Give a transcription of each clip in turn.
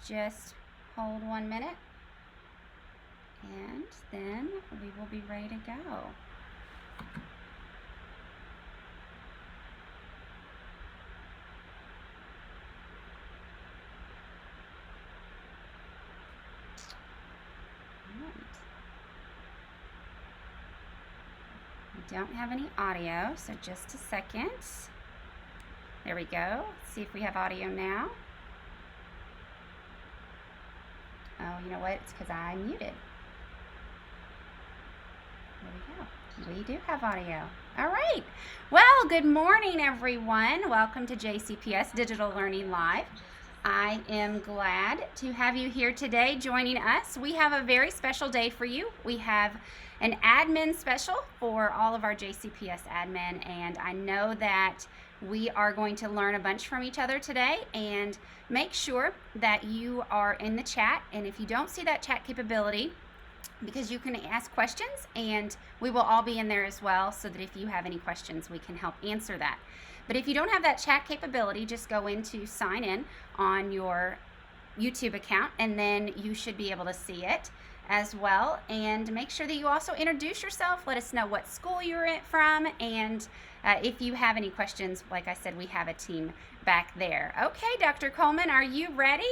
Just hold 1 minute, and then we will be ready to go. We don't have any audio, so just a second. There we go. Let's see if we have audio now. Oh, you know what? It's because I muted. There we go. We do have audio. All right. Well, good morning, everyone. Welcome to JCPS Digital Learning Live. I am glad to have you here today joining us. We have a very special day for you. We have an admin special for all of our JCPS admin, and I know that we are going to learn a bunch from each other today, and make sure that you are in the chat. And if you don't see that chat capability, because you can ask questions, and we will all be in there as well, so that if you have any questions, we can help answer that. But if you don't have that chat capability, just go into sign in on your YouTube account, and then you should be able to see it as well. And make sure that you also introduce yourself. Let us know what school you're from, and if you have any questions, like I said, we have a team back there. Okay, Dr. Coleman, are you ready?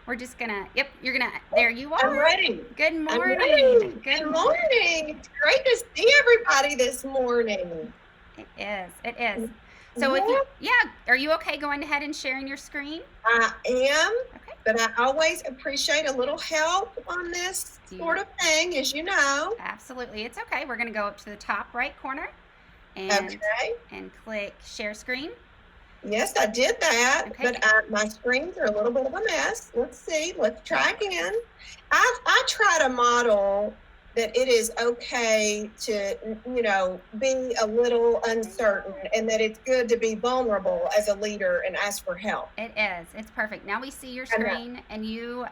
We're just gonna, yep, you're gonna, there you are. I'm ready. Good morning. I'm ready. Good morning. It's great to see everybody this morning. It is, it is. So if you, are you okay going ahead and sharing your screen? I am, okay. But I always appreciate a little help on this sort of thing, as you know. Absolutely, it's okay. We're gonna go up to the top right corner and click share screen. Yes, I did that, okay. But my screens are a little bit of a mess. Let's see. Let's try again. I try to model that it is okay to, be a little uncertain, and that it's good to be vulnerable as a leader and ask for help. It is. It's perfect. Now we see your screen, and you,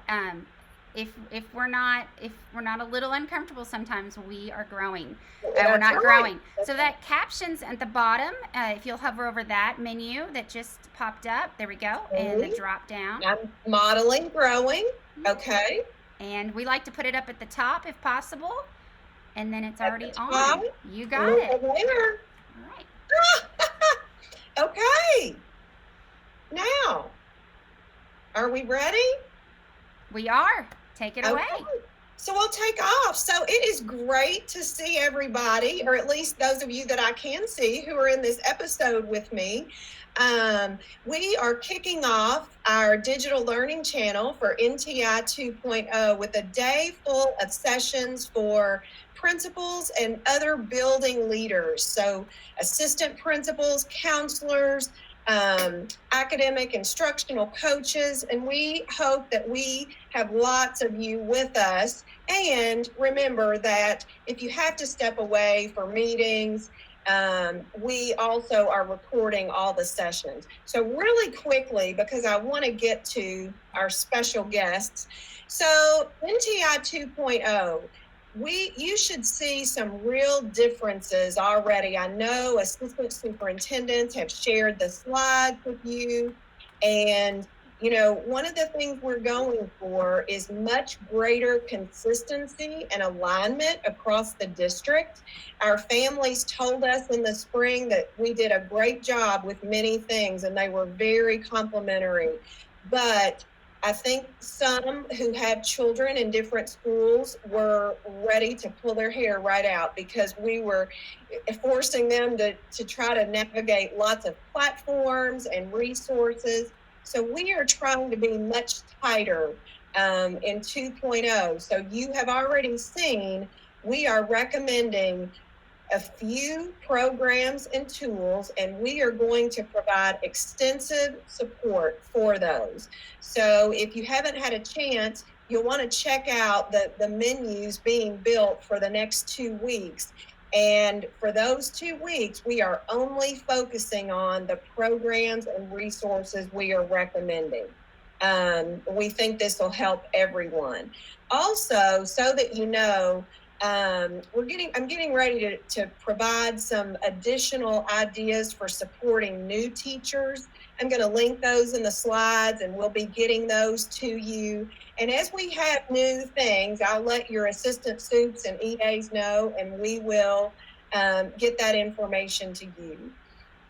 if we're not a little uncomfortable, sometimes we are growing. We're not growing. So that captions at the bottom, if you'll hover over that menu that just popped up, there we go, and the drop down. I'm modeling growing. Okay. And we like to put it up at the top if possible, and then it's already on. You got it. There. All right. Okay. Now, are we ready? We are. Take it away. So we'll take off. So it is great to see everybody, or at least those of you that I can see who are in this episode with me. We are kicking off our digital learning channel for NTI 2.0 with a day full of sessions for principals and other building leaders. So assistant principals, counselors, academic instructional coaches, and we hope that we have lots of you with us. And remember that if you have to step away for meetings, we also are recording all the sessions. So really quickly, because I want to get to our special guests. So NTI 2.0, you should see some real differences already. I know assistant superintendents have shared the slides with you. And, one of the things we're going for is much greater consistency and alignment across the district. Our families told us in the spring that we did a great job with many things, and they were very complimentary. But I think some who had children in different schools were ready to pull their hair right out, because we were forcing them to try to navigate lots of platforms and resources. So we are trying to be much tighter in 2.0. So you have already seen, we are recommending a few programs and tools, and we are going to provide extensive support for those. So if you haven't had a chance, you'll want to check out the menus being built for the next 2 weeks. And for those 2 weeks, we are only focusing on the programs and resources we are recommending. We think this will help everyone. Also, so that you know, I'm getting ready to provide some additional ideas for supporting new teachers. I'm going to link those in the slides, and we'll be getting those to you. And as we have new things, I'll let your assistant soups and EAs know, and we will get that information to you.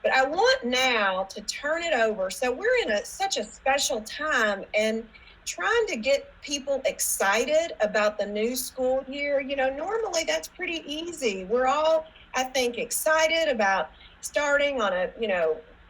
But I want now to turn it over. So we're in such a special time, and trying to get people excited about the new school year. Normally that's pretty easy. We're all, I think, excited about starting on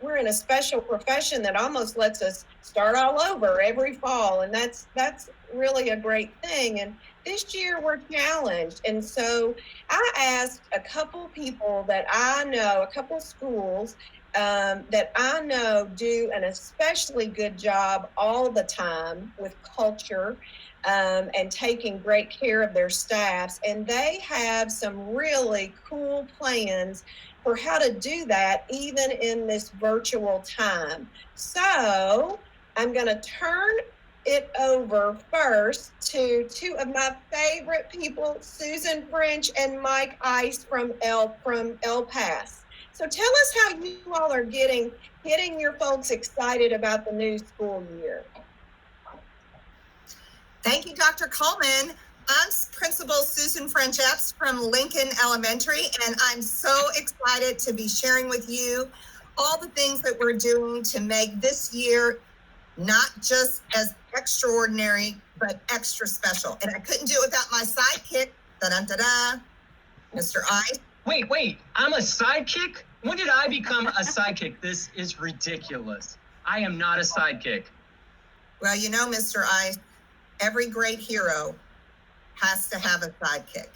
we're in a special profession that almost lets us start all over every fall. And that's really a great thing. And this year we're challenged. And so I asked a couple people that I know, a couple schools that I know do an especially good job all the time with culture and taking great care of their staffs. And they have some really cool plans for how to do that even in this virtual time. So I'm going to turn it over first to two of my favorite people, Susan French and Mike Ice from El Paso. So tell us how you all are getting your folks excited about the new school year. Thank you, Dr. Coleman. I'm Principal Susan French Epps from Lincoln Elementary, and I'm so excited to be sharing with you all the things that we're doing to make this year not just as extraordinary, but extra special. And I couldn't do it without my sidekick, Mr. Ice. Wait, I'm a sidekick? When did I become a sidekick? This is ridiculous. I am not a sidekick. Well, Mr. Ice, every great hero has to have a sidekick.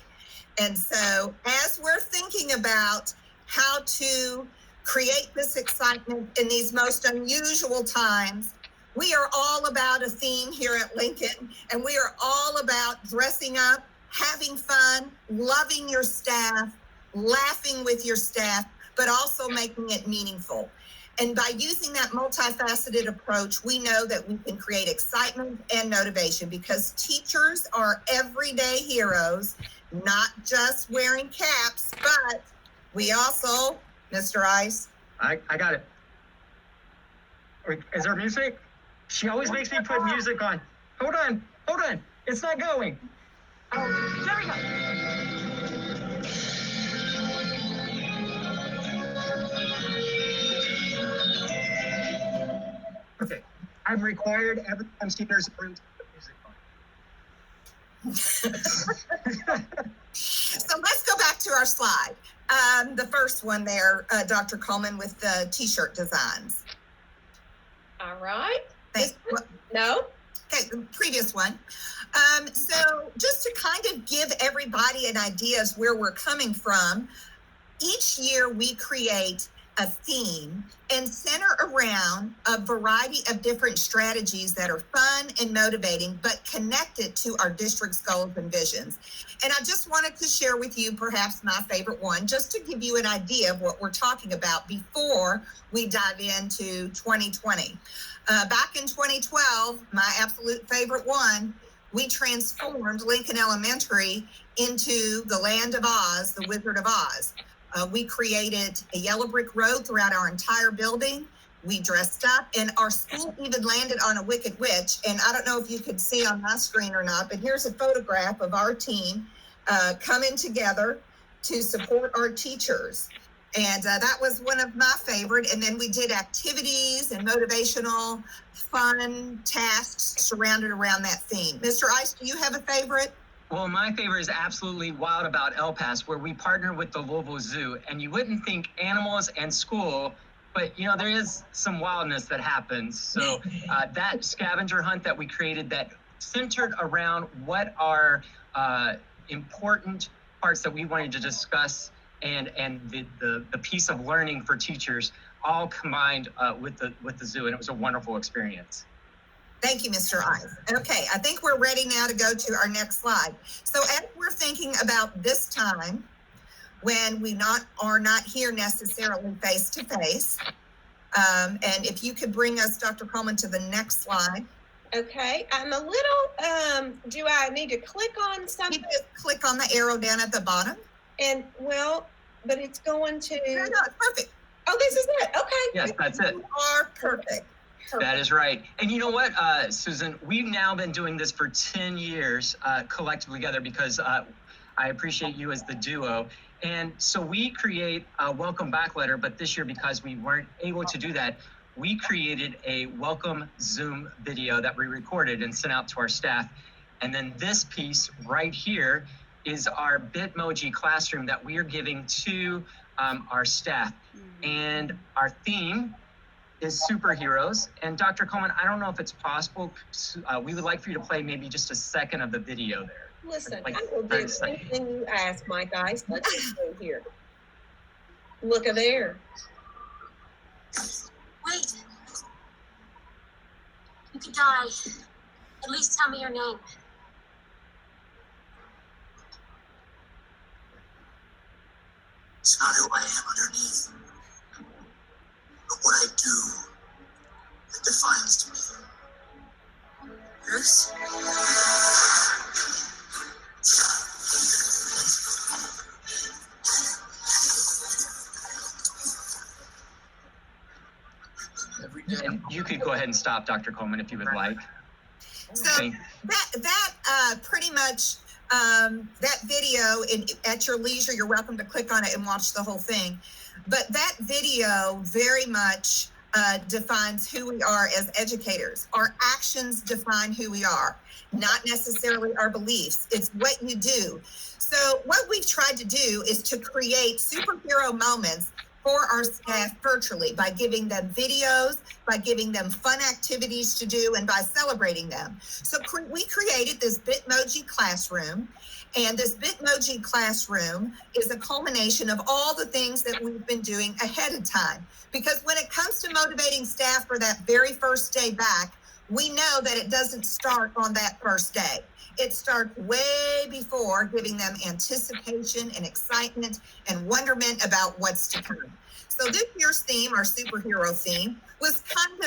And so as we're thinking about how to create this excitement in these most unusual times, we are all about a theme here at Lincoln, and we are all about dressing up, having fun, loving your staff, laughing with your staff, but also making it meaningful. And by using that multifaceted approach, we know that we can create excitement and motivation, because teachers are everyday heroes, not just wearing caps, but we also, Mr. Ice. I got it. Wait, is there music? She always makes me put music on. Hold on. It's not going. Oh, there we go. Okay, I'm required every time seniors room to put music on. So let's go back to our slide. The first one there, Dr. Coleman, with the t-shirt designs. All right. No? Okay, the previous one. So just to kind of give everybody an idea of where we're coming from, each year we create a theme and center around a variety of different strategies that are fun and motivating, but connected to our district's goals and visions. And I just wanted to share with you perhaps my favorite one, just to give you an idea of what we're talking about before we dive into 2020. Back in 2012, my absolute favorite one, we transformed Lincoln Elementary into the Land of Oz, the Wizard of Oz. We created a yellow brick road throughout our entire building. We dressed up, and our school even landed on a wicked witch. And I don't know if you could see on my screen or not, but here's a photograph of our team coming together to support our teachers. And that was one of my favorite. And then we did activities and motivational, fun tasks surrounded around that theme. Mr. Ice, do you have a favorite? Well, my favorite is absolutely Wild About El Paso, where we partner with the Louisville Zoo. And you wouldn't think animals and school, but there is some wildness that happens. So that scavenger hunt that we created that centered around what are important parts that we wanted to discuss and the piece of learning for teachers, all combined with the zoo, and it was a wonderful experience. Thank you, Mr. Ice. Okay, I think we're ready now to go to our next slide. So as we're thinking about this time, when we are not here necessarily face to face, and if you could bring us, Dr. Coleman, to the next slide. Okay, I'm a little, do I need to click on You something? just click on the arrow down at the bottom. And, well, but it's going to, No, it's perfect. oh, this is it, okay. Yes, that's it. You are perfect. That is right. And you know what, Susan, we've now been doing this for 10 years collectively together because I appreciate you as the duo. And so we create a welcome back letter, but this year, because we weren't able to do that, we created a welcome Zoom video that we recorded and sent out to our staff. And then this piece right here is our Bitmoji Classroom that we are giving to our staff. And our theme is superheroes. And Dr. Coleman, I don't know if it's possible. We would like for you to play maybe just a second of the video there. Listen, Like, I will do anything you ask, my guys. Let's just go here. Look at there. Wait. You could die. At least tell me your name. It's not who I am underneath, but what I do that defines me. Bruce? Every day. And you could go ahead and stop, Dr. Coleman, if you would like. So Thank- that pretty much that video at your leisure, you're welcome to click on it and watch the whole thing. But that video very much defines who we are as educators. Our actions define who we are, not necessarily our beliefs. It's what you do. So what we've tried to do is to create superhero moments for our staff virtually by giving them videos, by giving them fun activities to do, and by celebrating them. So we created this Bitmoji Classroom, and this Bitmoji Classroom is a culmination of all the things that we've been doing ahead of time. Because when it comes to motivating staff for that very first day back, we know that it doesn't start on that first day. It starts way before, giving them anticipation and excitement and wonderment about what's to come. So this year's theme, our superhero theme, was kind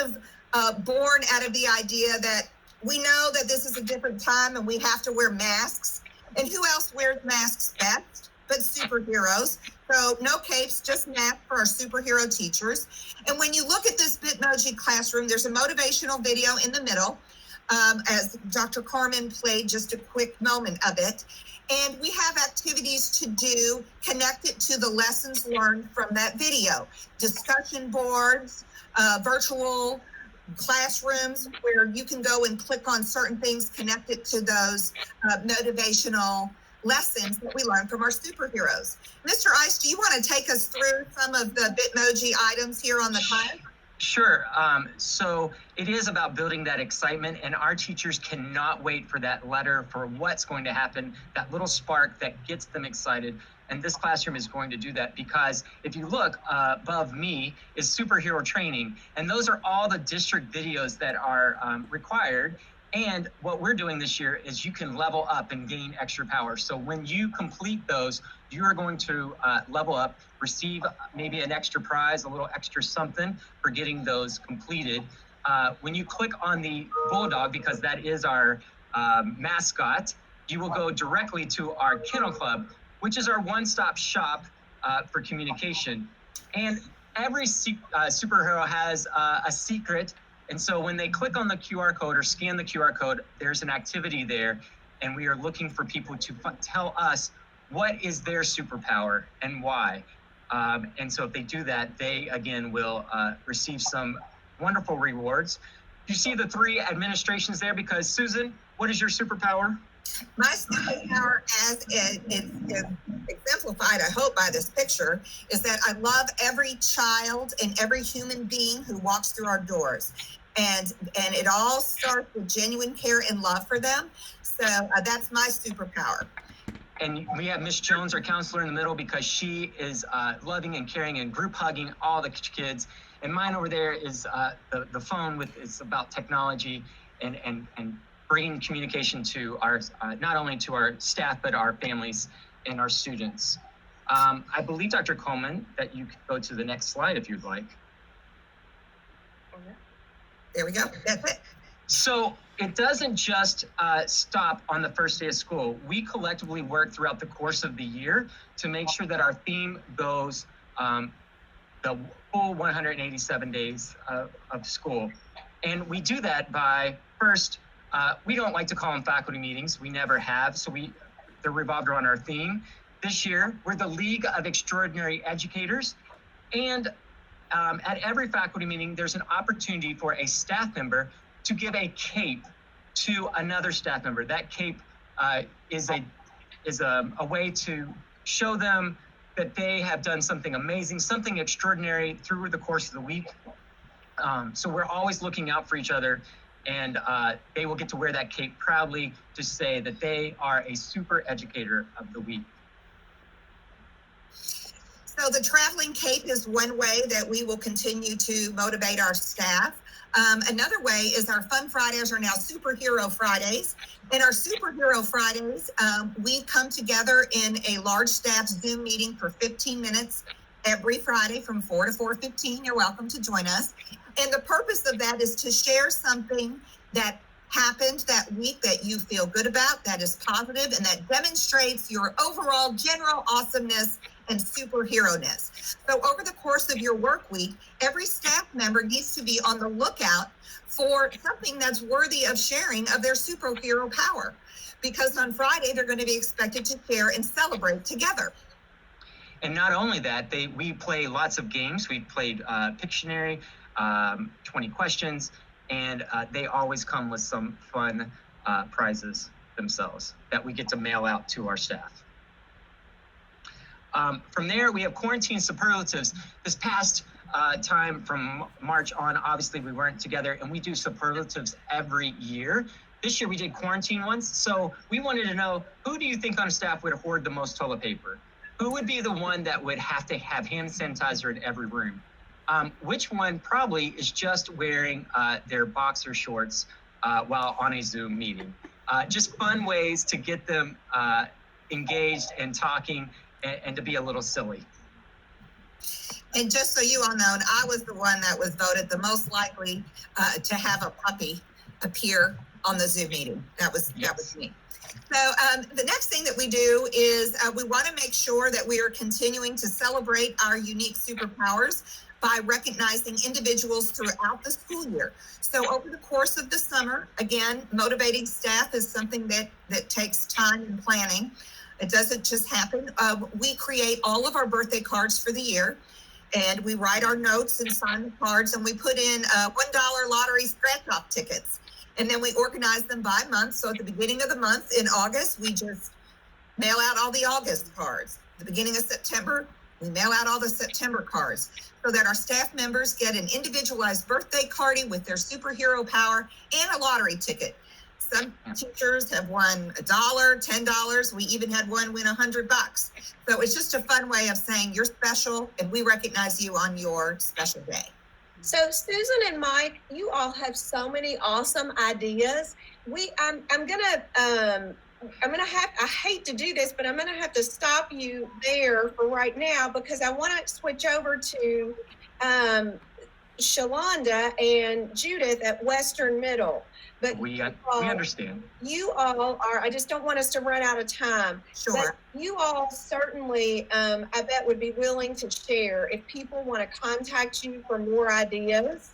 of born out of the idea that we know that this is a different time and we have to wear masks. And who else wears masks best but superheroes? So no capes, just masks for our superhero teachers. And when you look at this Bitmoji Classroom, there's a motivational video in the middle. As Dr. Coleman played just a quick moment of it. And we have activities to do connected to the lessons learned from that video. Discussion boards, virtual classrooms where you can go and click on certain things connected to those motivational lessons that we learned from our superheroes. Mr. Ice, do you want to take us through some of the Bitmoji items here on the class? Sure. So it is about building that excitement, and our teachers cannot wait for that letter, for what's going to happen, that little spark that gets them excited. And this classroom is going to do that, because if you look above me is superhero training, and those are all the district videos that are required. And what we're doing this year is you can level up and gain extra power. So when you complete those, you are going to level up, receive maybe an extra prize, a little extra something for getting those completed. When you click on the bulldog, because that is our mascot, you will go directly to our kennel club, which is our one-stop shop for communication. And every superhero has a secret. And so when they click on the QR code or scan the QR code, there's an activity there. And we are looking for people to tell us what is their superpower and why. And so if they do that, they, again, will receive some wonderful rewards. You see the three administrations there, because Susan, what is your superpower? My superpower, as it's exemplified, I hope, by this picture, is that I love every child and every human being who walks through our doors. And it all starts with genuine care and love for them. So that's my superpower. And we have Miss Jones, our counselor, in the middle, because she is loving and caring and group hugging all the kids. And mine over there is the phone it's about technology and bringing communication to our, not only to our staff, but our families and our students. I believe, Dr. Coleman, that you could go to the next slide if you'd like. There we go. That's it. So it doesn't just stop on the first day of school. We collectively work throughout the course of the year to make sure that our theme goes the full 187 days of school. And we do that by, first, we don't like to call them faculty meetings. We never have. So they're revolved around our theme. This year, we're the League of Extraordinary Educators. And at every faculty meeting, there's an opportunity for a staff member to give a cape to another staff member. That cape is a way to show them that they have done something amazing, something extraordinary through the course of the week. So we're always looking out for each other, and they will get to wear that cape proudly to say that they are a super educator of the week. So the traveling cape is one way that we will continue to motivate our staff. Another way is our Fun Fridays are now Superhero Fridays. In our Superhero Fridays, we come together in a large staff Zoom meeting for 15 minutes every Friday from 4 to 4:15. You're welcome to join us. And the purpose of that is to share something that happened that week that you feel good about, that is positive, and that demonstrates your overall general awesomeness and superhero-ness. So over the course of your work week, every staff member needs to be on the lookout for something that's worthy of sharing of their superhero power. Because on Friday, they're going to be expected to share and celebrate together. And not only that, we play lots of games. We played Pictionary, 20 questions, and they always come with some fun prizes themselves that we get to mail out to our staff. From there, we have quarantine superlatives. This past time from March on, obviously we weren't together, and we do superlatives every year. This year we did quarantine ones. So we wanted to know, who do you think on staff would hoard the most toilet paper? Who would be the one that would have to have hand sanitizer in every room? Which one probably is just wearing their boxer shorts while on a Zoom meeting? Just fun ways to get them engaged and talking and to be a little silly. And just so you all know, I was the one that was voted the most likely to have a puppy appear on the Zoom meeting. That was me. So the next thing that we do is we want to make sure that we are continuing to celebrate our unique superpowers by recognizing individuals throughout the school year. So over the course of the summer, again, motivating staff is something that takes time and planning. It doesn't just happen. We create all of our birthday cards for the year, and we write our notes and sign the cards, and we put in $1 lottery scratch-off tickets. And then we organize them by month. So at the beginning of the month in August, we just mail out all the August cards. At the beginning of September, we mail out all the September cards so that our staff members get an individualized birthday cardie with their superhero power and a lottery ticket. Some teachers have won $1, $10. We even had one win $100. So it's just a fun way of saying you're special and we recognize you on your special day. So Susan and Mike, you all have so many awesome ideas. I'm gonna have, I hate to do this, but I'm gonna have to stop you there for right now because I want to switch over to Shalonda and Judith at Western Middle. But we understand. You all are, I just don't want us to run out of time. Sure. But you all certainly, I bet, would be willing to share if people want to contact you for more ideas.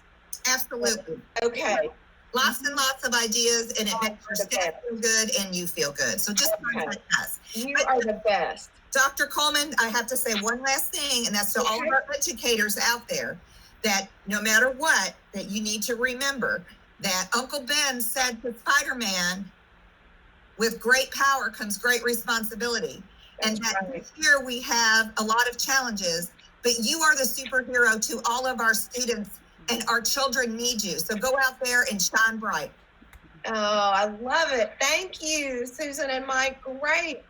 Absolutely. Okay. Lots and lots of ideas, and it makes your staff feel good and you feel good. So just contact us. You are the best. Dr. Coleman, I have to say one last thing, and that's to all of our educators out there, that no matter what, that you need to remember that Uncle Ben said to Spider-Man, with great power comes great responsibility. And that this year we have a lot of challenges, but you are the superhero to all of our students, and our children need you. So go out there and shine bright. Oh, I love it. Thank you, Susan and Mike. Great.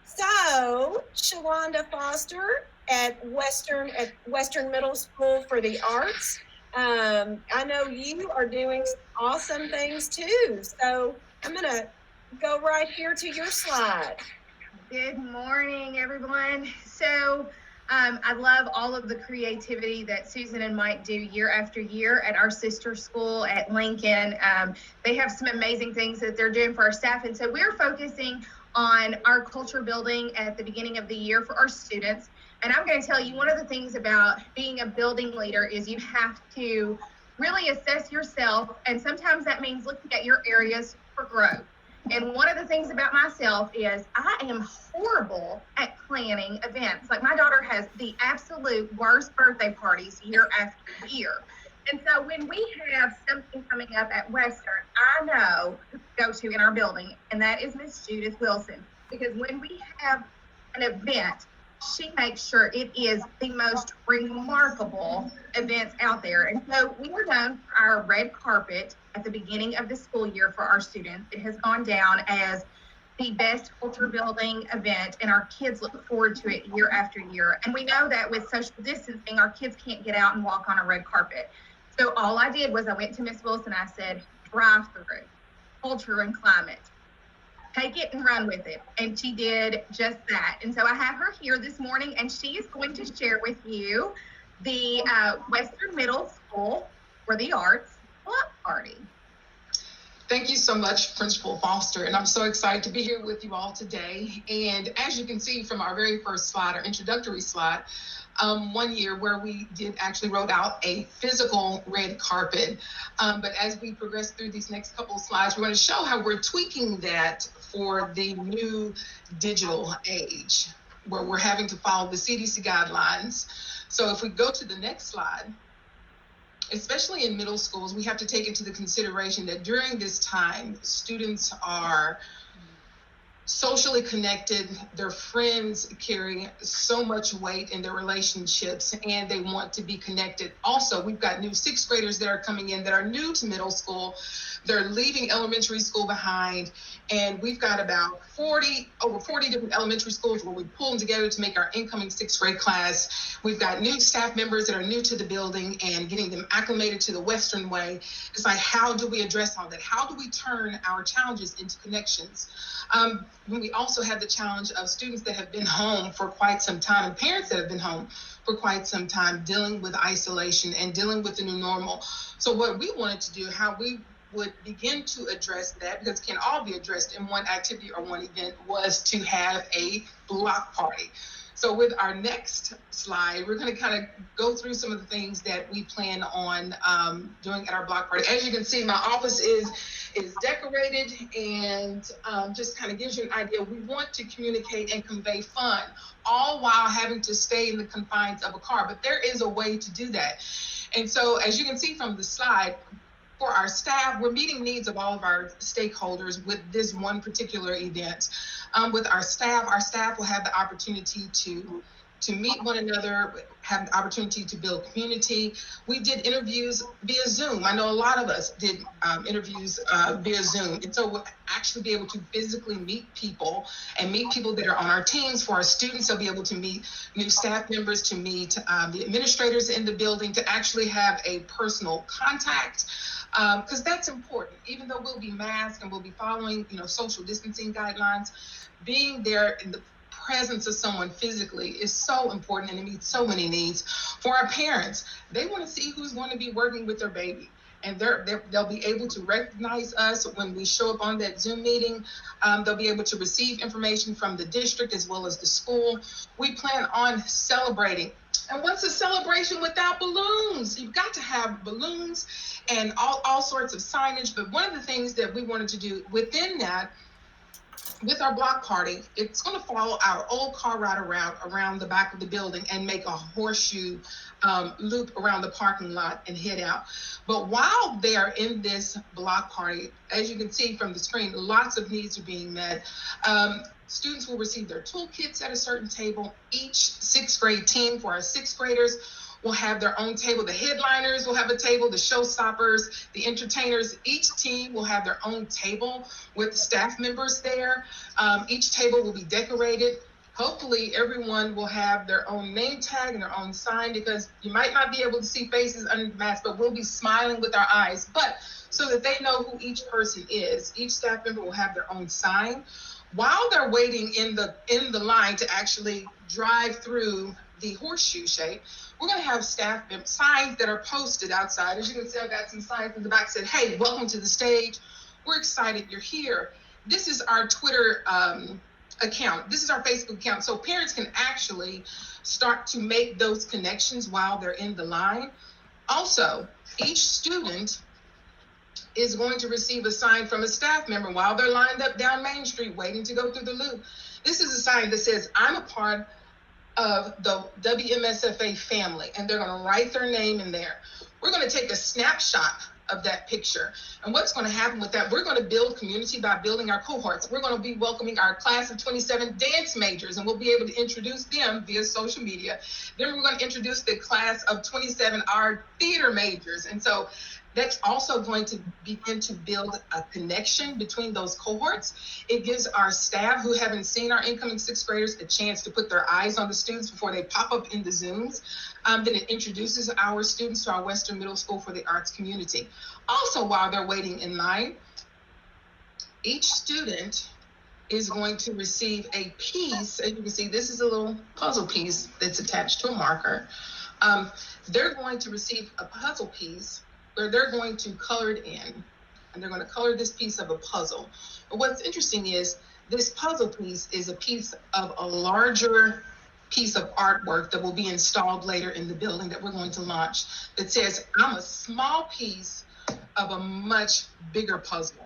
So Shalonda Foster at Western Middle School for the Arts. I know you are doing awesome things too. So I'm going to go right here to your slide. Good morning, everyone. So I love all of the creativity that Susan and Mike do year after year at our sister school at Lincoln. They have some amazing things that they're doing for our staff. And so we're focusing on our culture building at the beginning of the year for our students. And I'm going to tell you, one of the things about being a building leader is you have to really assess yourself. And sometimes that means looking at your areas for growth. And one of the things about myself is I am horrible at planning events. Like, my daughter has the absolute worst birthday parties year after year. And so when we have something coming up at Western, I know who to go to in our building, and that is Miss Judith Wilson. Because when we have an event, she makes sure it is the most remarkable events out there. And so we are known for our red carpet at the beginning of the school year for our students. It has gone down as the best culture building event, and our kids look forward to it year after year. And we know that with social distancing, our kids can't get out and walk on a red carpet. So all I did was I went to Miss Wilson. I said, drive through culture and climate. Take it and run with it. And she did just that. And so I have her here this morning, and she is going to share with you the Western Middle School for the Arts block party. Thank you so much, Principal Foster, and I'm so excited to be here with you all today. And as you can see from our very first slide, our introductory slide, one year where we did actually wrote out a physical red carpet. But as we progress through these next couple of slides, we're going to show how we're tweaking that for the new digital age, where we're having to follow the CDC guidelines. So if we go to the next slide, especially in middle schools, we have to take into the consideration that during this time, students are socially connected, their friends carry so much weight in their relationships, and they want to be connected. Also, we've got new sixth graders that are coming in that are new to middle school. They're leaving elementary school behind, and we've got about over 40 different elementary schools where we pull them together to make our incoming sixth grade class. We've got new staff members that are new to the building and getting them acclimated to the Western way. It's like, how do we address all that? How do we turn our challenges into connections? We also have the challenge of students that have been home for quite some time, and parents that have been home for quite some time, dealing with isolation and dealing with the new normal. So what we wanted to do, how we would begin to address that, because it can all be addressed in one activity or one event, was to have a block party. So with our next slide, we're going to kind of go through some of the things that we plan on doing at our block party. As you can see, my office is decorated, and just kind of gives you an idea. We want to communicate and convey fun, all while having to stay in the confines of a car. But there is a way to do that. And so, as you can see from the slide, for our staff, we're meeting needs of all of our stakeholders with this one particular event. With our staff will have the opportunity to meet one another, have the opportunity to build community. We did interviews via Zoom. I know a lot of us did interviews via Zoom. And so we'll actually be able to physically meet people, and meet people that are on our teams. For our students, they'll be able to meet new staff members, to meet the administrators in the building, to actually have a personal contact. Because that's important. Even though we'll be masked and we'll be following, social distancing guidelines, being there in the presence of someone physically is so important, and it meets so many needs. For our parents, they want to see who's going to be working with their baby, and they'll be able to recognize us when we show up on that Zoom meeting. They'll be able to receive information from the district as well as the school. We plan on celebrating. And what's a celebration without balloons? You've got to have balloons and all sorts of signage. But one of the things that we wanted to do within that, with our block party, it's going to follow our old car ride around the back of the building and make a horseshoe loop around the parking lot and head out. But while they are in this block party, as you can see from the screen, lots of needs are being met. Students will receive their toolkits at a certain table. Each sixth grade team, for our sixth graders, will have their own table. The headliners will have a table, the showstoppers, the entertainers. Each team will have their own table with staff members there. Each table will be decorated. Hopefully everyone will have their own name tag and their own sign, because you might not be able to see faces under the mask, but we'll be smiling with our eyes. But so that they know who each person is, each staff member will have their own sign. While they're waiting in the line to actually drive through the horseshoe shape, we're going to have staff signs that are posted outside. As you can see, I've got some signs in the back that said, hey, welcome to the stage. We're excited you're here. This is our Twitter account. This is our Facebook account. So parents can actually start to make those connections while they're in the line. Also, each student is going to receive a sign from a staff member while they're lined up down Main Street waiting to go through the loop. This is a sign that says, I'm a part of the WMSFA family, and they're going to write their name in there. We're going to take a snapshot of that picture. And what's going to happen with that, we're going to build community by building our cohorts. We're going to be welcoming our class of 27 dance majors, and we'll be able to introduce them via social media. Then we're going to introduce the class of 27 our theater majors. And so that's also going to begin to build a connection between those cohorts. It gives our staff who haven't seen our incoming sixth graders a chance to put their eyes on the students before they pop up in the Zooms. Then it introduces our students to our Western Middle School for the Arts community. Also, while they're waiting in line, each student is going to receive a piece. As you can see, this is a little puzzle piece that's attached to a marker. They're going to receive a puzzle piece where they're going to color it in, and they're going to color this piece of a puzzle. But what's interesting is this puzzle piece is a piece of a larger piece of artwork that will be installed later in the building that we're going to launch that says, I'm a small piece of a much bigger puzzle.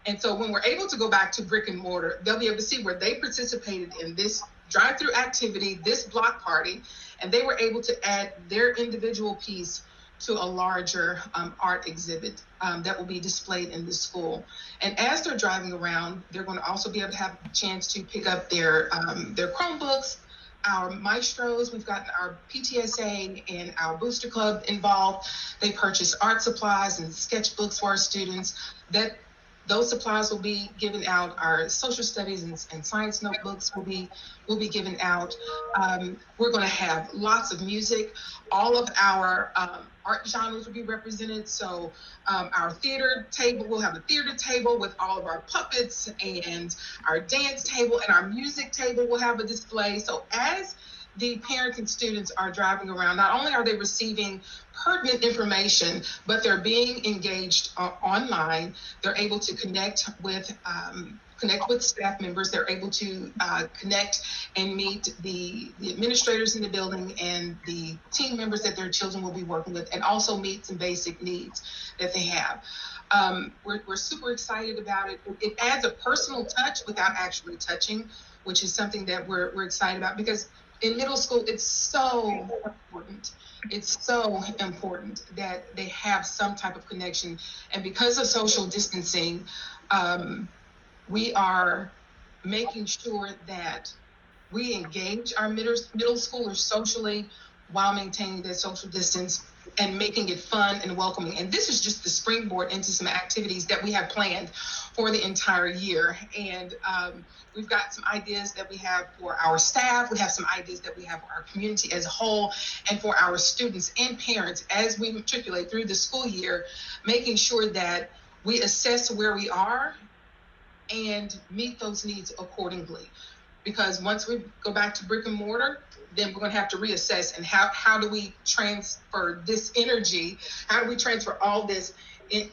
And so when we're able to go back to brick and mortar, they'll be able to see where they participated in this drive-through activity, this block party, and they were able to add their individual piece to a larger art exhibit that will be displayed in the school. And as they're driving around, they're going to also be able to have a chance to pick up their Chromebooks, our maestros. We've got our PTSA and our booster club involved. They purchase art supplies and sketchbooks for our students. Those supplies will be given out. Our social studies and science notebooks will be given out. We're going to have lots of music. All of our art genres will be represented. So our theater table, we'll have a theater table with all of our puppets, and our dance table and our music table will have a display. So as the parents and students are driving around, not only are they receiving pertinent information, but they're being engaged online. They're able to connect with staff members. They're able to connect and meet the administrators in the building and the team members that their children will be working with, and also meet some basic needs that they have. We're super excited about it. It adds a personal touch without actually touching, which is something that we're excited about, because in middle school, it's so important. It's so important that they have some type of connection. And because of social distancing, we are making sure that we engage our middle schoolers socially while maintaining that social distance and making it fun and welcoming. And this is just the springboard into some activities that we have planned for the entire year. And we've got some ideas that we have for our staff. We have some ideas that we have for our community as a whole, and for our students and parents as we matriculate through the school year, making sure that we assess where we are and meet those needs accordingly. Because once we go back to brick and mortar, then we're going to have to reassess, and how do we transfer this energy? How do we transfer all this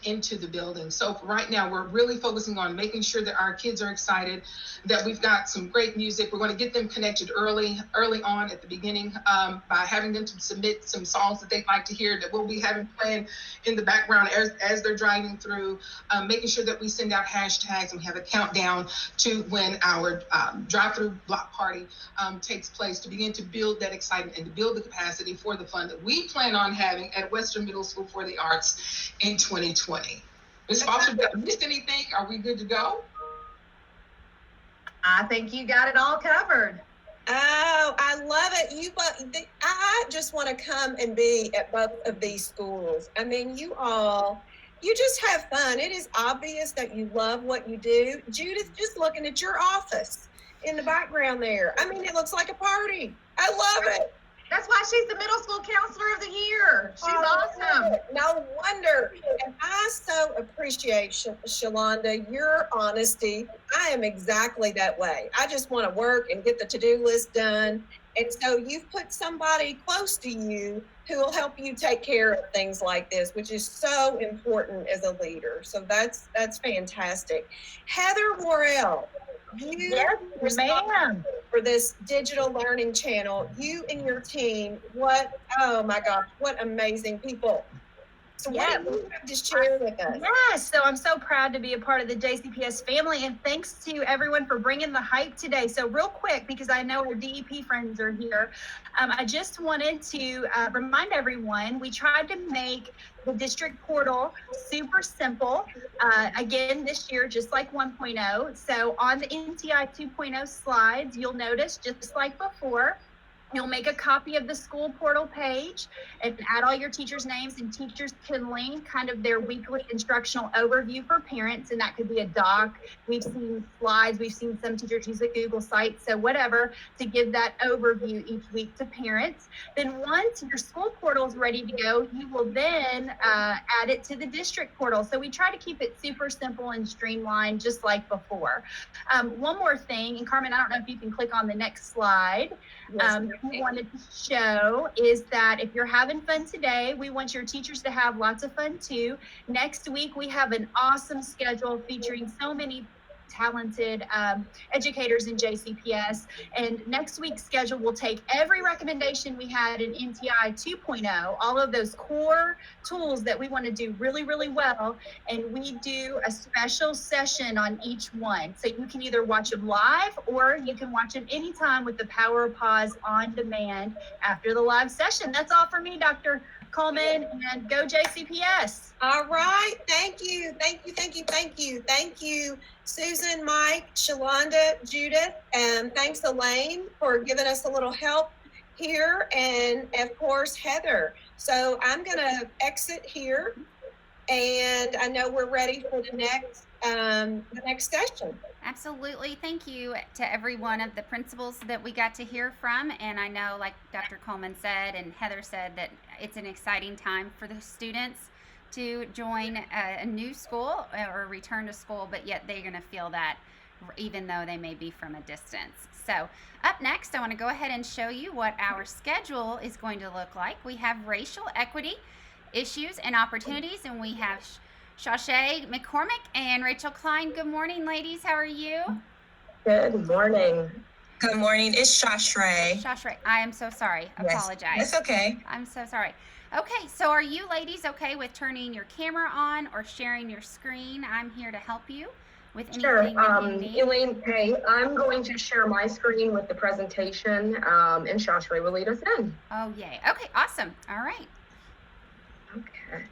into the building? So right now, we're really focusing on making sure that our kids are excited, that we've got some great music. We're going to get them connected early on at the beginning by having them to submit some songs that they'd like to hear that we'll be having playing in the background as they're driving through, making sure that we send out hashtags and we have a countdown to when our drive-through block party takes place, to begin to build that excitement and to build the capacity for the fun that we plan on having at Western Middle School for the Arts in 2020. Ms. Foster, did I miss anything? Are we good to go? I think you got it all covered. Oh, I love it. I just want to come and be at both of these schools. I mean, you just have fun. It is obvious that you love what you do. Judith, just looking at your office in the background there. I mean, it looks like a party. I love it. That's why she's the middle school counselor of the year. She's awesome. No wonder. And I so appreciate, Shalonda, your honesty. I am exactly that way. I just want to work and get the to-do list done And so you've put somebody close to you who will help you take care of things like this, which is so important as a leader. So that's fantastic. Heather Morrell, you Yes, ma'am. for this digital learning channel, you and your team, oh my gosh, what amazing people. So what do you have to share with us? Yes, so I'm so proud to be a part of the JCPS family, and thanks to everyone for bringing the hype today. So real quick, because I know our DEP friends are here, I just wanted to remind everyone, we tried to make the district portal super simple. Again, this year, just like 1.0. So on the NTI 2.0 slides, you'll notice, just like before, you'll make a copy of the school portal page and add all your teachers' names, and teachers can link kind of their weekly instructional overview for parents, and that could be a doc. We've seen slides, we've seen some teachers use a Google site, so whatever, to give that overview each week to parents. Then once your school portal is ready to go, you will then add it to the district portal. So we try to keep it super simple and streamlined, just like before. One more thing, and Carmen, I don't know if you can click on the next slide. We wanted to show is that if you're having fun today, we want your teachers to have lots of fun too. Next week, we have an awesome schedule featuring so many talented educators in JCPS. And next week's schedule will take every recommendation we had in NTI 2.0, all of those core tools that we want to do really, really well. And we do a special session on each one. So you can either watch them live or you can watch them anytime with the power of pause on demand after the live session. That's all for me, Dr. Coleman, and go JCPS. All right. Thank you. Thank you. Thank you. Thank you. Thank you, Susan, Mike, Shalonda, Judith, and thanks, Elaine, for giving us a little help here, and of course, Heather. So I'm going to exit here, and I know we're ready for the next session. Absolutely. Thank you to every one of the principals that we got to hear from. And I know, like Dr. Coleman said and Heather said, that it's an exciting time for the students to join a new school or return to school, but yet they're going to feel that even though they may be from a distance. So up next, I want to go ahead and show you what our schedule is going to look like. We have racial equity issues and opportunities, and we have Shashay McCormick and Rachel Klein. Good morning, ladies. How are you? Good morning. Good morning. It's Shashay. Shashay, I am so sorry. Yes, Apologize. that's okay. I'm so sorry. Okay, so are you ladies okay with turning your camera on or sharing your screen? I'm here to help you with anything that you need. Elaine, hey, I'm going to share my screen with the presentation, and Shashay will lead us in. Oh, yay. Okay, awesome. All right. Okay.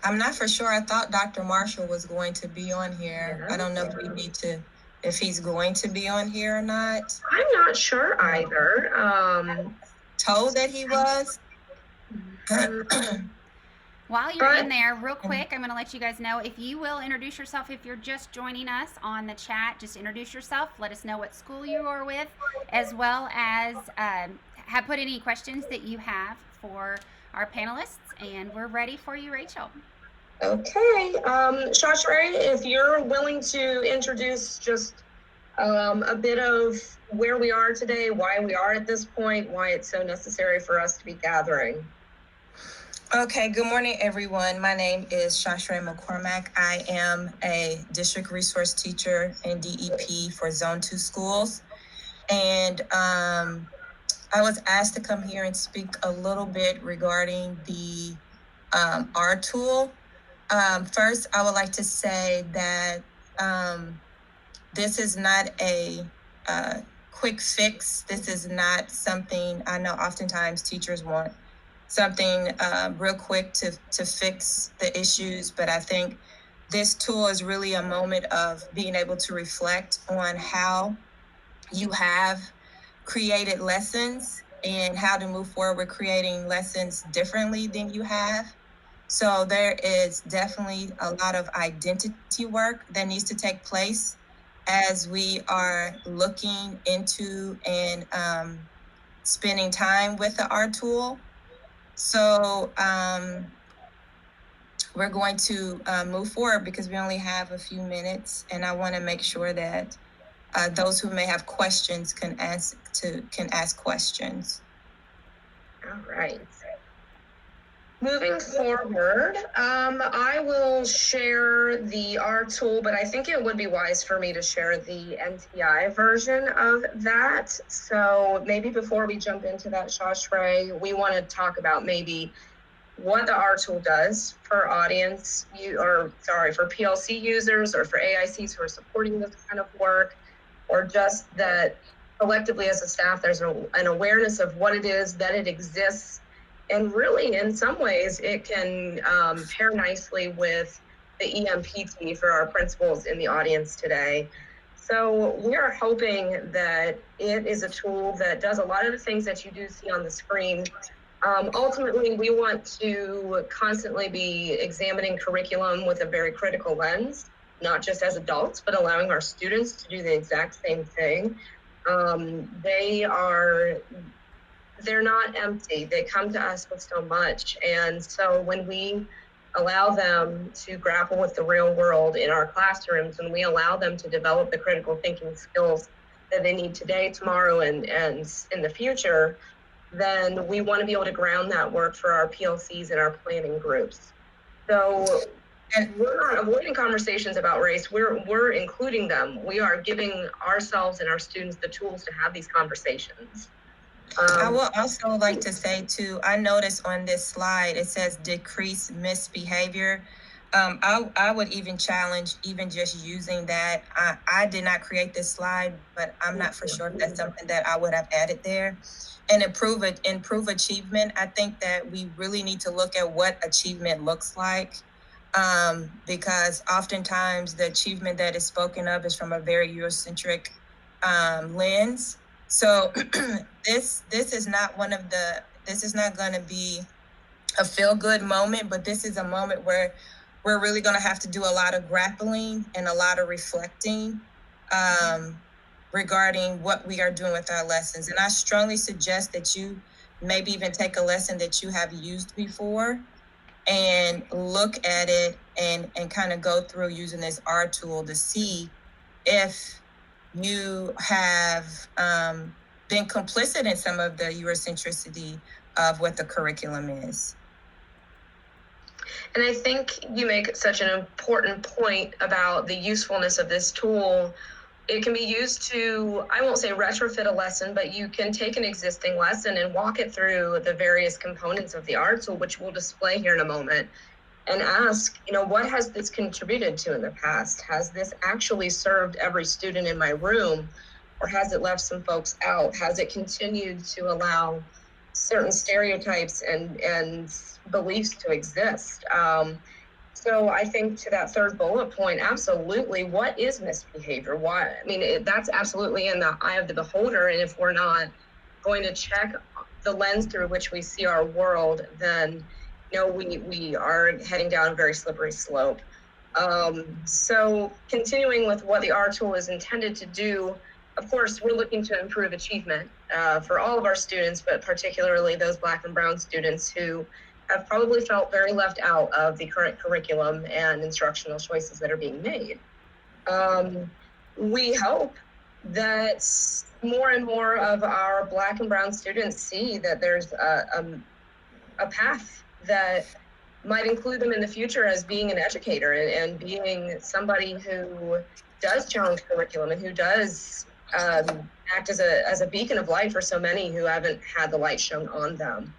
I'm not for sure. I thought Dr. Marshall was going to be on here. Yeah. I don't know if he's going to be on here or not. I'm not sure either. Told that he was. While you're in there, real quick, I'm going to let you guys know, if you will introduce yourself, if you're just joining us on the chat, just introduce yourself. Let us know what school you are with, as well as have put any questions that you have for our panelists, and we're ready for you, Rachel. Okay. Shashay, if you're willing to introduce just a bit of where we are today, why we are at this point, why it's so necessary for us to be gathering. Okay, good morning, everyone. My name is Shashay McCormack. I am a district resource teacher in DEP for Zone 2 schools. And I was asked to come here and speak a little bit regarding the R tool. First, I would like to say that this is not a quick fix. This is not something, I know oftentimes teachers want something real quick to fix the issues, but I think this tool is really a moment of being able to reflect on how you have created lessons and how to move forward with creating lessons differently than you have. So there is definitely a lot of identity work that needs to take place as we are looking into and spending time with the R tool. So we're going to move forward because we only have a few minutes, and I want to make sure that those who may have questions can ask questions. All right. Moving forward, I will share the R tool, but I think it would be wise for me to share the NTI version of that. So maybe before we jump into that, Shashray, we want to talk about maybe what the R tool does for audience, for PLC users or for AICs who are supporting this kind of work, or just that collectively as a staff, there's an awareness of what it is, that it exists. And really, in some ways, it can pair nicely with the EMPT for our principals in the audience today. So we are hoping that it is a tool that does a lot of the things that you do see on the screen. Ultimately, we want to constantly be examining curriculum with a very critical lens, not just as adults, but allowing our students to do the exact same thing. They're not empty. They come to us with so much. And so when we allow them to grapple with the real world in our classrooms, and we allow them to develop the critical thinking skills that they need today, tomorrow, and in the future, then we want to be able to ground that work for our PLCs and our planning groups. So, and we're not avoiding conversations about race. We're including them. We are giving ourselves and our students the tools to have these conversations. I would also like to say too, I noticed on this slide, it says decrease misbehavior. I would even challenge even just using that. I did not create this slide, but I'm not for sure if that's something that I would have added there. And improve achievement. I think that we really need to look at what achievement looks like. Because oftentimes the achievement that is spoken of is from a very Eurocentric lens. So this is not going to be a feel-good moment, but this is a moment where we're really going to have to do a lot of grappling and a lot of reflecting regarding what we are doing with our lessons. And I strongly suggest that you maybe even take a lesson that you have used before and look at it and kind of go through using this R tool to see if you have been complicit in some of the Eurocentricity of what the curriculum is. And I think you make such an important point about the usefulness of this tool. It can be used to, I won't say retrofit a lesson, but you can take an existing lesson and walk it through the various components of the R tool, which we'll display here in a moment, and ask, what has this contributed to in the past? Has this actually served every student in my room, or has it left some folks out? Has it continued to allow certain stereotypes and beliefs to exist? So I think to that third bullet point, absolutely, what is misbehavior? Why? I mean, that's absolutely in the eye of the beholder. And if we're not going to check the lens through which we see our world, then we are heading down a very slippery slope. So continuing with what the R tool is intended to do, of course, we're looking to improve achievement for all of our students, but particularly those Black and Brown students who have probably felt very left out of the current curriculum and instructional choices that are being made. We hope that more and more of our Black and Brown students see that there's a path that might include them in the future as being an educator and being somebody who does challenge curriculum and who does act as a beacon of light for so many who haven't had the light shown on them.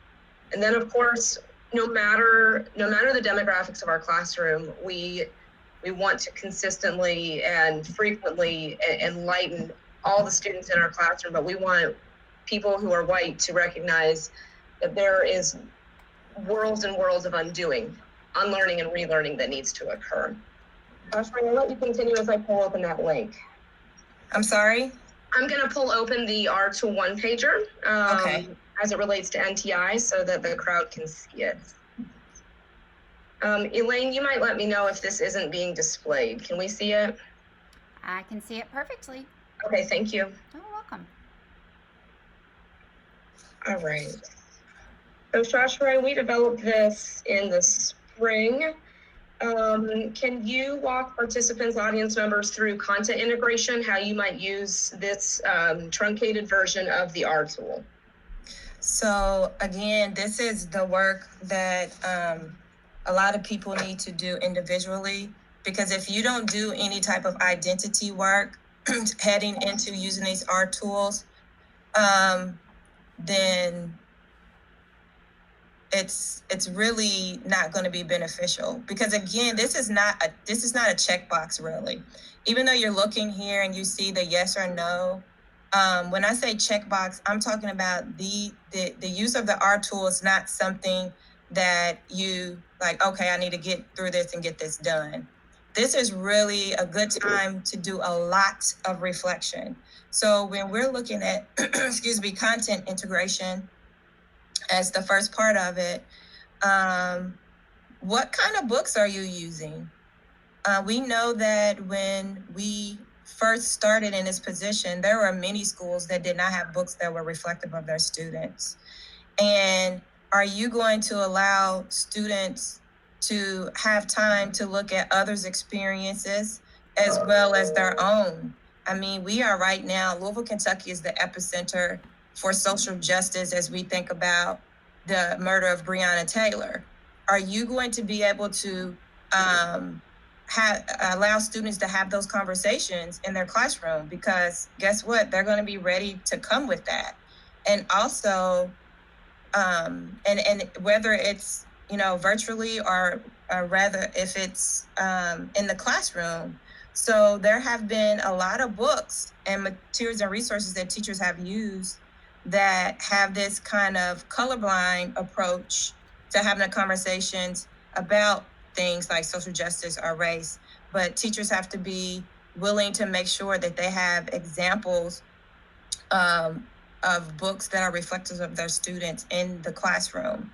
And then, of course, no matter the demographics of our classroom, we want to consistently and frequently enlighten all the students in our classroom, but we want people who are white to recognize that there is worlds and worlds of unlearning and relearning that needs to occur. Josh, I'm going to let you continue as I pull open that link. I'm sorry? I'm going to pull open the R2 one-pager Okay. As it relates to NTI so that the crowd can see it. Elaine, you might let me know if this isn't being displayed. Can we see it? I can see it perfectly. Okay, thank you. You're welcome. All right. So Joshua, we developed this in the spring. Can you walk participants, audience members through content integration, how you might use this truncated version of the R tool? So again, this is the work that a lot of people need to do individually, because if you don't do any type of identity work heading into using these art tools, then it's really not going to be beneficial, because again, this is not a checkbox really. Even though you're looking here and you see the yes or no, when I say checkbox, I'm talking about the use of the R tool is not something that you like, okay, I need to get through this and get this done. This is really a good time to do a lot of reflection. So when we're looking at content integration as the first part of it, what kind of books are you using? We know that when we first started in this position, there were many schools that did not have books that were reflective of their students. And are you going to allow students to have time to look at others' experiences as well as their own? I mean, we are right now, Louisville, Kentucky is the epicenter for social justice as we think about the murder of Breonna Taylor. Are you going to be able to allow students to have those conversations in their classroom? Because guess what? They're going to be ready to come with that. And also, and whether it's, virtually or rather if it's in the classroom. So there have been a lot of books and materials and resources that teachers have used that have this kind of colorblind approach to having the conversations about things like social justice or race. But teachers have to be willing to make sure that they have examples of books that are reflective of their students in the classroom.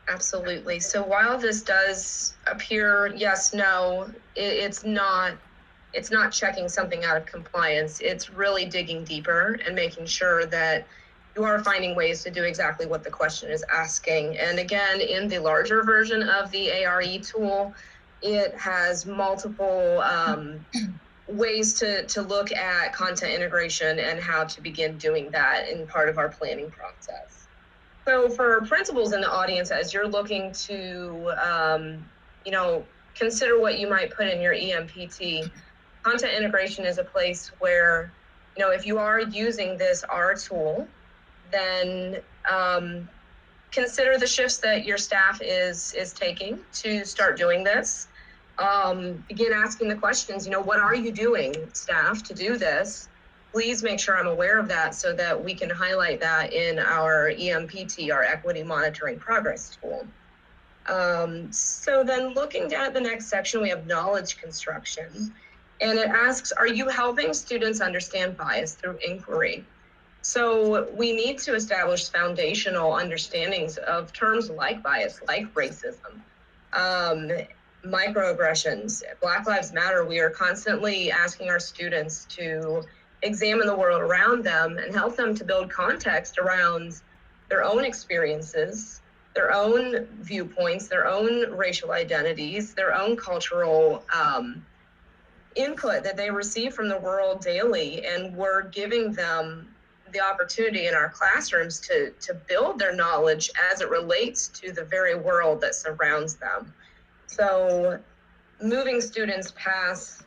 Absolutely. So while this does appear yes, no, it's not checking something out of compliance. It's really digging deeper and making sure that you are finding ways to do exactly what the question is asking. And again, in the larger version of the ARE tool, it has multiple ways to look at content integration and how to begin doing that in part of our planning process. So for principals in the audience, as you're looking to, consider what you might put in your EMPT, content integration is a place where, if you are using this R tool, then consider the shifts that your staff is taking to start doing this. Begin asking the questions, what are you doing, staff, to do this? Please make sure I'm aware of that so that we can highlight that in our EMPT, our Equity Monitoring Progress tool. So then looking down at the next section, we have knowledge construction. And it asks, are you helping students understand bias through inquiry? So we need to establish foundational understandings of terms like bias, like racism, microaggressions, Black Lives Matter. We are constantly asking our students to examine the world around them and help them to build context around their own experiences, their own viewpoints, their own racial identities, their own cultural input that they receive from the world daily. And we're giving them the opportunity in our classrooms to build their knowledge as it relates to the very world that surrounds them. So moving students past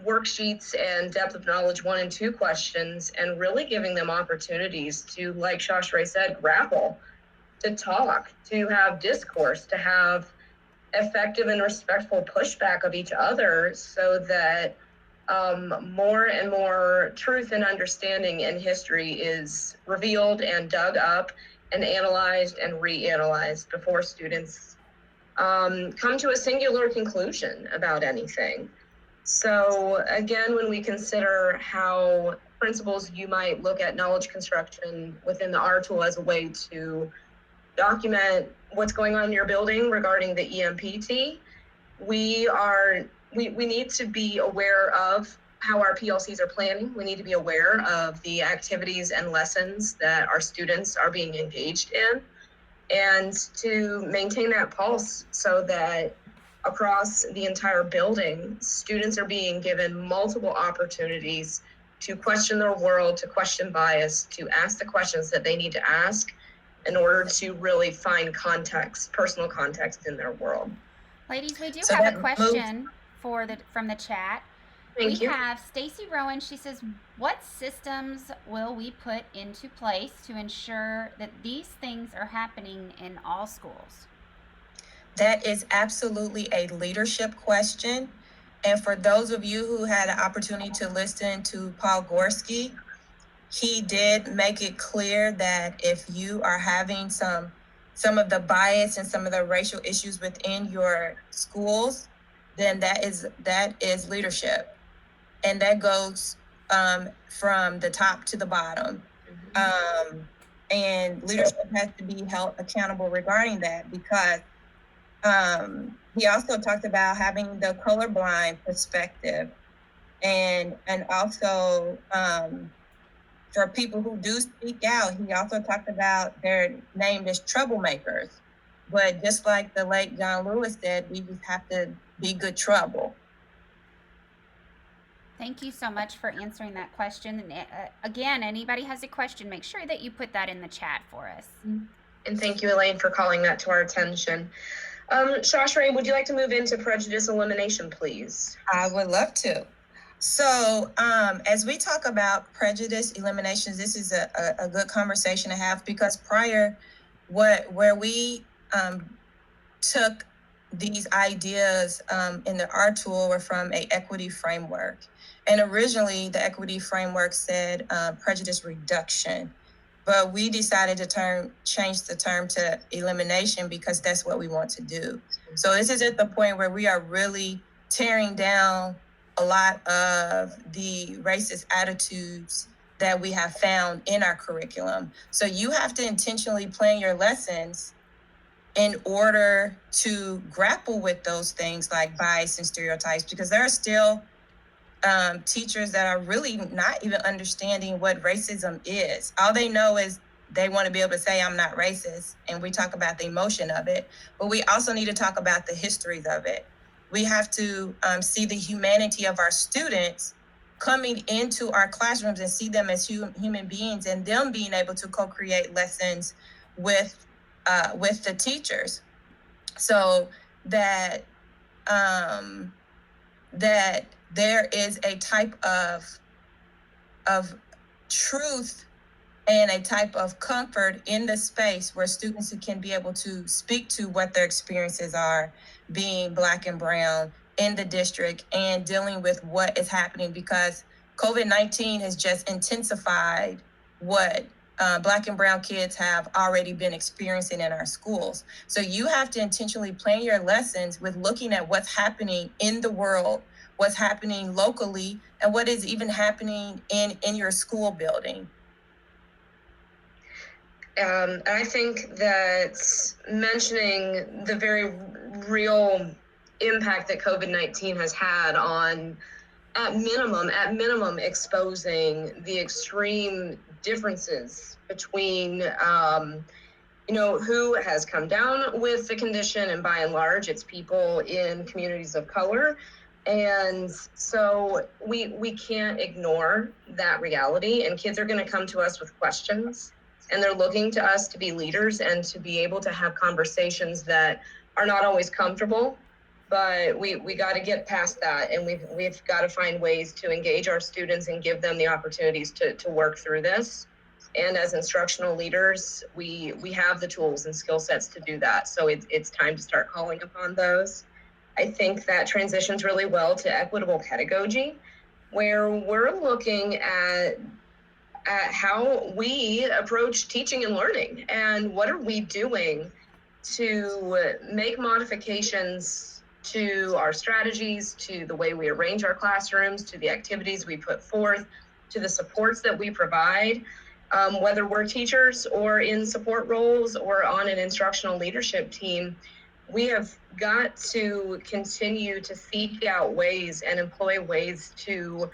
worksheets and depth of knowledge 1 and 2 questions and really giving them opportunities to, like Shashray said, grapple, to talk, to have discourse, to have effective and respectful pushback of each other so that more and more truth and understanding in history is revealed and dug up and analyzed and reanalyzed before students come to a singular conclusion about anything. So again, when we consider how principals, you might look at knowledge construction within the R tool as a way to document what's going on in your building regarding the EMPT. We need to be aware of how our PLCs are planning. We need to be aware of the activities and lessons that our students are being engaged in, and to maintain that pulse so that across the entire building, students are being given multiple opportunities to question their world, to question bias, to ask the questions that they need to ask in order to really find context, personal context in their world. Ladies, we do So have a that question from the chat. Thank you. We have Stacy Rowan. She says, what systems will we put into place to ensure that these things are happening in all schools? That is absolutely a leadership question. And for those of you who had an opportunity to listen to Paul Gorski, he did make it clear that if you are having some of the bias and some of the racial issues within your schools, then that is leadership. And that goes from the top to the bottom. And leadership has to be held accountable regarding that, because he also talked about having the colorblind perspective, and also for people who do speak out, he also talked about they're named as troublemakers. But just like the late John Lewis said, we just have to be good trouble. Thank you so much for answering that question. And again, anybody has a question, make sure that you put that in the chat for us. And thank you, Elaine, for calling that to our attention. Shashri, would you like to move into prejudice elimination, please? I would love to. So as we talk about prejudice eliminations, this is a good conversation to have, because prior, where we took these ideas in the art tool were from a equity framework. And originally the equity framework said prejudice reduction, but we decided to change the term to elimination because that's what we want to do. So this is at the point where we are really tearing down a lot of the racist attitudes that we have found in our curriculum. So you have to intentionally plan your lessons in order to grapple with those things like bias and stereotypes, because there are still teachers that are really not even understanding what racism is. All they know is they want to be able to say, I'm not racist. And we talk about the emotion of it, but we also need to talk about the histories of it. We have to see the humanity of our students coming into our classrooms and see them as human beings, and them being able to co-create lessons with the teachers, so that that there is a type of truth and a type of comfort in the space where students can be able to speak to what their experiences are being Black and brown in the district and dealing with what is happening, because COVID-19 has just intensified what Black and brown kids have already been experiencing in our schools. So you have to intentionally plan your lessons with looking at what's happening in the world, what's happening locally, and what is even happening in your school building. I think that mentioning the very real impact that COVID-19 has had on, at minimum, exposing the extreme differences between, who has come down with the condition, and by and large, it's people in communities of color. And so we can't ignore that reality, and kids are going to come to us with questions, and they're looking to us to be leaders and to be able to have conversations that are not always comfortable, but we got to get past that, and we've got to find ways to engage our students and give them the opportunities to work through this. And as instructional leaders, we have the tools and skill sets to do that. So it's time to start calling upon those. I think that transitions really well to equitable pedagogy, where we're looking at how we approach teaching and learning, and what are we doing to make modifications to our strategies, to the way we arrange our classrooms, to the activities we put forth, to the supports that we provide, whether we're teachers or in support roles or on an instructional leadership team. We have got to continue to seek out ways and employ ways to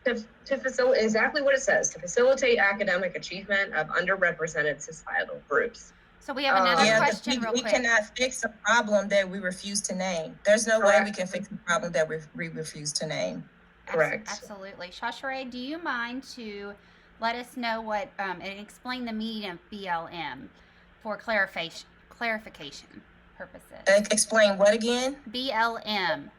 facilitate exactly what it says, to facilitate academic achievement of underrepresented societal groups. So we have another Yeah, question real we quick. cannot fix a problem that we refuse to name. There's no way Correct. we can fix a problem that we refuse to name. Correct. Absolutely. Shasharay, do you mind to let us know what and explain the meaning of BLM for clarification purposes? Explain what again? BLM.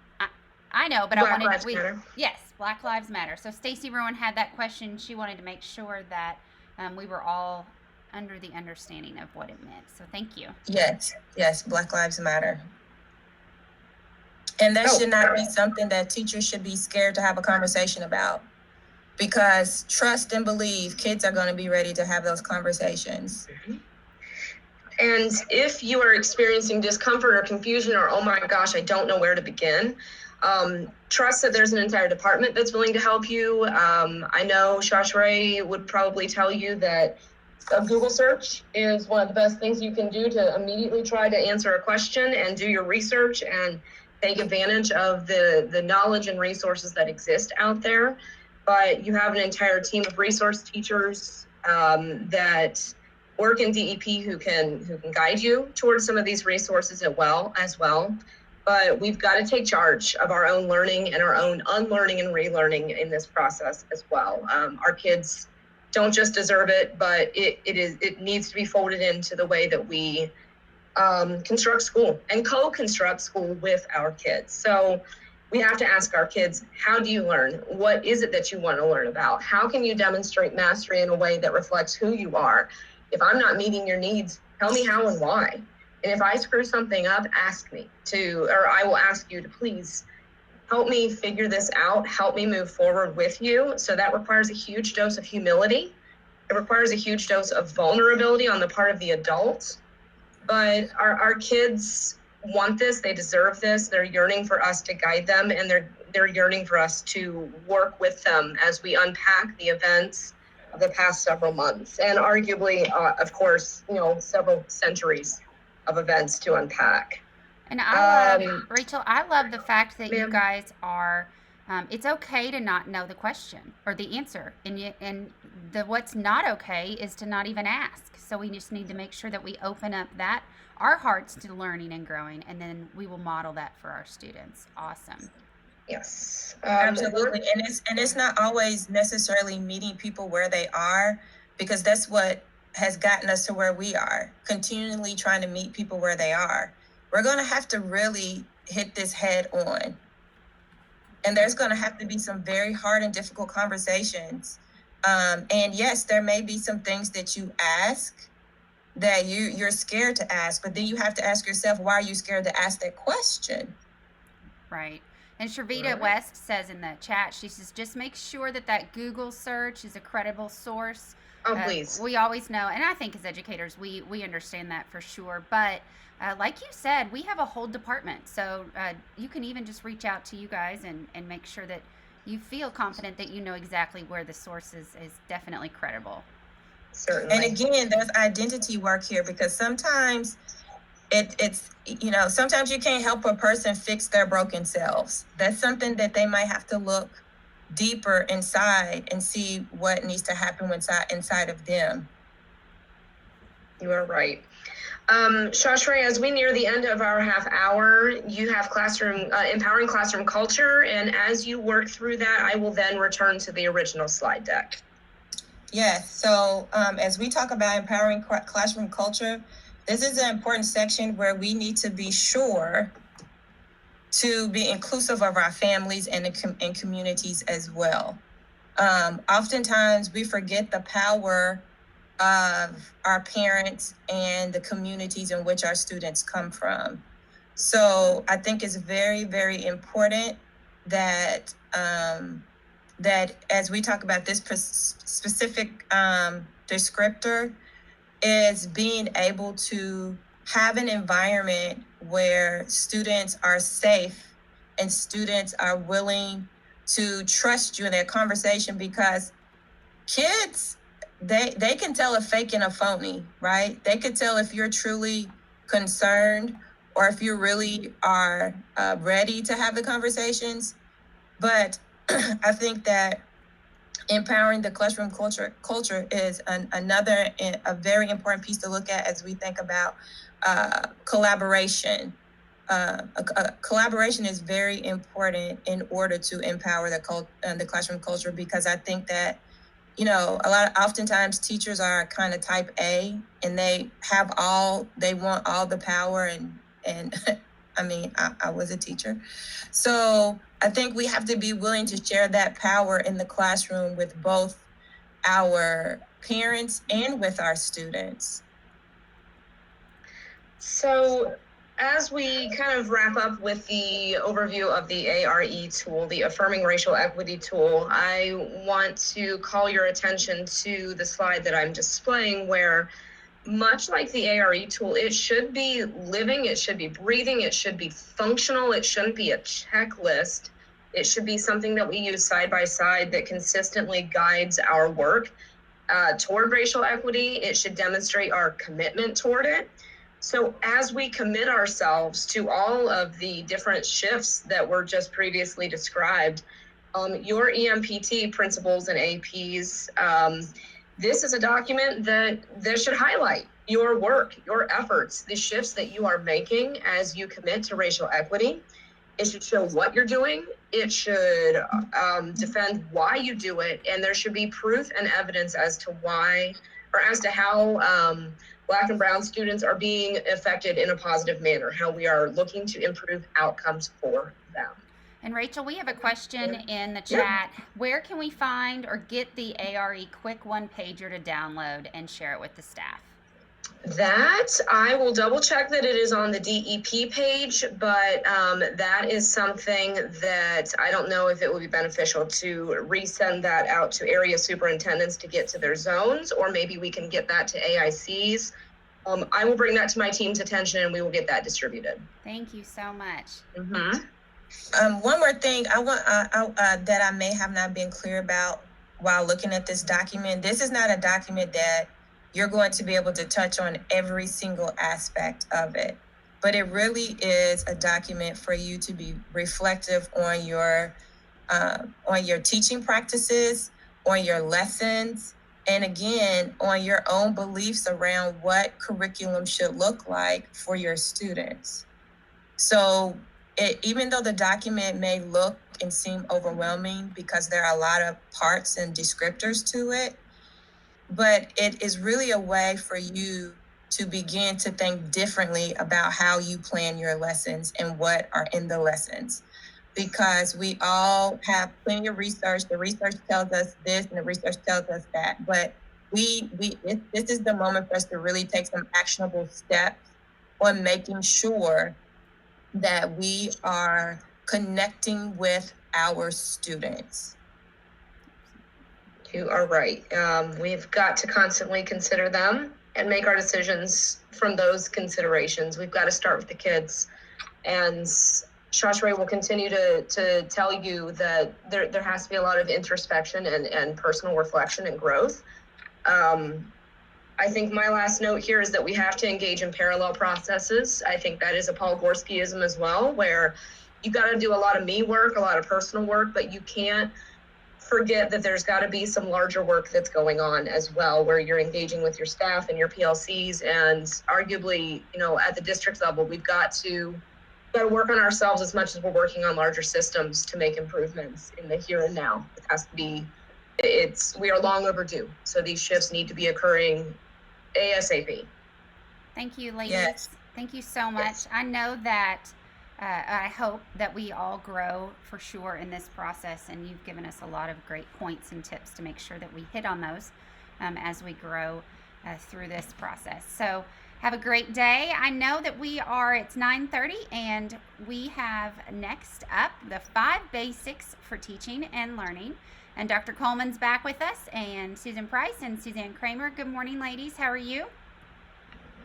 I know, but Black I wanted Lives Matter. Yes, Black Lives Matter. So Stacy Rowan had that question. She wanted to make sure that we were all under the understanding of what it meant. So thank you. Yes, Black Lives Matter. And that should not be something that teachers should be scared to have a conversation about, because trust and believe kids are going to be ready to have those conversations. And if you are experiencing discomfort or confusion, or, oh my gosh, I don't know where to begin, trust that there's an entire department that's willing to help you. I know Shasharay would probably tell you that a Google search is one of the best things you can do to immediately try to answer a question and do your research and take advantage of the knowledge and resources that exist out there. But you have an entire team of resource teachers that work in DEP who can guide you towards some of these resources as well. But we've got to take charge of our own learning and our own unlearning and relearning in this process as well. Our kids don't just deserve it, but it needs to be folded into the way that we construct school and co-construct school with our kids. So we have to ask our kids, how do you learn? What is it that you want to learn about? How can you demonstrate mastery in a way that reflects who you are? If I'm not meeting your needs, tell me how and why. And if I screw something up, ask me to, or I will ask you to please help me figure this out, help me move forward with you. So that requires a huge dose of humility. It requires a huge dose of vulnerability on the part of the adults. But our kids want this, they deserve this, they're yearning for us to guide them, and they're yearning for us to work with them as we unpack the events of the past several months, and arguably, of course, several centuries of events to unpack. And I love, Rachel, I love the fact that you Ma'am. guys are, it's okay to not know the question or the answer. And what's not okay is to not even ask. So we just need to make sure that we open up our hearts to learning and growing, and then we will model that for our students. Awesome. Yes. Absolutely. And it's not always necessarily meeting people where they are, because that's what has gotten us to where we are, continually trying to meet people where they are. We're going to have to really hit this head on. And there's going to have to be some very hard and difficult conversations. And yes, there may be some things that you ask that you're scared to ask, but then you have to ask yourself, why are you scared to ask that question? Right. And Sharvita West says in the chat, she says, just make sure that Google search is a credible source. Oh, please. We always know, and I think as educators, we understand that for sure. But like you said, we have a whole department. So you can even just reach out to you guys and make sure that you feel confident that you know exactly where the source is definitely credible. Certainly. And again, there's identity work here, because sometimes it's sometimes you can't help a person fix their broken selves. That's something that they might have to look deeper inside and see what needs to happen inside of them. You are right. Shasharay, as we near the end of our half hour, you have empowering classroom culture, and as you work through that, I will then return to the original slide deck. Yes. So as we talk about empowering classroom culture, this is an important section where we need to be sure to be inclusive of our families and communities as well. Oftentimes we forget the power of our parents and the communities in which our students come from. So I think it's very, very important that that as we talk about this specific descriptor, is being able to have an environment where students are safe and students are willing to trust you in their conversation, because kids, they can tell a fake and a phony, right? They could tell if you're truly concerned or if you really are ready to have the conversations. But I think that Empowering the classroom culture is another a very important piece to look at as we think about collaboration. Collaboration is very important in order to empower the classroom culture, because I think that, you know, oftentimes teachers are kind of type A, and they want all the power, and I mean, I was a teacher. So I think we have to be willing to share that power in the classroom with both our parents and with our students. So as we kind of wrap up with the overview of the ARE tool, the Affirming Racial Equity tool, I want to call your attention to the slide that I'm displaying, where much like the ARE tool, it should be living, it should be breathing, it should be functional, it shouldn't be a checklist. It should be something that we use side by side that consistently guides our work toward racial equity. It should demonstrate our commitment toward it. So as we commit ourselves to all of the different shifts that were just previously described, your EMPT principles and APs, this is a document that should highlight your work, your efforts, the shifts that you are making as you commit to racial equity. It should show what you're doing. It should defend why you do it. And there should be proof and evidence as to why, or as to how Black and Brown students are being affected in a positive manner, how we are looking to improve outcomes for them. And Rachel, we have a question in the chat. Where can we find or get the ARE quick one-pager to download and share it with the staff? That I will double check that it is on the DEP page, but that is something that I don't know if it would be beneficial to resend that out to area superintendents to get to their zones, or maybe we can get that to AICs. I will bring that to my team's attention and we will get that distributed. Thank you so much. One more thing that I may have not been clear about while looking at this document. This is not a document that you're going to be able to touch on every single aspect of it, but it really is a document for you to be reflective on your teaching practices, on your lessons, and again, on your own beliefs around what curriculum should look like for your students. So even though the document may look and seem overwhelming because there are a lot of parts and descriptors to it, but it is really a way for you to begin to think differently about how you plan your lessons and what are in the lessons. Because we all have plenty of research. The research tells us this and the research tells us that, but this is the moment for us to really take some actionable steps on making sure that we are connecting with our students. You are right. We've got to constantly consider them and make our decisions from those considerations. We've got to start with the kids. And Shashray will continue to tell you that there has to be a lot of introspection and personal reflection and growth. I think my last note here is that we have to engage in parallel processes. I think that is a Paul Gorskiism as well, where you got to do a lot of me work, a lot of personal work, but you can't forget that there's got to be some larger work that's going on as well, where you're engaging with your staff and your PLCs, and arguably, you know, at the district level, we've got to work on ourselves as much as we're working on larger systems to make improvements in the here and now. It has to be, we are long overdue. So these shifts need to be occurring ASAP. Thank you, ladies. Yes. Thank you so much. Yes. I know that I hope that we all grow for sure in this process, and you've given us a lot of great points and tips to make sure that we hit on those as we grow through this process. So have a great day. I know that it's 9:30, and we have next up the 5 basics for teaching and learning. And Dr. Coleman's back with us, and Susan Price and Suzanne Kramer. Good morning, ladies. How are you?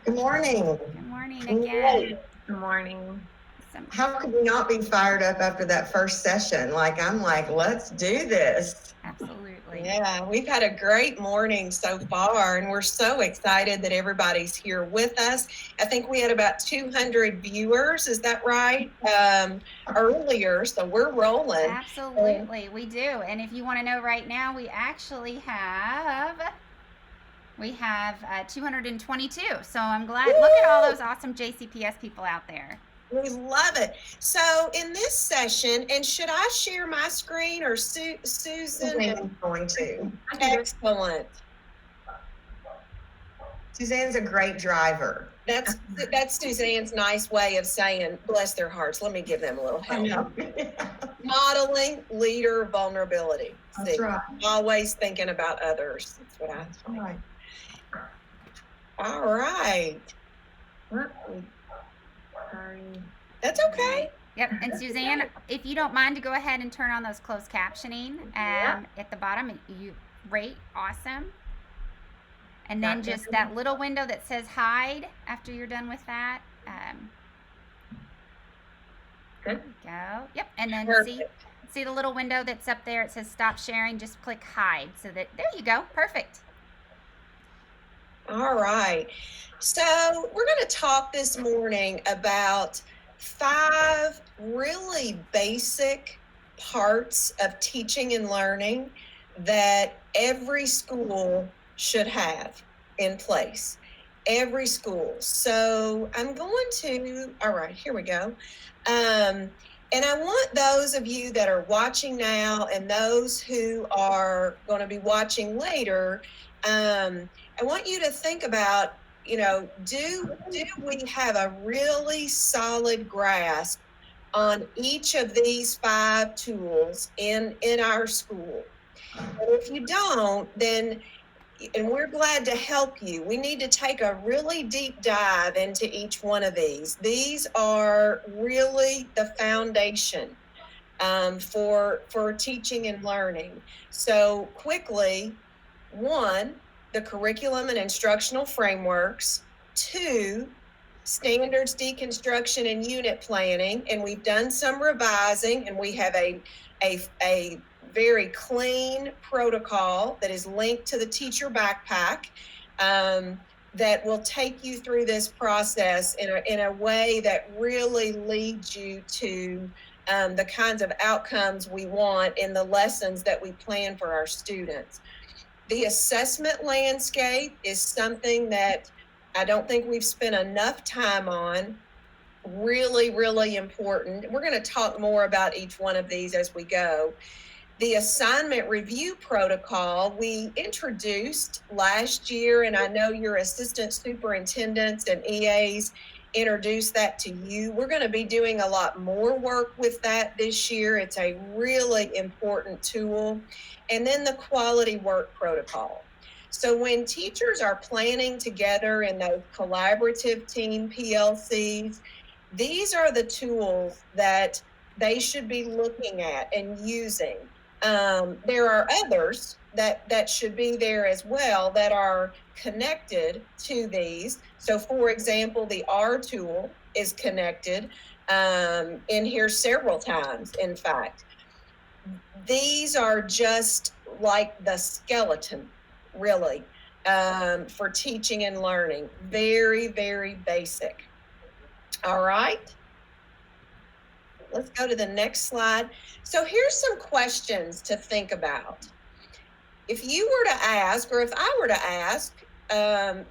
Good morning. Good morning again. Good morning. Awesome. How could we not be fired up after that first session? I'm like, let's do this. Absolutely. Yeah, we've had a great morning so far, and we're so excited that everybody's here with us. I think we had about 200 viewers, is that right? Earlier, so we're rolling. Absolutely, we do. And if you want to know right now, we actually have 222. So I'm glad. Woo! Look at all those awesome JCPS people out there. We love it. So in this session, and should I share my screen or Susan is going to? Excellent. Suzanne's a great driver. That's Suzanne's nice way of saying, bless their hearts. Let me give them a little help. Modeling leader vulnerability. That's right. Always thinking about others. That's what I think. All right. That's okay. Yep. And Suzanne, if you don't mind to go ahead and turn on those closed captioning at the bottom, you rate awesome. And then just that little window that says hide after you're done with that. Good. There we go. Yep. And then see the little window that's up there. It says stop sharing. Just click hide. So that there you go. Perfect. All right. So we're going to talk this morning about 5 really basic parts of teaching and learning that every school should have in place. Every school. So I'm going to, all right, here we go. And I want those of you that are watching now and those who are going to be watching later, I want you to think about, do we have a really solid grasp on each of these 5 tools in our school? And if you don't, then, and we're glad to help you, we need to take a really deep dive into each one of these. These are really the foundation for teaching and learning. So quickly, 1, the curriculum and instructional frameworks. 2, standards deconstruction and unit planning. And we've done some revising, and we have a very clean protocol that is linked to the teacher backpack that will take you through this process in a way that really leads you to the kinds of outcomes we want in the lessons that we plan for our students. The assessment landscape is something that I don't think we've spent enough time on. Really, really important. We're going to talk more about each one of these as we go. The assignment review protocol we introduced last year, and I know your assistant superintendents and EAs introduced that to you. We're going to be doing a lot more work with that this year. It's a really important tool. And then the quality work protocol. So when teachers are planning together in those collaborative team PLCs, these are the tools that they should be looking at and using. There are others that should be there as well that are connected to these. So for example, the R tool is connected in here several times, in fact. These are just like the skeleton, really, for teaching and learning. Very, very basic. All right. Let's go to the next slide. So here's some questions to think about. If you were to ask, or if I were to ask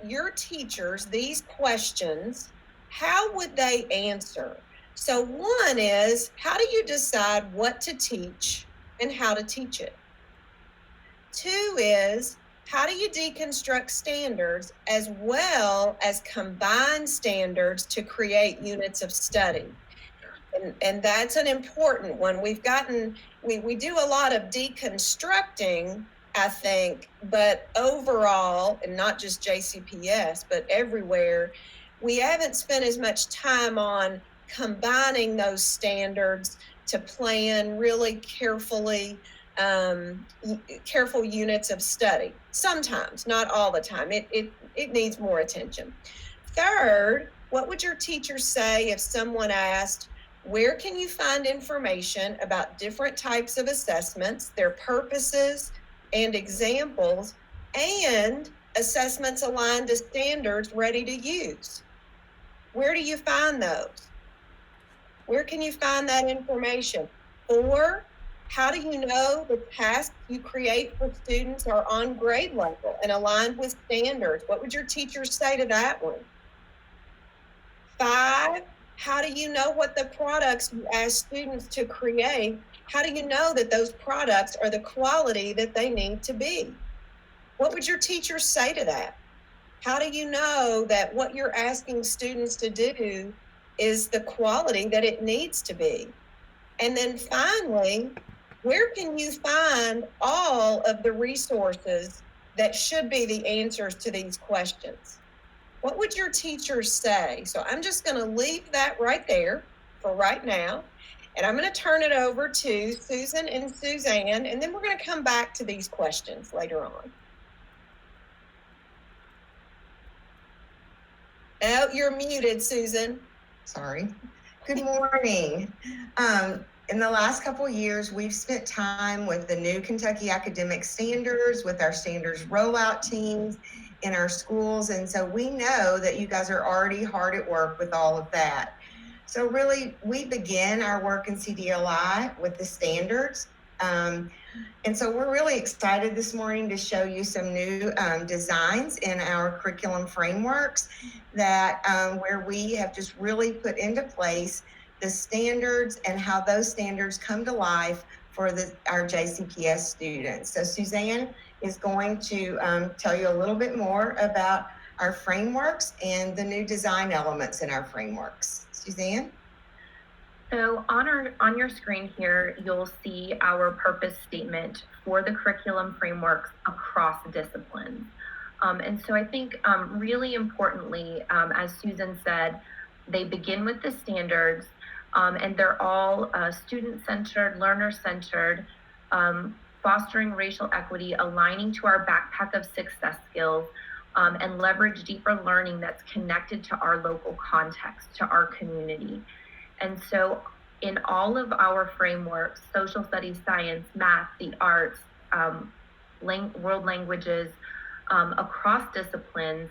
your teachers these questions, how would they answer? So 1 is, how do you decide what to teach and how to teach it? 2 is, how do you deconstruct standards as well as combine standards to create units of study? And that's an important one. We do a lot of deconstructing, I think, but overall, and not just JCPS, but everywhere, we haven't spent as much time on combining those standards to plan really carefully, careful units of study. Sometimes, not all the time. It needs more attention. 3rd, what would your teacher say if someone asked, Where can you find information about different types of assessments, their purposes and examples, and assessments aligned to standards ready to use? Where do you find those? Where can you find that information? Or how do you know the tasks you create for students are on grade level and aligned with standards? What would your teachers say to that one? 5, how do you know what the products you ask students to create, how do you know that those products are the quality that they need to be? What would your teachers say to that? How do you know that what you're asking students to do is the quality that it needs to be? And then finally, where can you find all of the resources that should be the answers to these questions? What would your teachers say? So I'm just going to leave that right there for right now. And I'm going to turn it over to Susan and Suzanne, and then we're going to come back to these questions later on. Oh, you're muted, Susan. Sorry. Good morning. In the last couple of years, we've spent time with the new Kentucky Academic Standards, with our standards rollout teams in our schools. And so we know that you guys are already hard at work with all of that. So really, we begin our work in CDLI with the standards. And so we're really excited this morning to show you some new designs in our curriculum frameworks that where we have just really put into place the standards and how those standards come to life for our JCPS students. So Suzanne is going to tell you a little bit more about our frameworks and the new design elements in our frameworks. Suzanne? So on your screen here, you'll see our purpose statement for the curriculum frameworks across disciplines. And so I think really importantly, as Susan said, they begin with the standards, and they're all student-centered, learner-centered, fostering racial equity, aligning to our backpack of success skills, and leverage deeper learning that's connected to our local context, to our community. And so in all of our frameworks, social studies, science, math, the arts, world languages, across disciplines,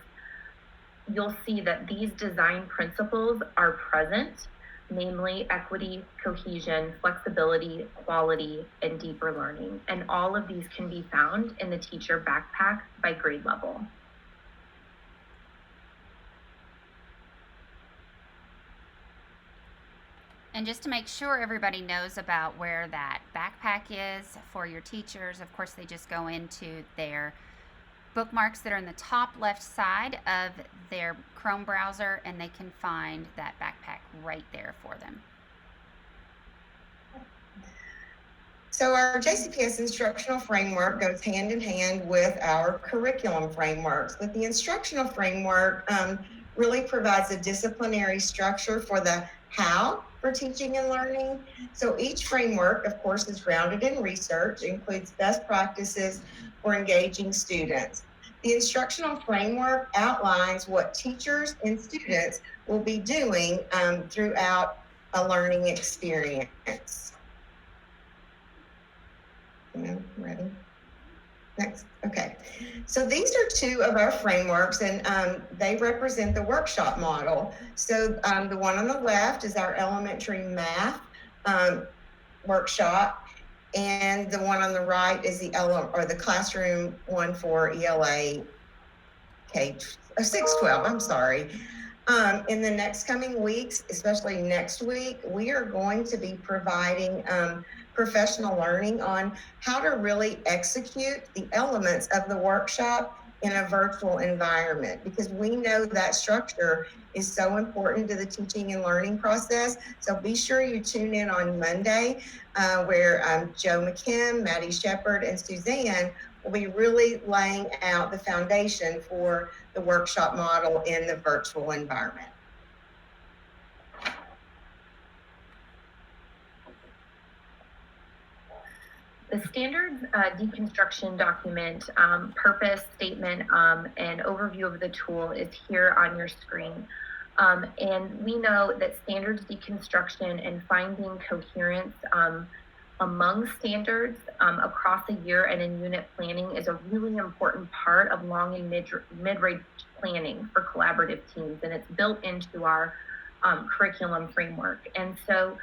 you'll see that these design principles are present, namely equity, cohesion, flexibility, quality, and deeper learning. And all of these can be found in the teacher backpack by grade level. And just to make sure everybody knows about where that backpack is for your teachers, of course, they just go into their bookmarks that are in the top left side of their Chrome browser, and they can find that backpack right there for them. So our JCPS instructional framework goes hand in hand with our curriculum frameworks. But the instructional framework really provides a disciplinary structure for the how for teaching and learning. So each framework, of course, is grounded in research, includes best practices for engaging students. The instructional framework outlines what teachers and students will be doing throughout a learning experience. Ready? Next. Okay. So these are two of our frameworks, and they represent the workshop model. So the one on the left is our elementary math workshop, and the one on the right is the classroom one for ELA K-6-12. I'm sorry. In the next coming weeks, especially next week, we are going to be providing professional learning on how to really execute the elements of the workshop in a virtual environment, because we know that structure is so important to the teaching and learning process. So be sure you tune in on Monday, where Joe McKim, Maddie Shepard, and Suzanne will be really laying out the foundation for the workshop model in the virtual environment. The standards deconstruction document, purpose statement, and overview of the tool is here on your screen. And we know that standards deconstruction and finding coherence among standards across a year and in unit planning is a really important part of long and mid-range planning for collaborative teams, and it's built into our curriculum framework. And so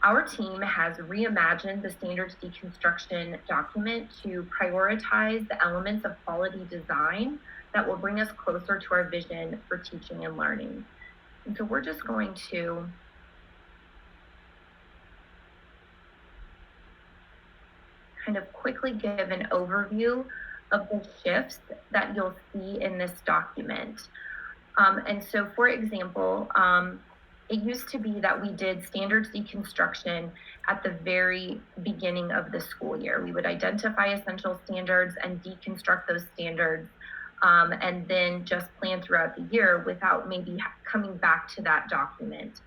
our team has reimagined the standards deconstruction document to prioritize the elements of quality design that will bring us closer to our vision for teaching and learning. And so we're just going to kind of quickly give an overview of the shifts that you'll see in this document. And so, for example, it used to be that we did standards deconstruction at the very beginning of the school year. We would identify essential standards and deconstruct those standards, and then just plan throughout the year without maybe coming back to that document.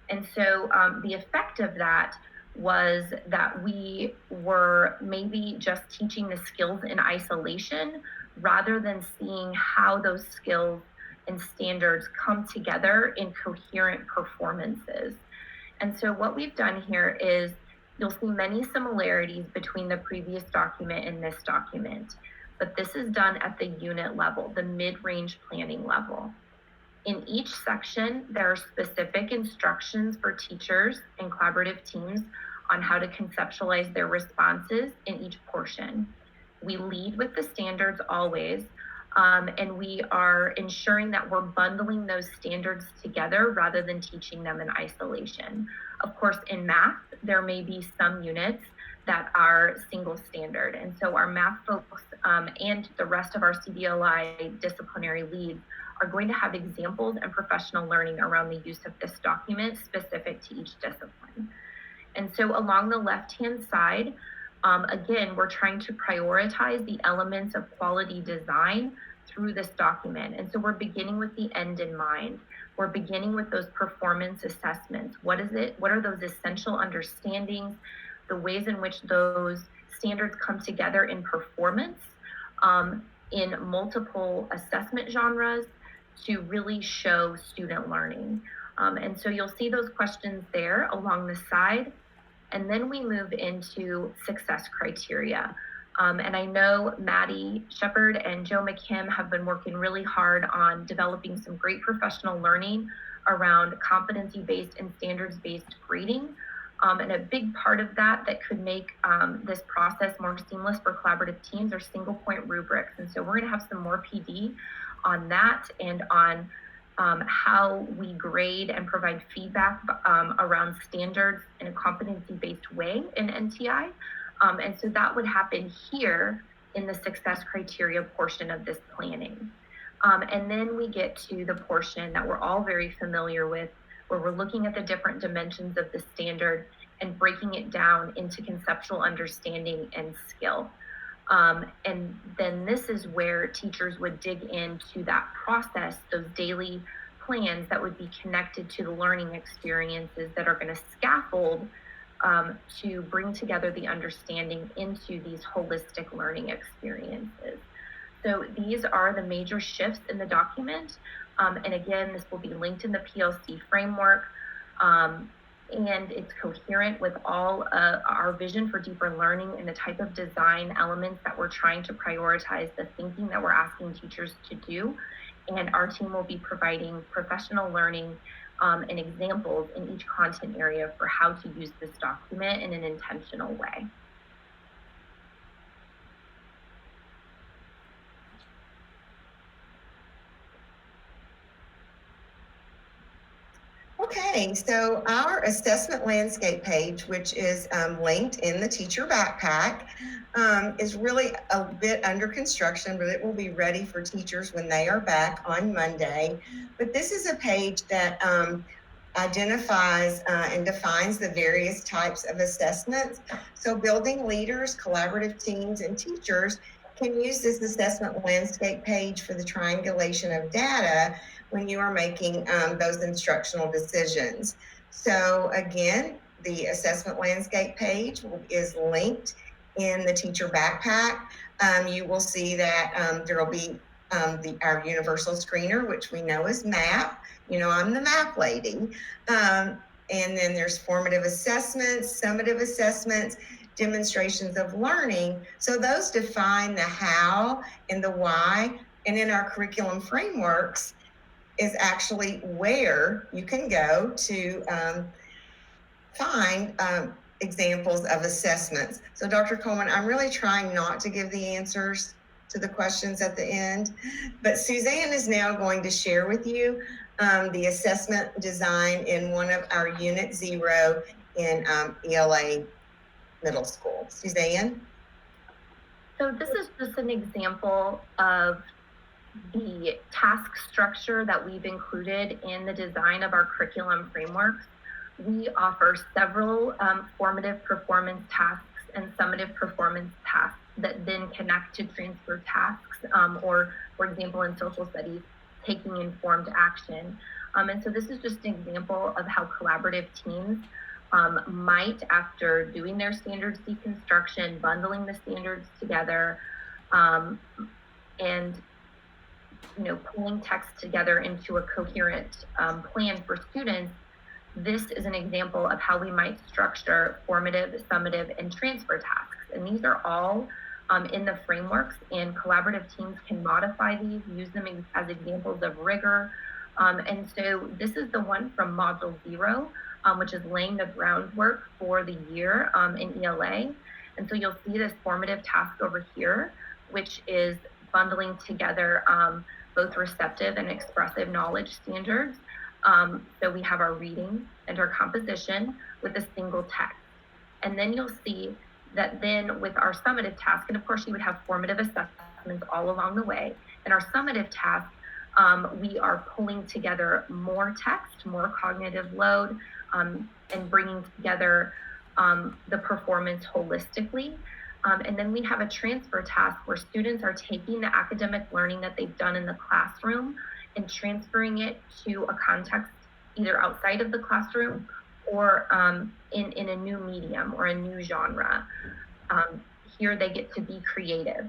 And so the effect of that was that we were maybe just teaching the skills in isolation rather than seeing how those skills and standards come together in coherent performances. And so what we've done here is you'll see many similarities between the previous document and this document, but this is done at the unit level, the mid-range planning level. In each section, there are specific instructions for teachers and collaborative teams on how to conceptualize their responses in each portion. We lead with the standards always, and we are ensuring that we're bundling those standards together rather than teaching them in isolation. Of course, in math, there may be some units that are single standard. And so our math folks and the rest of our CDLI disciplinary leads are going to have examples and professional learning around the use of this document specific to each discipline. And so along the left-hand side, again, we're trying to prioritize the elements of quality design through this document. And so we're beginning with the end in mind. We're beginning with those performance assessments. What is it? What are those essential understandings, the ways in which those standards come together in performance in multiple assessment genres to really show student learning. And so you'll see those questions there along the side. And then we move into success criteria. And I know Maddie Shepard and Joe McKim have been working really hard on developing some great professional learning around competency-based and standards-based grading. And a big part of that could make this process more seamless for collaborative teams are single point rubrics. And so we're gonna have some more PD on that and on how we grade and provide feedback around standards in a competency-based way in NTI. And so that would happen here in the success criteria portion of this planning. And then we get to the portion that we're all very familiar with, where we're looking at the different dimensions of the standard and breaking it down into conceptual understanding and skill. And then this is where teachers would dig into that process, those daily plans that would be connected to the learning experiences that are going to scaffold to bring together the understanding into these holistic learning experiences. So these are the major shifts in the document. And again, this will be linked in the PLC framework. And it's coherent with all our vision for deeper learning and the type of design elements that we're trying to prioritize, the thinking that we're asking teachers to do. And our team will be providing professional learning and examples in each content area for how to use this document in an intentional way. Okay, so our assessment landscape page, which is linked in the teacher backpack, is really a bit under construction, but it will be ready for teachers when they are back on Monday. But this is a page that identifies and defines the various types of assessments. So building leaders, collaborative teams, and teachers can use this assessment landscape page for the triangulation of data when you are making those instructional decisions. So again, the assessment landscape page is linked in the teacher backpack. You will see that there will be our universal screener, which we know is MAP. You know, I'm the MAP lady. And then there's formative assessments, summative assessments, demonstrations of learning. So those define the how and the why. And in our curriculum frameworks is actually where you can go to find examples of assessments. So Dr. Coleman, I'm really trying not to give the answers to the questions at the end, but Suzanne is now going to share with you the assessment design in one of our Unit 0 in ELA Middle School. Suzanne? So this is just an example of the task structure that we've included in the design of our curriculum frameworks. We offer several formative performance tasks and summative performance tasks that then connect to transfer tasks, or for example, in social studies, taking informed action. And so this is just an example of how collaborative teams might, after doing their standards deconstruction, bundling the standards together, and pulling text together into a coherent plan for students. This is an example of how we might structure formative, summative, and transfer tasks. And these are all in the frameworks, and collaborative teams can modify these, use them as examples of rigor. And so this is the one from Module 0, which is laying the groundwork for the year in ELA. And so you'll see this formative task over here, which is bundling together both receptive and expressive knowledge standards. So we have our reading and our composition with a single text. And then you'll see that then with our summative task, and of course you would have formative assessments all along the way. In our summative task, we are pulling together more text, more cognitive load, and bringing together the performance holistically. And then we have a transfer task where students are taking the academic learning that they've done in the classroom and transferring it to a context either outside of the classroom or in a new medium or a new genre. Here they get to be creative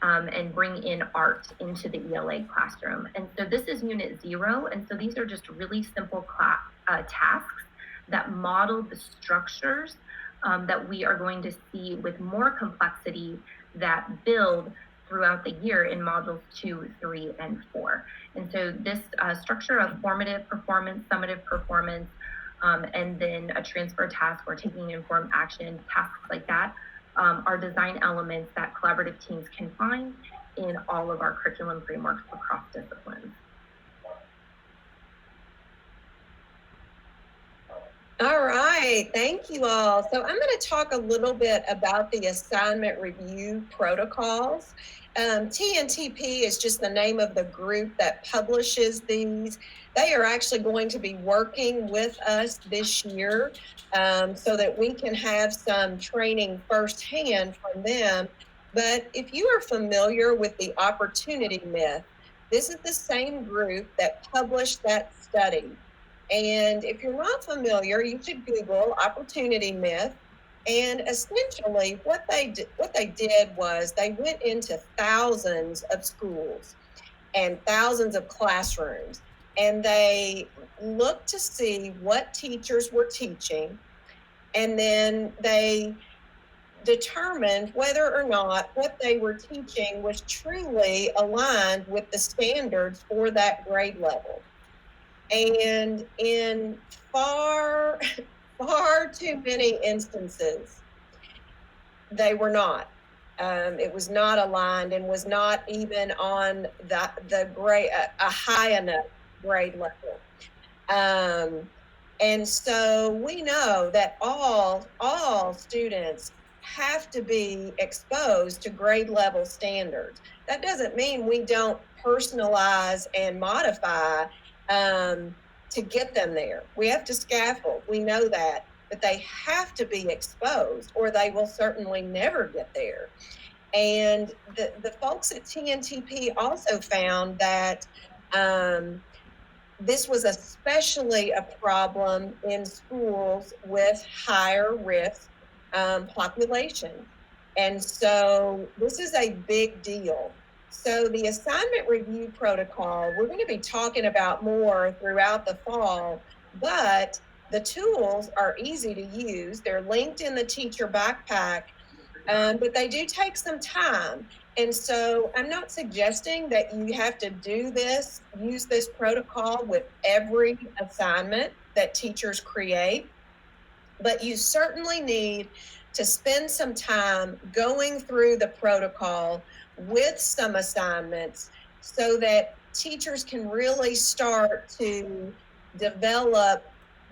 and bring in art into the ELA classroom. And so this is Unit 0. And so these are just really simple tasks that model the structures that we are going to see with more complexity that build throughout the year in modules 2, 3, and 4. And so this structure of formative performance, summative performance, and then a transfer task or taking informed action, tasks like that, are design elements that collaborative teams can find in all of our curriculum frameworks across disciplines. All right, thank you all. So I'm going to talk a little bit about the assignment review protocols. TNTP is just the name of the group that publishes these. They are actually going to be working with us this year so that we can have some training firsthand from them. But if you are familiar with the opportunity myth, this is the same group that published that study. And if you're not familiar, you should Google opportunity myth. And essentially what they did was they went into thousands of schools and thousands of classrooms, and they looked to see what teachers were teaching, and then they determined whether or not what they were teaching was truly aligned with the standards for that grade level. And in far too many instances, they were not. It was not aligned and was not even on the grade, a high enough grade level. And so we know that all students have to be exposed to grade level standards. That doesn't mean we don't personalize and modify to get them there. We have to scaffold, we know that, but they have to be exposed or they will certainly never get there. And the folks at TNTP also found that this was especially a problem in schools with higher risk population. And so this is a big deal. So the assignment review protocol, we're going to be talking about more throughout the fall, but the tools are easy to use. They're linked in the teacher backpack, but they do take some time. And so I'm not suggesting that you have to use this protocol with every assignment that teachers create, but you certainly need to spend some time going through the protocol with some assignments so that teachers can really start to develop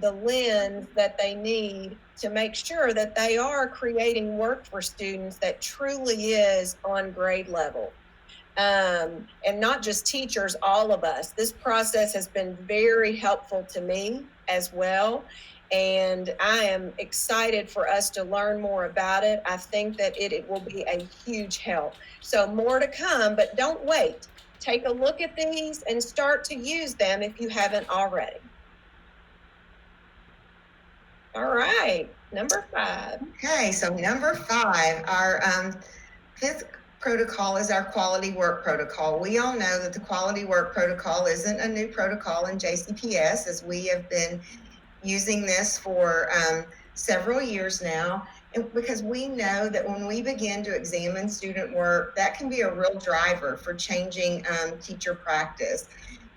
the lens that they need to make sure that they are creating work for students that truly is on grade level. And not just teachers, all of us. This process has been very helpful to me as well. And I am excited for us to learn more about it. I think that it will be a huge help. So more to come, but don't wait. Take a look at these and start to use them if you haven't already. All right, number 5. Okay, so number 5, our fifth protocol is our quality work protocol. We all know that the quality work protocol isn't a new protocol in JCPS, as we have been using this for several years now, and because we know that when we begin to examine student work, that can be a real driver for changing teacher practice.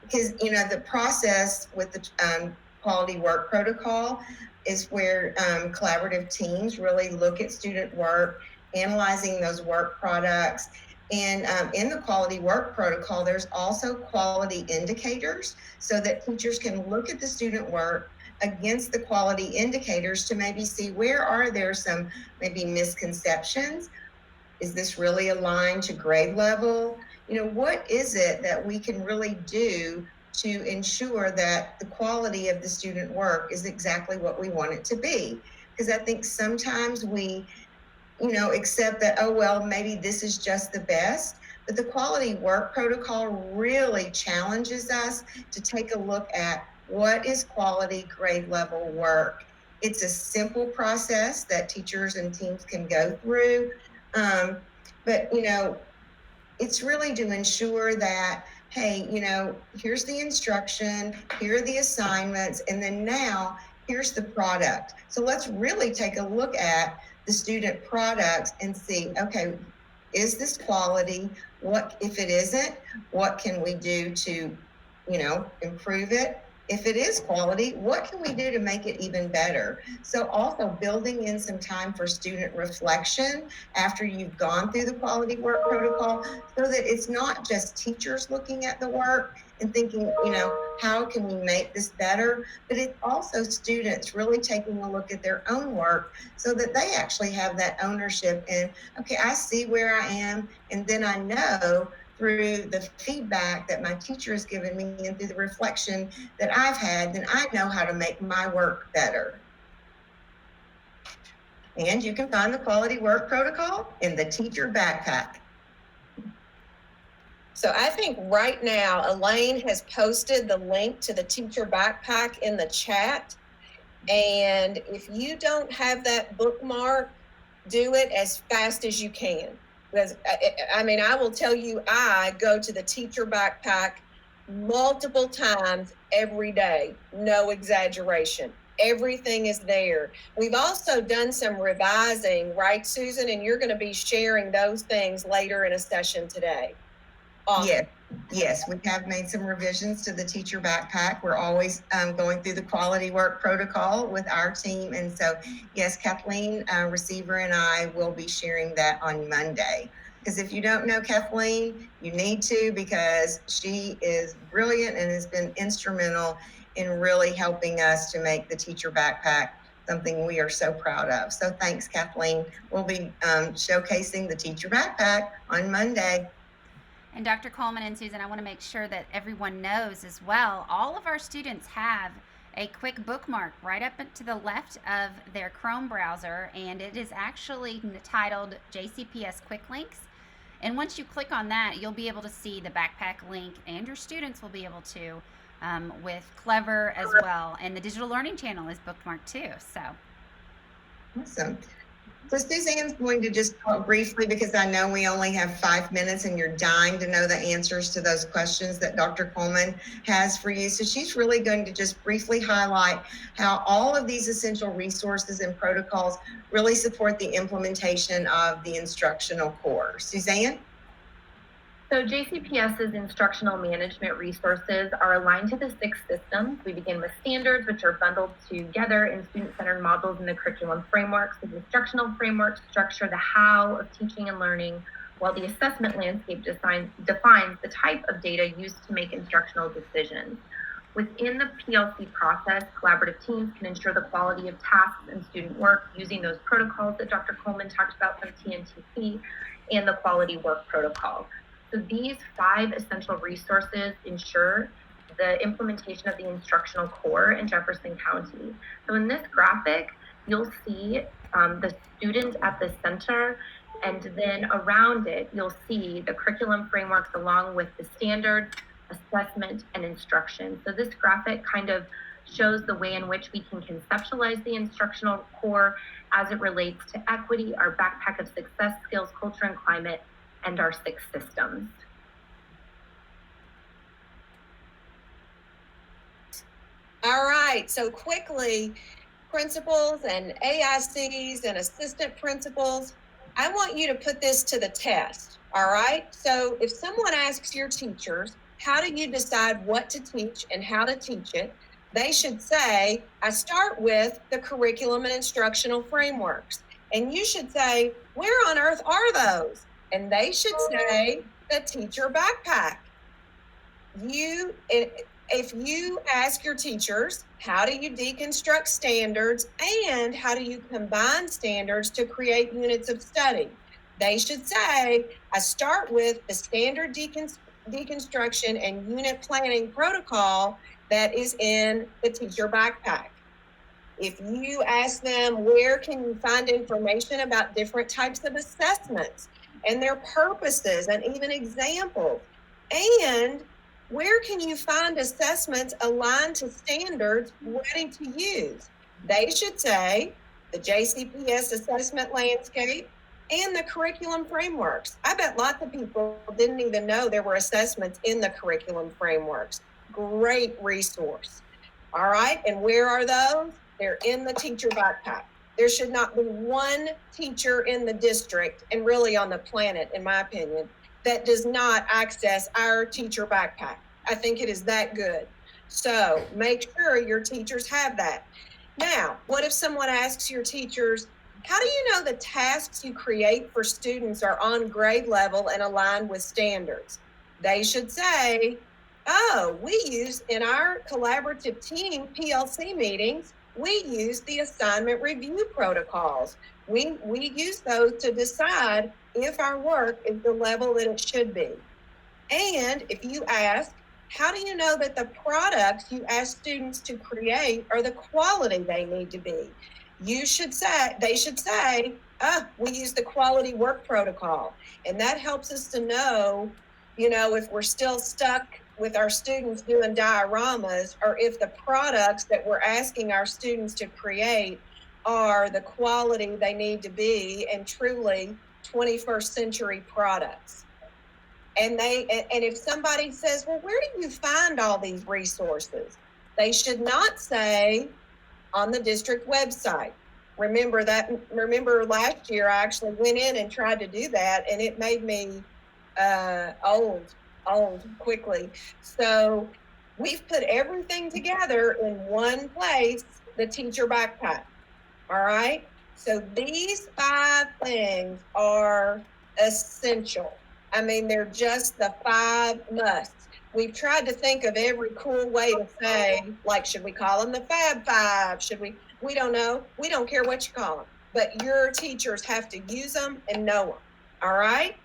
Because, you know, the process with the quality work protocol is where collaborative teams really look at student work, analyzing those work products. And in the quality work protocol, there's also quality indicators so that teachers can look at the student work against the quality indicators to maybe see where are there some maybe misconceptions. Is this really aligned to grade level? You know, what is it that we can really do to ensure that the quality of the student work is exactly what we want it to be? Because I think sometimes we, you know, accept that, oh, well, maybe this is just the best. But the quality work protocol really challenges us to take a look at what is quality grade level work. It's a simple process that teachers and teams can go through. But, you know, it's really to ensure that, hey, you know, here's the instruction, here are the assignments, and then now here's the product. So let's really take a look at the student products and see, okay, is this quality? What, if it isn't, what can we do to, you know, improve it? If it is quality, what can we do to make it even better? So also building in some time for student reflection after you've gone through the quality work protocol, so that it's not just teachers looking at the work and thinking, you know, how can we make this better? But it's also students really taking a look at their own work so that they actually have that ownership and, okay, I see where I am, and then I know through the feedback that my teacher has given me and through the reflection that I've had, then I know how to make my work better. And you can find the quality work protocol in the teacher backpack. So I think right now, Elaine has posted the link to the teacher backpack in the chat. And if you don't have that bookmark, do it as fast as you can. Because I mean, I will tell you, I go to the teacher backpack multiple times every day. No exaggeration. Everything is there. We've also done some revising, right, Susan? And you're going to be sharing those things later in a session today. Awesome. Yes, we have made some revisions to the teacher backpack. We're always going through the quality work protocol with our team. And so, yes, Kathleen Receiver and I will be sharing that on Monday. Because if you don't know Kathleen, you need to, because she is brilliant and has been instrumental in really helping us to make the teacher backpack something we are so proud of. So thanks, Kathleen. We'll be showcasing the teacher backpack on Monday. And Dr. Coleman and Susan, I want to make sure that everyone knows as well, all of our students have a quick bookmark right up to the left of their Chrome browser, and it is actually titled JCPS Quick Links. And once you click on that, you'll be able to see the backpack link, and your students will be able to with Clever as well. And the digital learning channel is bookmarked too. So awesome. So Suzanne's going to just talk briefly, because I know we only have 5 minutes and you're dying to know the answers to those questions that Dr. Coleman has for you. So she's really going to just briefly highlight how all of these essential resources and protocols really support the implementation of the instructional core. Suzanne? So JCPS's instructional management resources are aligned to the 6 systems. We begin with standards, which are bundled together in student-centered modules in the curriculum frameworks. The instructional frameworks structure the how of teaching and learning, while the assessment landscape defines the type of data used to make instructional decisions. Within the PLC process, collaborative teams can ensure the quality of tasks and student work using those protocols that Dr. Coleman talked about from TNTP and the quality work protocol. So these 5 essential resources ensure the implementation of the instructional core in Jefferson County. So in this graphic, you'll see the student at the center, and then around it, you'll see the curriculum frameworks along with the standards, assessment, and instruction. So this graphic kind of shows the way in which we can conceptualize the instructional core as it relates to equity, our backpack of success, skills, culture, and climate, and our 6 systems. All right, so quickly, principals and AICs and assistant principals, I want you to put this to the test, all right? So if someone asks your teachers, how do you decide what to teach and how to teach it? They should say, I start with the curriculum and instructional frameworks. And you should say, where on earth are those? And they should say the teacher backpack. If you ask your teachers, how do you deconstruct standards and how do you combine standards to create units of study? They should say, I start with the standard deconstruction and unit planning protocol that is in the teacher backpack. If you ask them, where can you find information about different types of assessments and their purposes and even examples, and where can you find assessments aligned to standards ready to use? They should say the JCPS assessment landscape and the curriculum frameworks. I bet lots of people didn't even know there were assessments in the curriculum frameworks. Great resource. All right, and where are those? They're in the teacher backpack. There should not be one teacher in the district, and really on the planet, in my opinion, that does not access our teacher backpack. I think it is that good. So make sure your teachers have that. Now, what if someone asks your teachers, how do you know the tasks you create for students are on grade level and aligned with standards? They should say, oh, we use in our collaborative team PLC meetings, we use the assignment review protocols. We use those to decide if our work is the level that it should be. And if you ask, how do you know that the products you ask students to create are the quality they need to be? They should say, we use the quality work protocol. And that helps us to know, if we're still stuck with our students doing dioramas, or if the products that we're asking our students to create are the quality they need to be and truly 21st century products. And if somebody says, well, where do you find all these resources? They should not say on the district website. Remember last year I actually went in and tried to do that, and it made me old quickly. So we've put everything together in one place, the teacher backpack. All right. So these 5 things are essential. I mean, they're just the 5 musts. We've tried to think of every cool way to say, like, should we call them the Fab 5? We don't know. We don't care what you call them, but your teachers have to use them and know them. All right.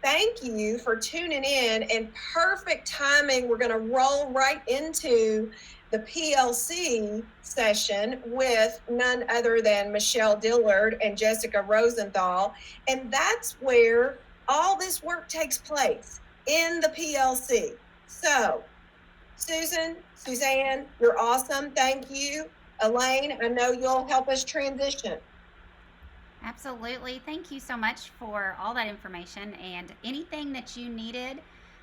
Thank you for tuning in, and perfect timing. We're going to roll right into the PLC session with none other than Michelle Dillard and Jessica Rosenthal. And that's where all this work takes place, in the PLC. So, Suzanne, you're awesome. Thank you. Elaine, I know you'll help us transition. Absolutely. Thank you so much for all that information, and anything that you needed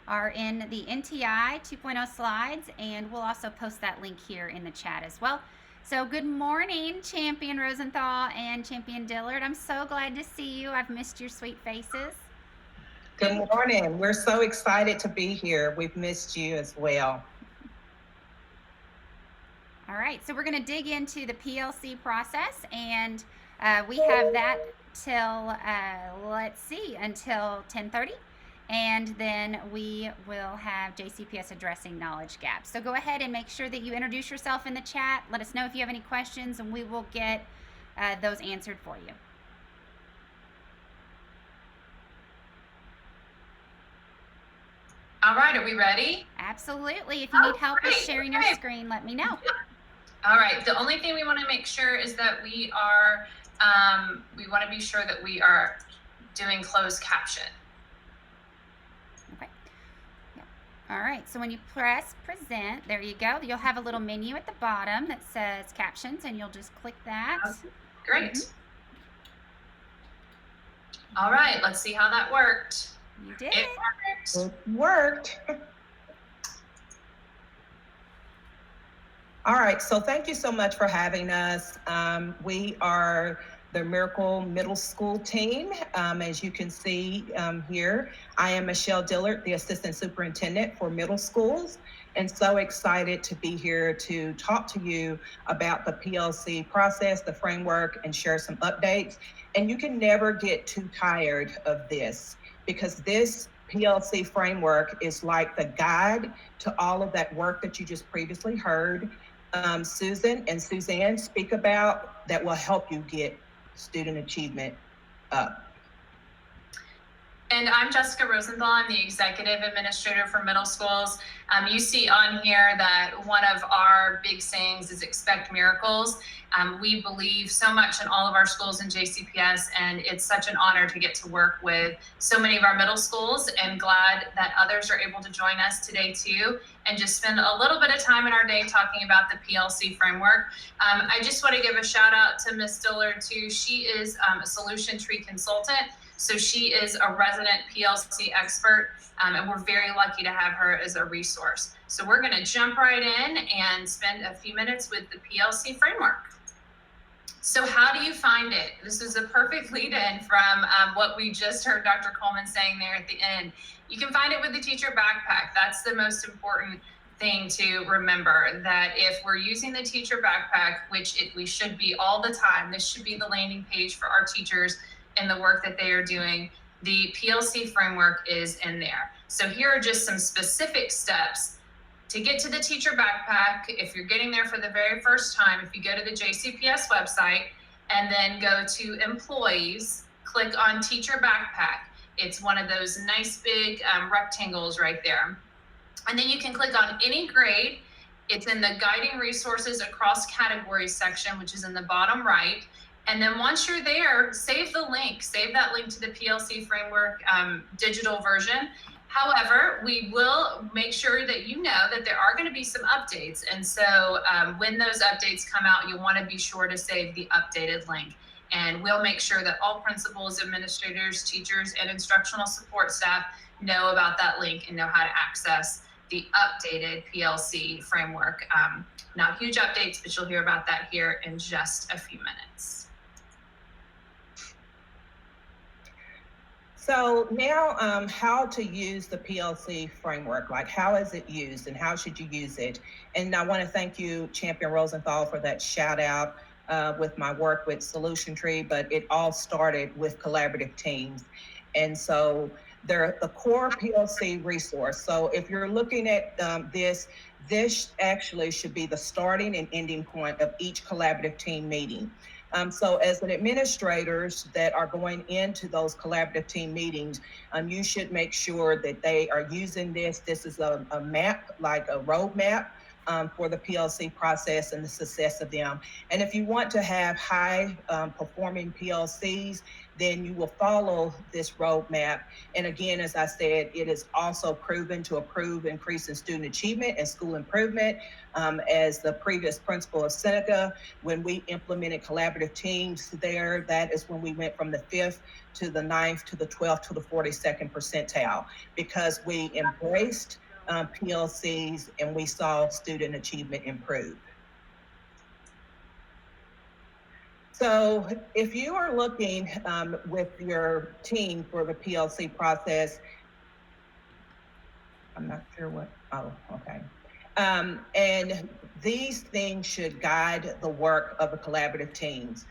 are in the NTI 2.0 slides, and we'll also post that link here in the chat as well. So good morning, Champion Rosenthal and Champion Dillard. I'm so glad to see you. I've missed your sweet faces. Good morning. We're so excited to be here. We've missed you as well. All right, so we're going to dig into the PLC process, and we have that till, let's see, until 10:30. And then we will have JCPS addressing knowledge gaps. So go ahead and make sure that you introduce yourself in the chat. Let us know if you have any questions, and we will get those answered for you. All right, are we ready? Absolutely. If you need help with sharing your screen, let me know. All right, the only thing we want to make sure is that we want to be sure that we are doing closed caption. Okay. Yeah. All right, so when you press present, there you go. You'll have a little menu at the bottom that says captions, and you'll just click that. Great. All right, let's see how that worked. You did. It worked. It worked. All right, so thank you so much for having us. We are the Miracle Middle School team. As you can see here, I am Michelle Dillard, the Assistant Superintendent for Middle Schools, and so excited to be here to talk to you about the PLC process, the framework, and share some updates. And you can never get too tired of this, because this PLC framework is like the guide to all of that work that you just previously heard Susan and Suzanne speak about that will help you get student achievement up. And I'm Jessica Rosenthal. I'm the Executive Administrator for Middle Schools. You see on here that one of our big sayings is expect miracles. We believe so much in all of our schools in JCPS, and it's such an honor to get to work with so many of our middle schools, and glad that others are able to join us today too, and just spend a little bit of time in our day talking about the PLC framework. I just want to give a shout out to Ms. Dillard too. She is a solution tree consultant. So she is a resident PLC expert, and we're very lucky to have her as a resource. So we're going to jump right in and spend a few minutes with the PLC framework. So how do you find it? This is a perfect lead in from what we just heard Dr. Coleman saying there at the end. You can find it with the teacher backpack. That's the most important thing to remember, that if we're using the teacher backpack, which we should be all the time, this should be the landing page for our teachers and the work that they are doing. The PLC framework is in there. So here are just some specific steps to get to the teacher backpack. If you're getting there for the very first time, if you go to the JCPS website and then go to employees, click on teacher backpack. It's one of those nice big rectangles right there. And then you can click on any grade. It's in the guiding resources across categories section, which is in the bottom right. And then once you're there, save the link, save that link to the PLC framework digital version. However, we will make sure that you know that there are going to be some updates. And so when those updates come out, you'll want to be sure to save the updated link. And we'll make sure that all principals, administrators, teachers, and instructional support staff know about that link and know how to access the updated PLC framework. Not huge updates, but you'll hear about that here in just a few minutes. So now how to use the PLC framework, like how is it used and how should you use it? And I want to thank you, Champion Rosenthal, for that shout out with my work with Solution Tree, but it all started with collaborative teams. And so they're the core PLC resource. So if you're looking at this actually should be the starting and ending point of each collaborative team meeting. So as an administrators that are going into those collaborative team meetings, you should make sure that they are using this. This is a map, like a roadmap for the PLC process and the success of them. And if you want to have high performing PLCs, then you will follow this roadmap. And again, as I said, it is also proven to improve increase in student achievement and school improvement. As the previous principal of Seneca, when we implemented collaborative teams there, that is when we went from the 5th to the 9th to the 12th to the 42nd percentile, because we embraced PLCs and we saw student achievement improve. So if you are looking with your team for the PLC process, I'm not sure what, oh, okay. And these things should guide the work of the collaborative teams.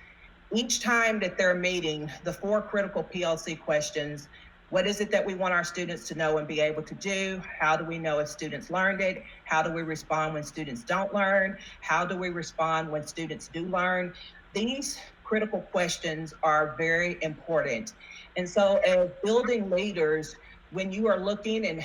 Each time that they're meeting, the 4 critical PLC questions: what is it that we want our students to know and be able to do? How do we know if students learned it? How do we respond when students don't learn? How do we respond when students do learn? These critical questions are very important. And so as building leaders, when you are looking and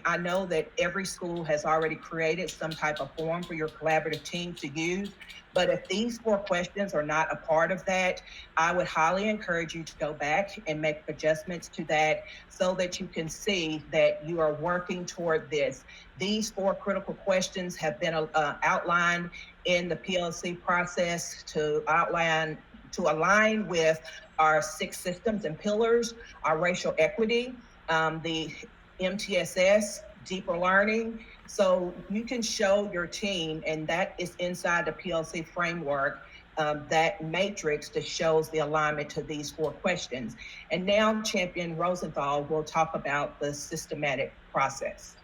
I know that every school has already created some type of form for your collaborative team to use, but if these 4 questions are not a part of that, I would highly encourage you to go back and make adjustments to that so that you can see that you are working toward this. These 4 critical questions have been outlined in the PLC process to align with our 6 systems and pillars, our racial equity, the MTSS, deeper learning. So you can show your team, and that is inside the PLC framework, that matrix that shows the alignment to these 4 questions. And now Champion Rosenthal will talk about the systematic process.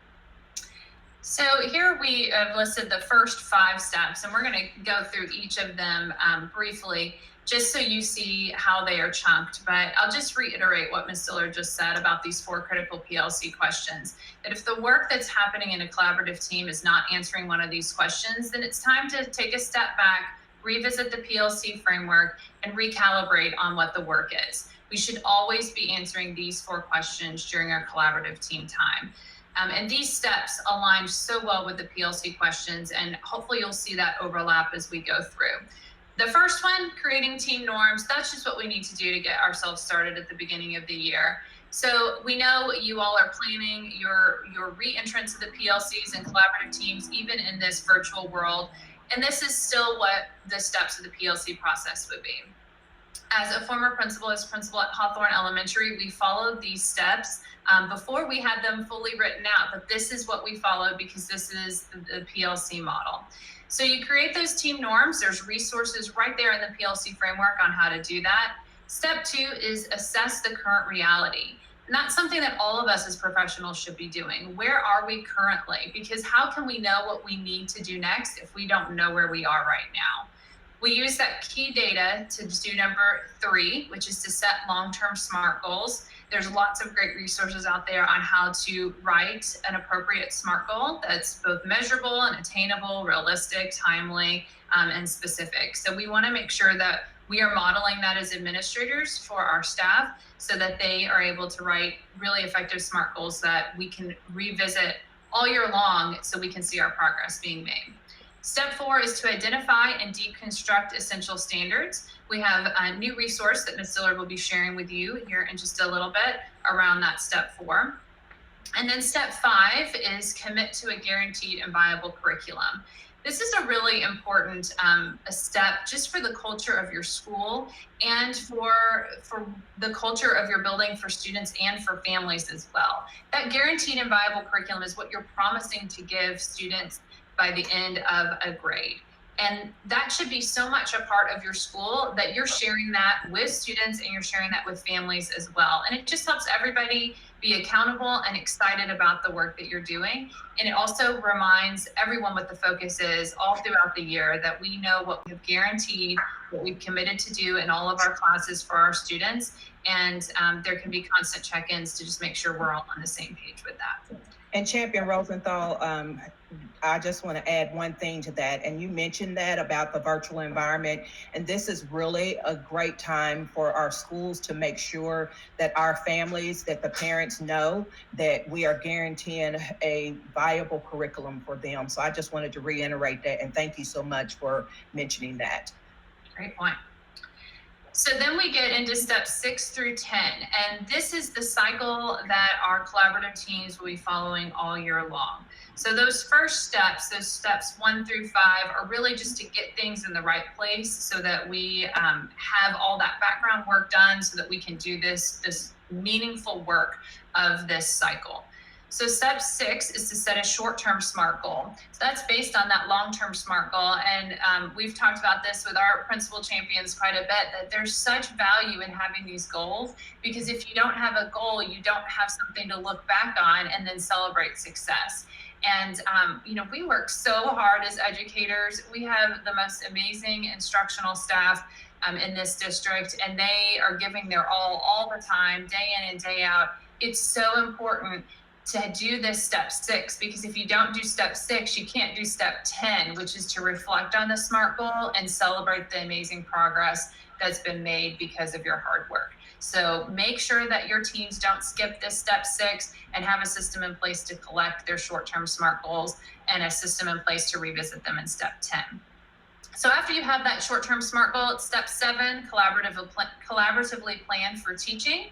So here we have listed the first 5 steps, and we're going to go through each of them briefly, just so you see how they are chunked. But I'll just reiterate what Ms. Dillard just said about these 4 critical PLC questions. That if the work that's happening in a collaborative team is not answering one of these questions, then it's time to take a step back, revisit the PLC framework, and recalibrate on what the work is. We should always be answering these 4 questions during our collaborative team time. And these steps align so well with the PLC questions, and hopefully you'll see that overlap as we go through. The first one, creating team norms, that's just what we need to do to get ourselves started at the beginning of the year. So we know you all are planning your re-entrance to the PLCs and collaborative teams, even in this virtual world. And this is still what the steps of the PLC process would be. As a former principal, as principal at Hawthorne Elementary, we followed these steps before we had them fully written out, but this is what we followed because this is the PLC model. So you create those team norms. There's resources right there in the PLC framework on how to do that. Step 2 is assess the current reality. And that's something that all of us as professionals should be doing. Where are we currently? Because how can we know what we need to do next if we don't know where we are right now? We use that key data to do number 3, which is to set long-term SMART goals. There's lots of great resources out there on how to write an appropriate SMART goal that's both measurable and attainable, realistic, timely, and specific. So we want to make sure that we are modeling that as administrators for our staff so that they are able to write really effective SMART goals that we can revisit all year long so we can see our progress being made. Step 4 is to identify and deconstruct essential standards. We have a new resource that Ms. Dillard will be sharing with you here in just a little bit around that step 4. And then step 5 is commit to a guaranteed and viable curriculum. This is a really important step just for the culture of your school and for the culture of your building for students and for families as well. That guaranteed and viable curriculum is what you're promising to give students by the end of a grade. And that should be so much a part of your school that you're sharing that with students and you're sharing that with families as well. And it just helps everybody be accountable and excited about the work that you're doing. And it also reminds everyone what the focus is all throughout the year, that we know what we've guaranteed, what we've committed to do in all of our classes for our students. And there can be constant check-ins to just make sure we're all on the same page with that. And Champion Rosenthal, I just want to add one thing to that. And you mentioned that about the virtual environment. And this is really a great time for our schools to make sure that our families, that the parents know that we are guaranteeing a viable curriculum for them. So I just wanted to reiterate that. And thank you so much for mentioning that. Great point. So then we get into steps 6 through 10, and this is the cycle that our collaborative teams will be following all year long. So those first steps, those steps 1 through 5, are really just to get things in the right place so that we have all that background work done so that we can do this meaningful work of this cycle. So step 6 is to set a short-term SMART goal. So that's based on that long-term SMART goal. And we've talked about this with our principal champions quite a bit, that there's such value in having these goals, because if you don't have a goal, you don't have something to look back on and then celebrate success. And, we work so hard as educators. We have the most amazing instructional staff in this district, and they are giving their all the time, day in and day out. It's so important to do this step 6, because if you don't do step 6, you can't do step 10, which is to reflect on the SMART goal and celebrate the amazing progress that's been made because of your hard work. So make sure that your teams don't skip this step 6 and have a system in place to collect their short-term SMART goals and a system in place to revisit them in step 10. So after you have that short-term SMART goal, it's step 7, collaboratively plan for teaching.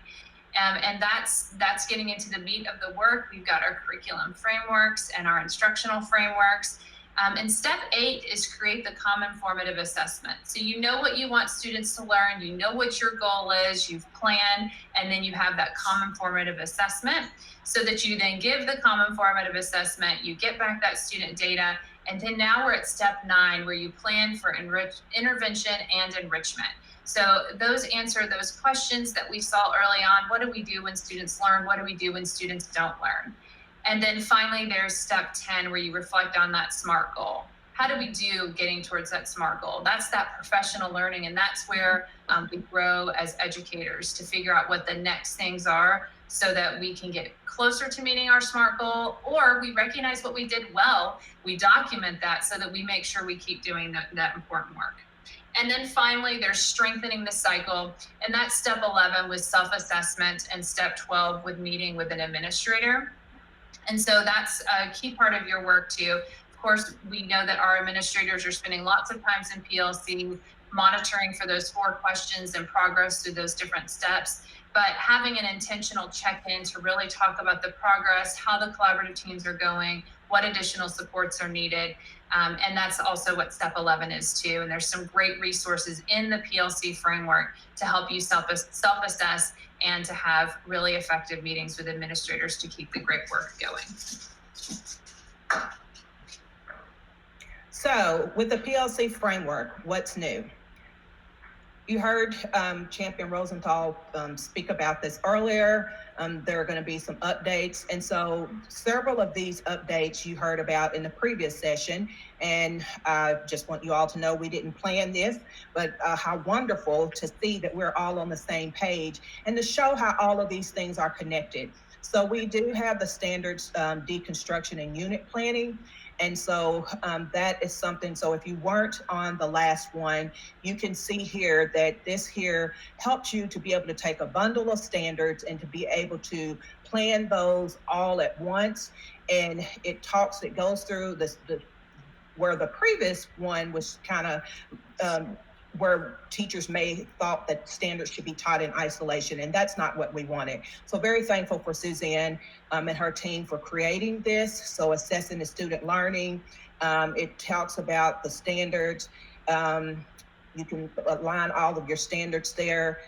And that's getting into the meat of the work. We've got our curriculum frameworks and our instructional frameworks. And step 8 is create the common formative assessment. So you know what you want students to learn, you know what your goal is, you've planned, and then you have that common formative assessment so that you then give the common formative assessment, you get back that student data, and then now we're at step 9 where you plan for intervention and enrichment. So those answer those questions that we saw early on. What do we do when students learn? What do we do when students don't learn? And then finally, there's step 10 where you reflect on that SMART goal. How do we do getting towards that SMART goal? That's that professional learning, and that's where we grow as educators to figure out what the next things are so that we can get closer to meeting our SMART goal, or we recognize what we did well, we document that so that we make sure we keep doing that important work. And then finally, there's strengthening the cycle. And that's step 11 with self-assessment, and step 12 with meeting with an administrator. And so that's a key part of your work too. Of course, we know that our administrators are spending lots of times in PLC monitoring for those 4 questions and progress through those different steps. But having an intentional check-in to really talk about the progress, how the collaborative teams are going, what additional supports are needed. And that's also what step 11 is too. And there's some great resources in the PLC framework to help you self-assess and to have really effective meetings with administrators to keep the great work going. So with the PLC framework, what's new? You heard Champion Rosenthal speak about this earlier. There are going to be some updates. And so several of these updates you heard about in the previous session. And I just want you all to know we didn't plan this, but how wonderful to see that we're all on the same page and to show how all of these things are connected. So we do have the standards deconstruction and unit planning. And so that is something, so if you weren't on the last one, you can see here that this here helps you to be able to take a bundle of standards and to be able to plan those all at once. And it goes through this, where the previous one was kind of where teachers may thought that standards should be taught in isolation, and that's not what we wanted. So very thankful for Suzanne and her team for creating this. So assessing the student learning, it talks about the standards. You can align all of your standards there.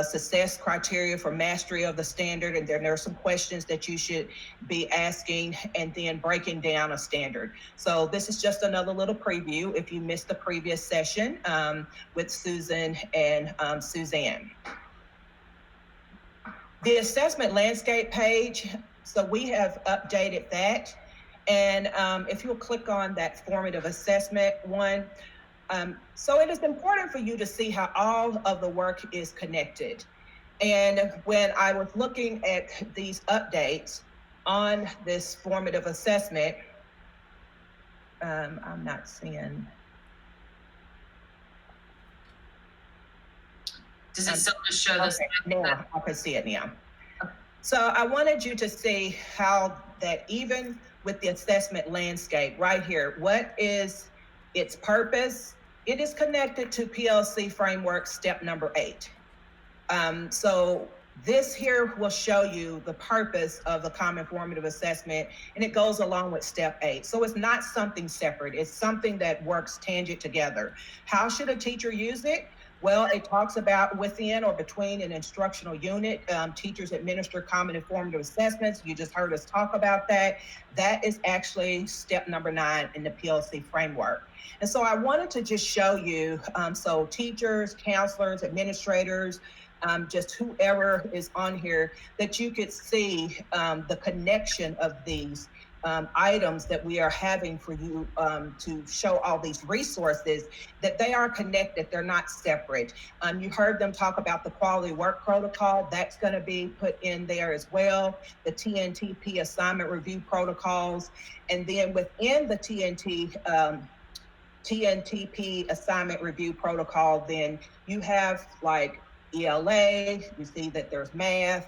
Success criteria for mastery of the standard, and there are some questions that you should be asking, and then breaking down a standard. So this is just another little preview if you missed the previous session with Susan and Suzanne. The assessment landscape page, so we have updated that. And if you'll click on that formative assessment one, so it is important for you to see how all of the work is connected. And when I was looking at these updates on this formative assessment, I'm not seeing. Does it still just show this? Okay, now I can see it now. So I wanted you to see how that even with the assessment landscape right here, what is its purpose? It is connected to PLC framework step number 8. So this here will show you the purpose of the common formative assessment, and it goes along with step 8. So it's not something separate. It's something that works tangent together. How should a teacher use it? Well, it talks about within or between an instructional unit. Teachers administer common formative assessments. You just heard us talk about that. That is actually step number 9 in the PLC framework. And so I wanted to just show you, so teachers, counselors, administrators, just whoever is on here, that you could see the connection of these items that we are having for you to show all these resources, that they are connected, they're not separate. You heard them talk about the quality work protocol, that's going to be put in there as well, the TNTP assignment review protocols, and then within the TNTP assignment review protocol, then you have like ELA, you see that there's math,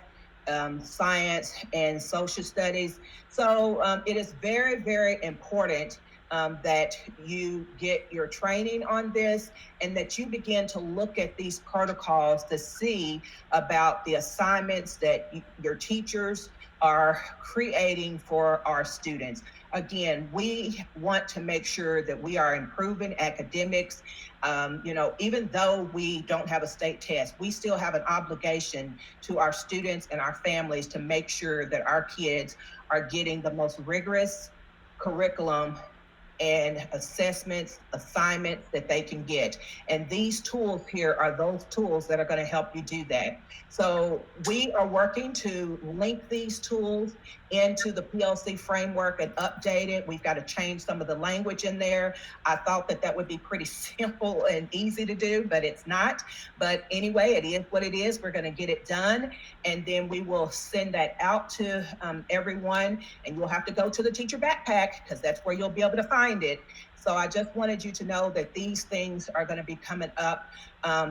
science, and social studies. So it is very, very important that you get your training on this and that you begin to look at these protocols to see about the assignments that your teachers are creating for our students. Again, we want to make sure that we are improving academics. Even though we don't have a state test, we still have an obligation to our students and our families to make sure that our kids are getting the most rigorous curriculum and assessments, assignments that they can get. And these tools here are those tools that are going to help you do that. So we are working to link these tools into the PLC framework and update it. We've got to change some of the language in there. I thought that would be pretty simple and easy to do, but it's not. But anyway, it is what it is. We're going to get it done. And then we will send that out to everyone. And you'll have to go to the teacher backpack because that's where you'll be able to find it. So I just wanted you to know that these things are going to be coming up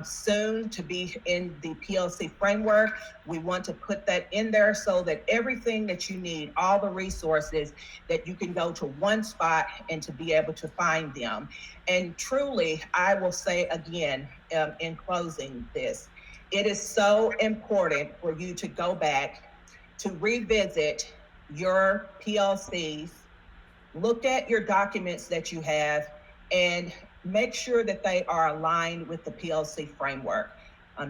soon to be in the PLC framework. We want to put that in there so that everything that you need, all the resources, that you can go to one spot and to be able to find them. And truly, I will say again, in closing this, it is so important for you to go back to revisit your PLCs, look at your documents that you have, and make sure that they are aligned with the PLC framework.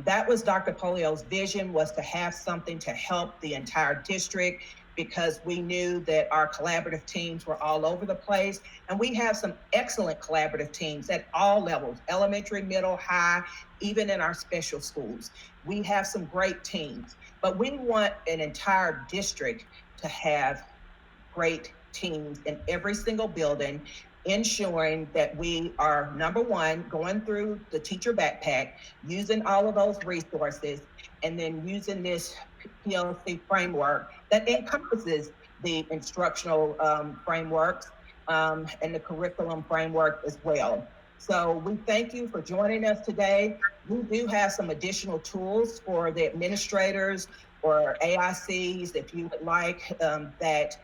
That was Dr. Polio's vision, was to have something to help the entire district, because we knew that our collaborative teams were all over the place. And we have some excellent collaborative teams at all levels, elementary, middle, high, even in our special schools. We have some great teams, but we want an entire district to have great teams in every single building, ensuring that we are, number one, going through the teacher backpack, using all of those resources, and then using this PLC framework that encompasses the instructional frameworks and the curriculum framework as well. So we thank you for joining us today. We do have some additional tools for the administrators or AICs, if you would like, that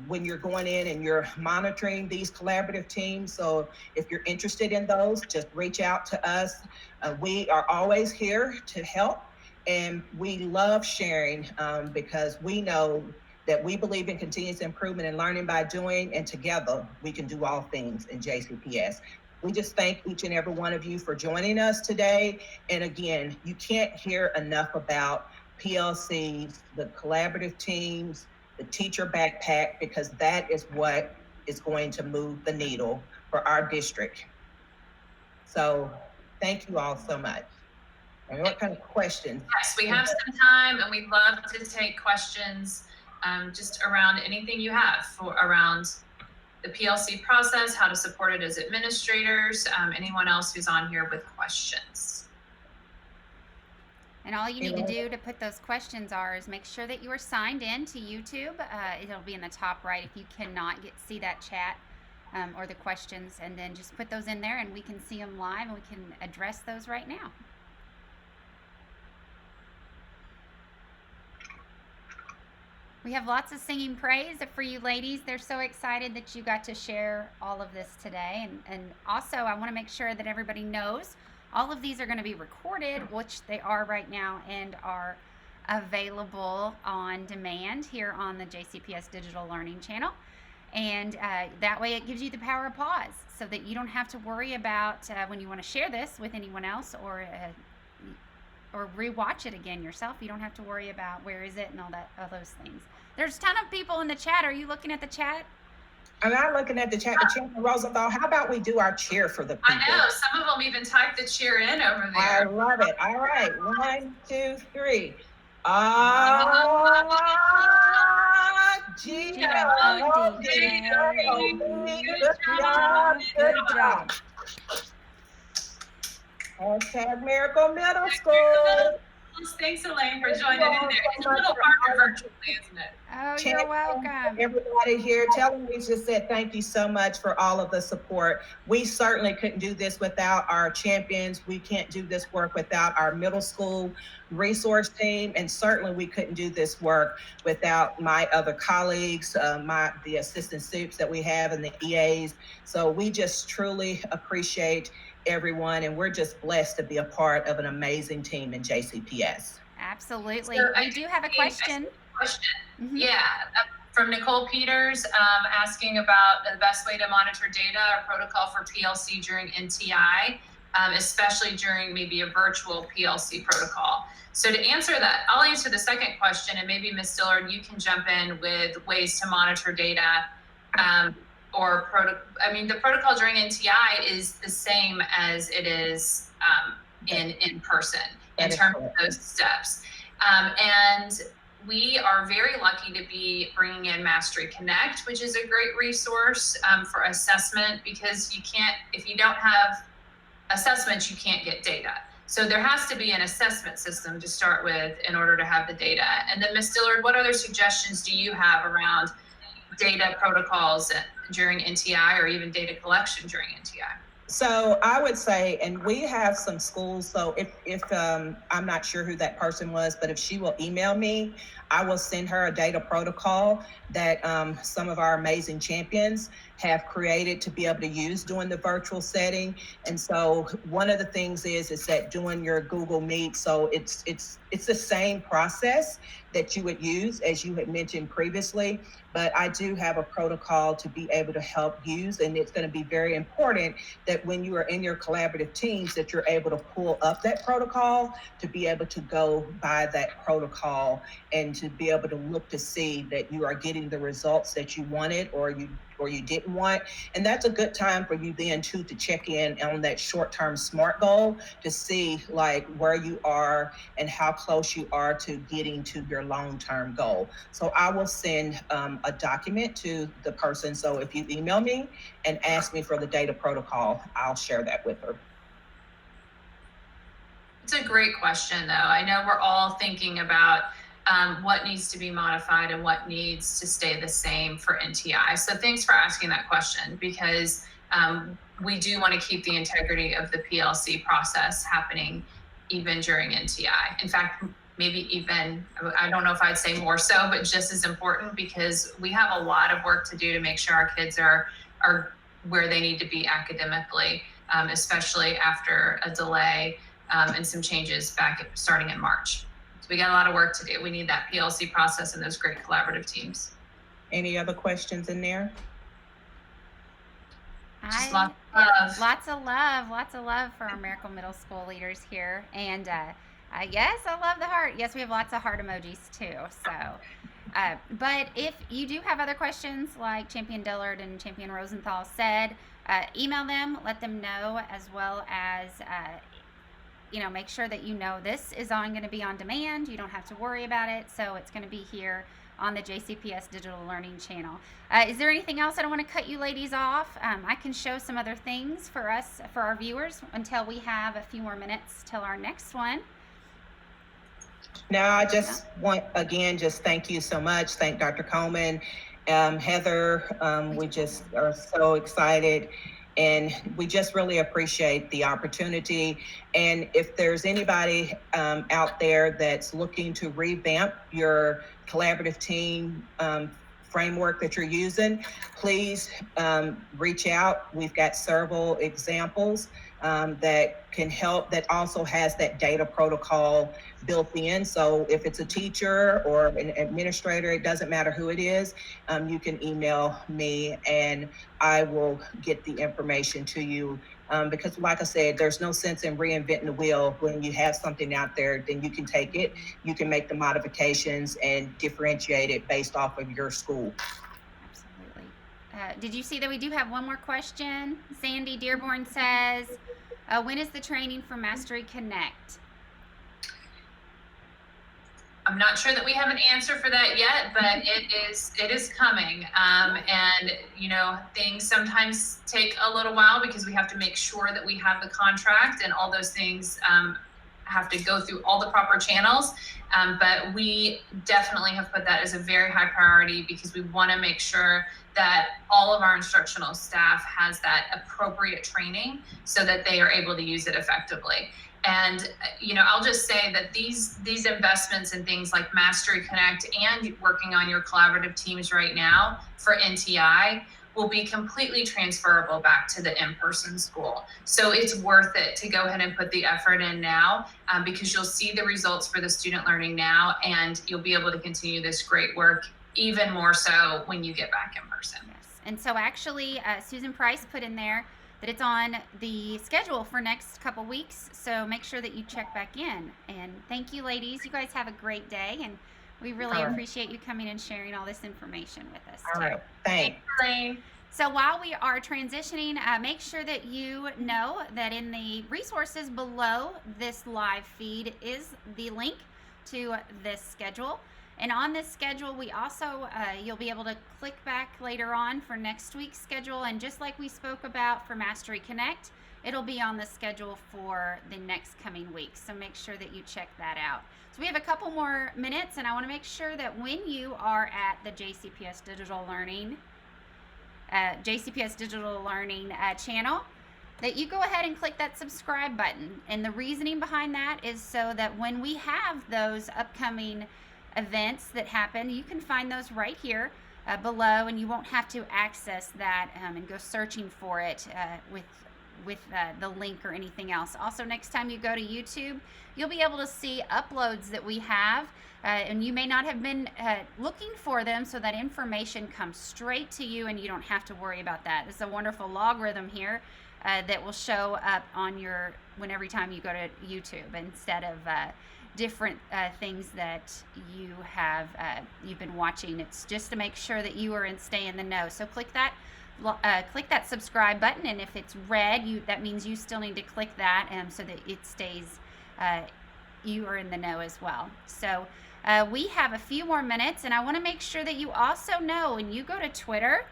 when you're going in and you're monitoring these collaborative teams. So if you're interested in those, just reach out to us. We are always here to help, and we love sharing because we know that we believe in continuous improvement and learning by doing, and together we can do all things in JCPS. We just thank each and every one of you for joining us today. And again, you can't hear enough about PLCs, the collaborative teams, the teacher backpack, because that is what is going to move the needle for our district. So thank you all so much. And what kind of questions? Yes, we have some time, and we'd love to take questions just around anything you have around the PLC process, how to support it as administrators, anyone else who's on here with questions. And all you need to do to put those questions is make sure that you are signed in to YouTube. It'll be in the top right if you cannot see that chat. or the questions, and then just put those in there and we can see them live and we can address those right now. We have lots of singing praise for you ladies. They're so excited that you got to share all of this today. And also, I want to make sure that everybody knows all of these are going to be recorded, which they are right now, and are available on demand here on the JCPS Digital Learning channel. And that way it gives you the power of pause so that you don't have to worry about when you want to share this with anyone else or rewatch it again yourself. You don't have to worry about where is it and all those things. There's a ton of people in the chat. Are you looking at the chat? I'm not looking at the chat. Chairman Rosenthal, how about we do our cheer for the people? I know, some of them even typed the cheer in over there. I love it. All right, 1, 2, 3. Good job. Hashtag Miracle Middle School. Thanks, Elaine, for joining in there. It's a little harder virtually, isn't it? Oh, you're welcome. Everybody here, tell them we just said thank you so much for all of the support. We certainly couldn't do this without our champions. We can't do this work without our middle school resource team, and certainly we couldn't do this work without my other colleagues, the assistant soups that we have and the EAs. So we just truly appreciate everyone, and we're just blessed to be a part of an amazing team in JCPS. Absolutely. So we do have a question. Mm-hmm. Yeah, from Nicole Peters, asking about the best way to monitor data or protocol for PLC during NTI, especially during maybe a virtual PLC protocol. So to answer that, I'll answer the second question, and maybe Ms. Dillard, you can jump in with ways to monitor data. The protocol during NTI is the same as it is in person in terms of those steps. And we are very lucky to be bringing in Mastery Connect, which is a great resource for assessment, because if you don't have assessments, you can't get data. So there has to be an assessment system to start with in order to have the data. And then Ms. Dillard, what other suggestions do you have around data protocols during NTI, or even data collection during NTI? So I would say, and we have some schools, so if I'm not sure who that person was, but if she will email me, I will send her a data protocol that some of our amazing champions have created to be able to use during the virtual setting. And so one of the things is that doing your Google Meet, so it's the same process that you would use as you had mentioned previously, but I do have a protocol to be able to help use, and it's going to be very important that when you are in your collaborative teams that you're able to pull up that protocol to be able to go by that protocol and to be able to look to see that you are getting the results that you wanted or you didn't want. And that's a good time for you then too to check in on that short-term SMART goal to see like where you are and how close you are to getting to your long-term goal. So I will send a document to the person. So if you email me and ask me for the data protocol, I'll share that with her. It's a great question, though. I know we're all thinking about what needs to be modified and what needs to stay the same for NTI. So thanks for asking that question, because we do want to keep the integrity of the PLC process happening even during NTI. In fact, maybe even, I don't know if I'd say more so, but just as important, because we have a lot of work to do to make sure our kids are where they need to be academically, especially after a delay and some changes starting in March. So we got a lot of work to do. We need that PLC process and those great collaborative teams. Any other questions in there? Lots of love for our Miracle Middle School leaders here. And yes, I love the heart. Yes, we have lots of heart emojis too. So, but if you do have other questions, like Champion Dillard and Champion Rosenthal said, email them, let them know, as well as make sure that this is going to be on demand. You don't have to worry about it. So it's going to be here on the JCPS Digital Learning channel. Is there anything else? I don't want to cut you ladies off. I can show some other things for our viewers until we have a few more minutes till our next one. No, I just want, again, just thank you so much. Thank Dr. Coleman Heather, we just are so excited, and we just really appreciate the opportunity. And if there's anybody out there that's looking to revamp your collaborative team framework that you're using, please reach out. We've got several examples that can help, that also has that data protocol built in. So if it's a teacher or an administrator, it doesn't matter who it is, you can email me and I will get the information to you. Because like I said, there's no sense in reinventing the wheel. When you have something out there, then you can take it, you can make the modifications and differentiate it based off of your school. Absolutely. Did you see that we do have one more question? Sandy Dearborn says, when is the training for Mastery Connect? I'm not sure that we have an answer for that yet, but it is coming. And you know, things sometimes take a little while because we have to make sure that we have the contract and all those things have to go through all the proper channels. But we definitely have put that as a very high priority because we want to make sure that all of our instructional staff has that appropriate training so that they are able to use it effectively. And, you know, I'll just say that these investments in things like Mastery Connect and working on your collaborative teams right now for NTI will be completely transferable back to the in-person school. So it's worth it to go ahead and put the effort in now because you'll see the results for the student learning now, and you'll be able to continue this great work even more so when you get back in person. Yes. And so actually, Susan Price put in there that it's on the schedule for next couple weeks. So make sure that you check back in. And thank you, ladies. You guys have a great day. And we really appreciate you coming and sharing all this information with us. All right. Thanks. So while we are transitioning, make sure that you know that in the resources below this live feed is the link to this schedule. And on this schedule, we also, you'll be able to click back later on for next week's schedule. And just like we spoke about for Mastery Connect, it'll be on the schedule for the next coming weeks. So make sure that you check that out. So we have a couple more minutes, and I want to make sure that when you are at the JCPS Digital Learning, channel, that you go ahead and click that subscribe button. And the reasoning behind that is so that when we have those upcoming events that happen, you can find those right here below, and you won't have to access that and go searching for it with the link or anything else. Also, next time you go to YouTube, you'll be able to see uploads that we have, and you may not have been looking for them, so that information comes straight to you and you don't have to worry about that. It's a wonderful logarithm here that will show up on your every time you go to YouTube, instead of different things that you've been watching. It's just to make sure that you are stay in the know. So click that subscribe button, and if it's red, that means you still need to click that so that it stays you are in the know as well. So we have a few more minutes, and I want to make sure that you also know when you go to Twitter,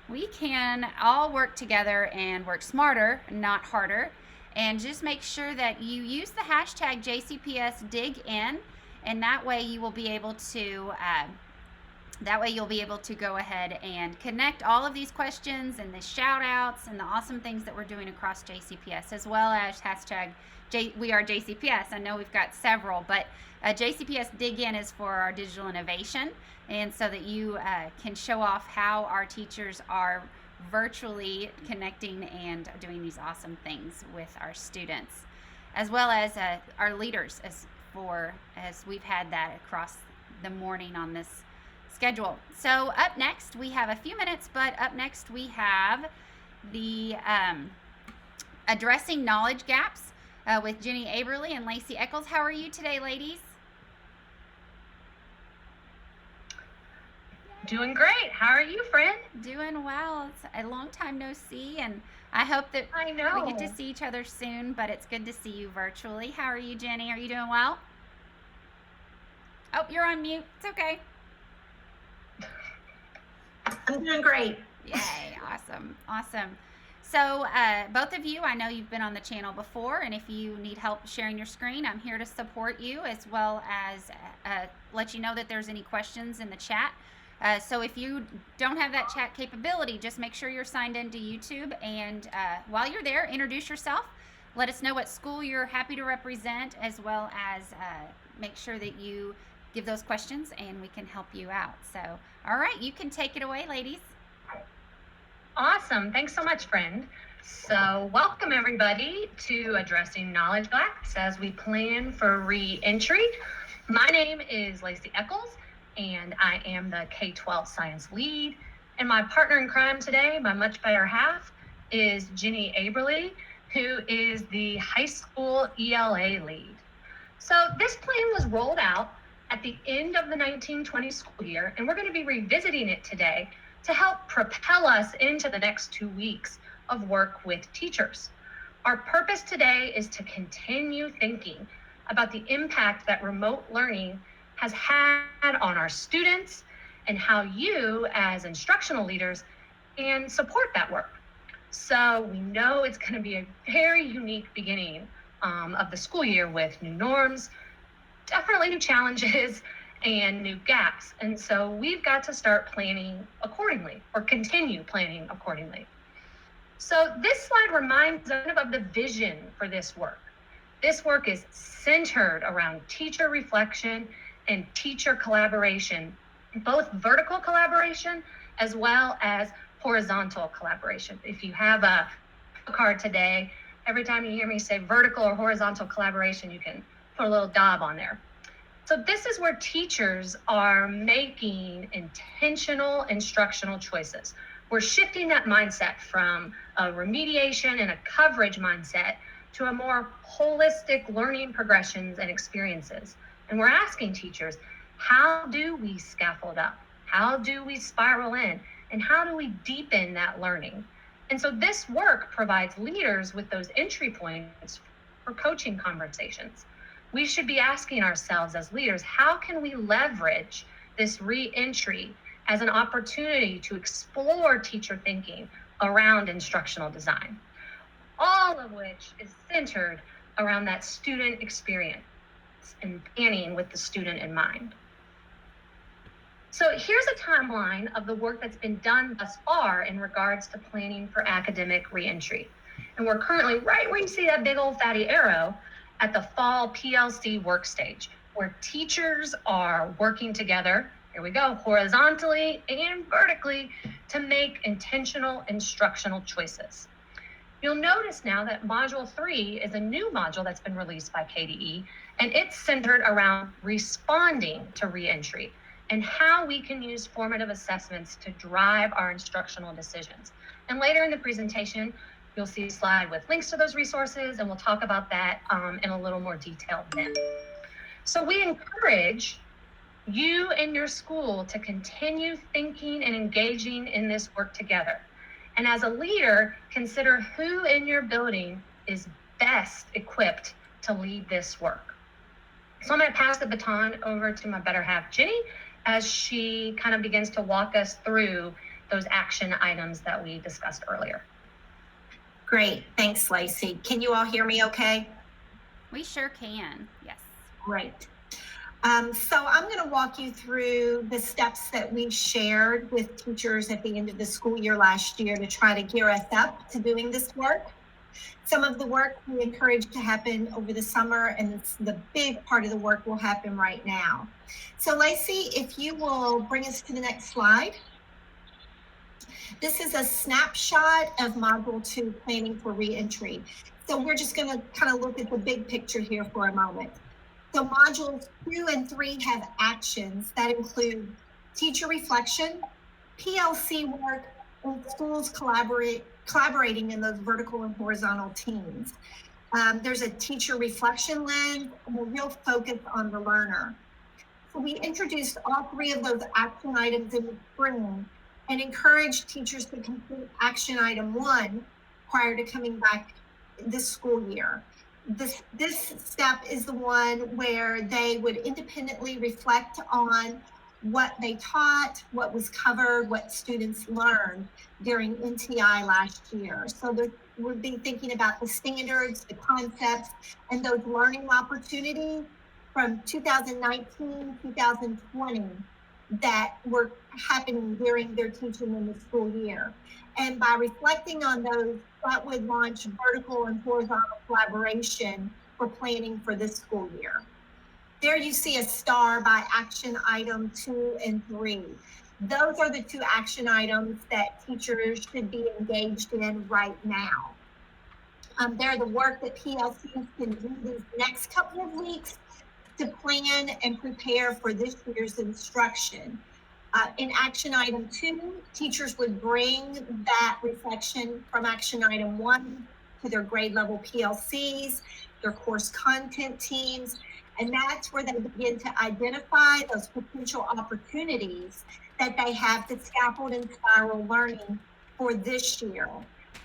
we can all work together and work smarter, not harder. And just make sure that you use the hashtag JCPSDigIn, and that way you will be able to go ahead and connect all of these questions and the shout outs and the awesome things that we're doing across JCPS, as well as hashtag we are JCPS. I know we've got several, but JCPS Dig In is for our digital innovation, and so that you can show off how our teachers are virtually connecting and doing these awesome things with our students, as well as our leaders, as we've had that across the morning on this schedule. So up next, we have a few minutes, but up next we have the Addressing Knowledge Gaps with Jenny Aberly and Lacey Eccles. How are you today, ladies? Doing great. How are you, friend? Doing well. It's a long time no see, and I hope that we get to see each other soon, but it's good to see you virtually. How are you, Jenny? Are you doing well? Oh, you're on mute. It's okay. I'm doing great. Yay. Awesome. Awesome. So both of you, I know you've been on the channel before, and if you need help sharing your screen, I'm here to support you, as well as let you know that there's any questions in the chat So if you don't have that chat capability, just make sure you're signed into YouTube. And while you're there, introduce yourself. Let us know what school you're happy to represent, as well as make sure that you give those questions and we can help you out. So, all right, you can take it away, ladies. Awesome. Thanks so much, friend. So welcome everybody to Addressing Knowledge Gaps as we plan for re-entry. My name is Lacey Eccles and I am the K-12 science lead. And my partner in crime today, my much better half, is Jenny Aberly, who is the high school ELA lead. So this plan was rolled out at the end of the 1920 school year, and we're going to be revisiting it today to help propel us into the next 2 weeks of work with teachers. Our purpose today is to continue thinking about the impact that remote learning has had on our students and how you as instructional leaders can support that work. So we know it's going to be a very unique beginning of the school year with new norms, definitely new challenges, and new gaps. And so we've got to start planning accordingly, or continue planning accordingly. So this slide reminds us of the vision for this work. This work is centered around teacher reflection and teacher collaboration, both vertical collaboration as well as horizontal collaboration. If you have a card today, every time you hear me say vertical or horizontal collaboration, you can put a little dab on there. So this is where teachers are making intentional instructional choices. We're shifting that mindset from a remediation and a coverage mindset to a more holistic learning progressions and experiences. And we're asking teachers, how do we scaffold up? How do we spiral in? And how do we deepen that learning? And so this work provides leaders with those entry points for coaching conversations. We should be asking ourselves as leaders, how can we leverage this re-entry as an opportunity to explore teacher thinking around instructional design? All of which is centered around that student experience and planning with the student in mind. So here's a timeline of the work that's been done thus far in regards to planning for academic reentry. And we're currently right where you see that big old fatty arrow at the fall PLC work stage, where teachers are working together, here we go, horizontally and vertically to make intentional instructional choices. You'll notice now that Module 3 is a new module that's been released by KDE, and it's centered around responding to reentry and how we can use formative assessments to drive our instructional decisions. And later in the presentation, you'll see a slide with links to those resources, and we'll talk about that in a little more detail then. So we encourage you and your school to continue thinking and engaging in this work together. And as a leader, consider who in your building is best equipped to lead this work. So I'm going to pass the baton over to my better half, Jenny, as she kind of begins to walk us through those action items that we discussed earlier. Great. Thanks, Lacey. Can you all hear me okay? We sure can. Yes. Great. So I'm going to walk you through the steps that we shared with teachers at the end of the school year last year to try to gear us up to doing this work. Some of the work we encouraged to happen over the summer, and the big part of the work will happen right now. So Lacey, if you will bring us to the next slide. This is a snapshot of Module 2, Planning for Reentry. So we're just going to kind of look at the big picture here for a moment. So Modules 2 and 3 have actions that include teacher reflection, PLC work, and schools collaborating in those vertical and horizontal teams. There's a teacher reflection lens and a real focus on the learner. So we introduced all 3 of those action items in the spring and encouraged teachers to complete action item 1 prior to coming back this school year. This step is the one where they would independently reflect on what they taught, what was covered, what students learned during NTI last year. So we'll be thinking about the standards, the concepts, and those learning opportunities from 2019, 2020 that were happening during their teaching in the school year. And by reflecting on those, that would launch vertical and horizontal collaboration for planning for this school year. There you see a star by action item 2 and 3. Those are the 2 action items that teachers should be engaged in right now. They're the work that PLCs can do these next couple of weeks to plan and prepare for this year's instruction. In action item 2, teachers would bring that reflection from action item 1 to their grade level PLCs, their course content teams, and that's where they begin to identify those potential opportunities that they have to scaffold and spiral learning for this year.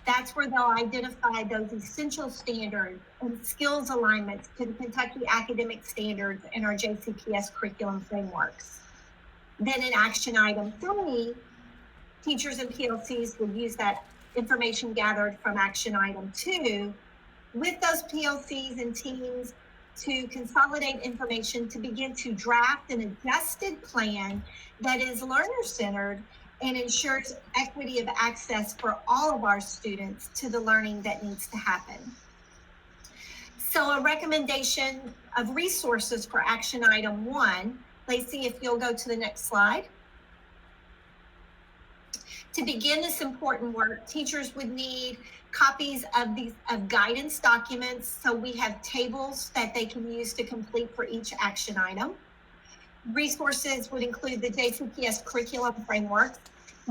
That's where they'll identify those essential standards and skills alignments to the Kentucky academic standards and our JCPS curriculum frameworks. Then in action item 3, teachers and PLCs will use that information gathered from action item 2 with those PLCs and teams to consolidate information to begin to draft an adjusted plan that is learner-centered and ensures equity of access for all of our students to the learning that needs to happen. So a recommendation of resources for action item 1, Lacey, if you'll go to the next slide. To begin this important work, teachers would need copies of guidance documents. So we have tables that they can use to complete for each action item. Resources would include the JCPS curriculum framework,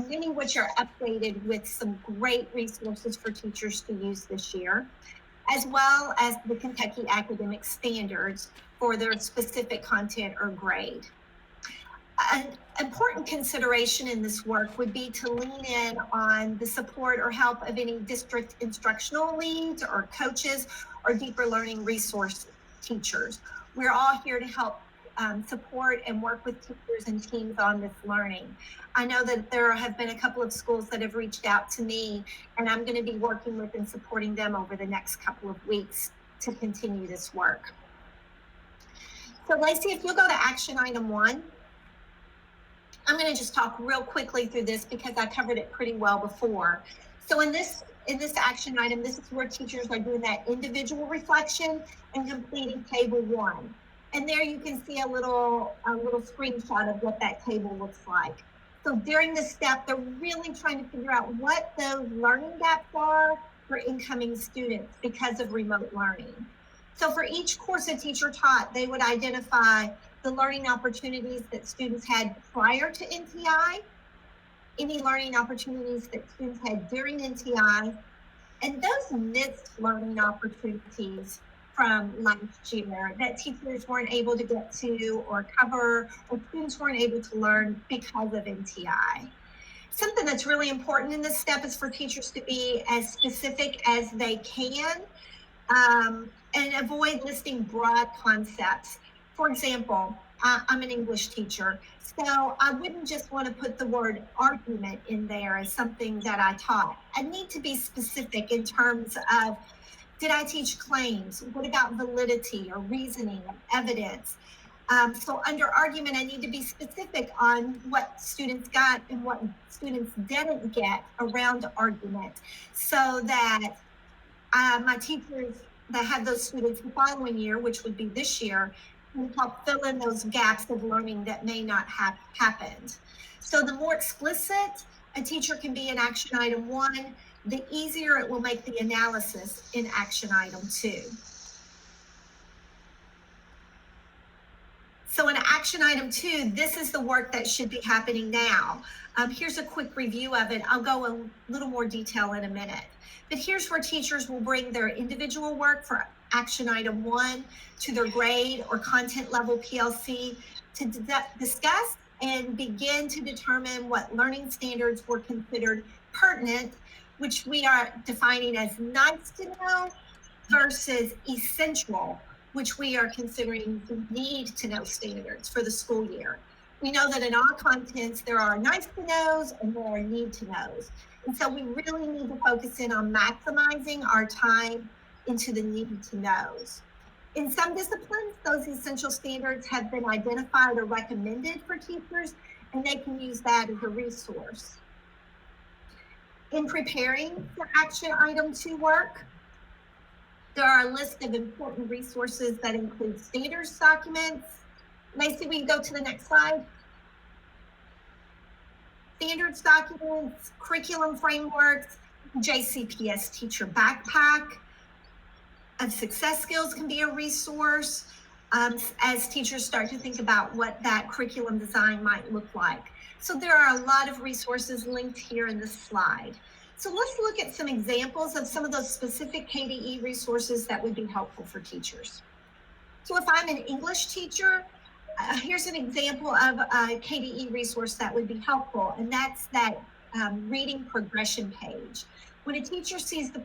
many of which are updated with some great resources for teachers to use this year, as well as the Kentucky academic standards for their specific content or grade. An important consideration in this work would be to lean in on the support or help of any district instructional leads or coaches or deeper learning resource teachers. We're all here to help support and work with teachers and teams on this learning. I know that there have been a couple of schools that have reached out to me, and I'm going to be working with and supporting them over the next couple of weeks to continue this work. So Lacey, if you'll go to action item 1, I'm going to just talk real quickly through this because I covered it pretty well before. So in this action item, this is where teachers are doing that individual reflection and completing table 1. And there you can see a little screenshot of what that table looks like. So during this step, they're really trying to figure out what those learning gaps are for incoming students because of remote learning. So for each course a teacher taught, they would identify the learning opportunities that students had prior to NTI, any learning opportunities that students had during NTI, and those missed learning opportunities from last year that teachers weren't able to get to or cover, or students weren't able to learn because of NTI. Something that's really important in this step is for teachers to be as specific as they can and avoid listing broad concepts. For example, I'm an English teacher, so I wouldn't just want to put the word argument in there as something that I taught. I need to be specific in terms of, did I teach claims? What about validity or reasoning and evidence? So under argument, I need to be specific on what students got and what students didn't get around argument, so that my teachers that had those students the following year, which would be this year, can help fill in those gaps of learning that may not have happened. So the more explicit a teacher can be in action item 1, the easier it will make the analysis in action item 2. So in action item 2, this is the work that should be happening now. Here's a quick review of it. I'll go a little more detail in a minute. But here's where teachers will bring their individual work for action item 1 to their grade or content level PLC to discuss and begin to determine what learning standards were considered pertinent, which we are defining as nice to know, versus essential, which we are considering the need to know standards for the school year. We know that in our contents, there are nice to knows and there are need to knows. And so we really need to focus in on maximizing our time into the need to knows. In some disciplines, those essential standards have been identified or recommended for teachers, and they can use that as a resource. In preparing for action item 2 work, there are a list of important resources that include standards documents. Lacey, we can go to the next slide. Standards documents, curriculum frameworks, JCPS teacher backpack. Success skills can be a resource as teachers start to think about what that curriculum design might look like. So there are a lot of resources linked here in this slide. So let's look at some examples of some of those specific KDE resources that would be helpful for teachers. So if I'm an English teacher, here's an example of a KDE resource that would be helpful, and that's that reading progression page. When a teacher sees the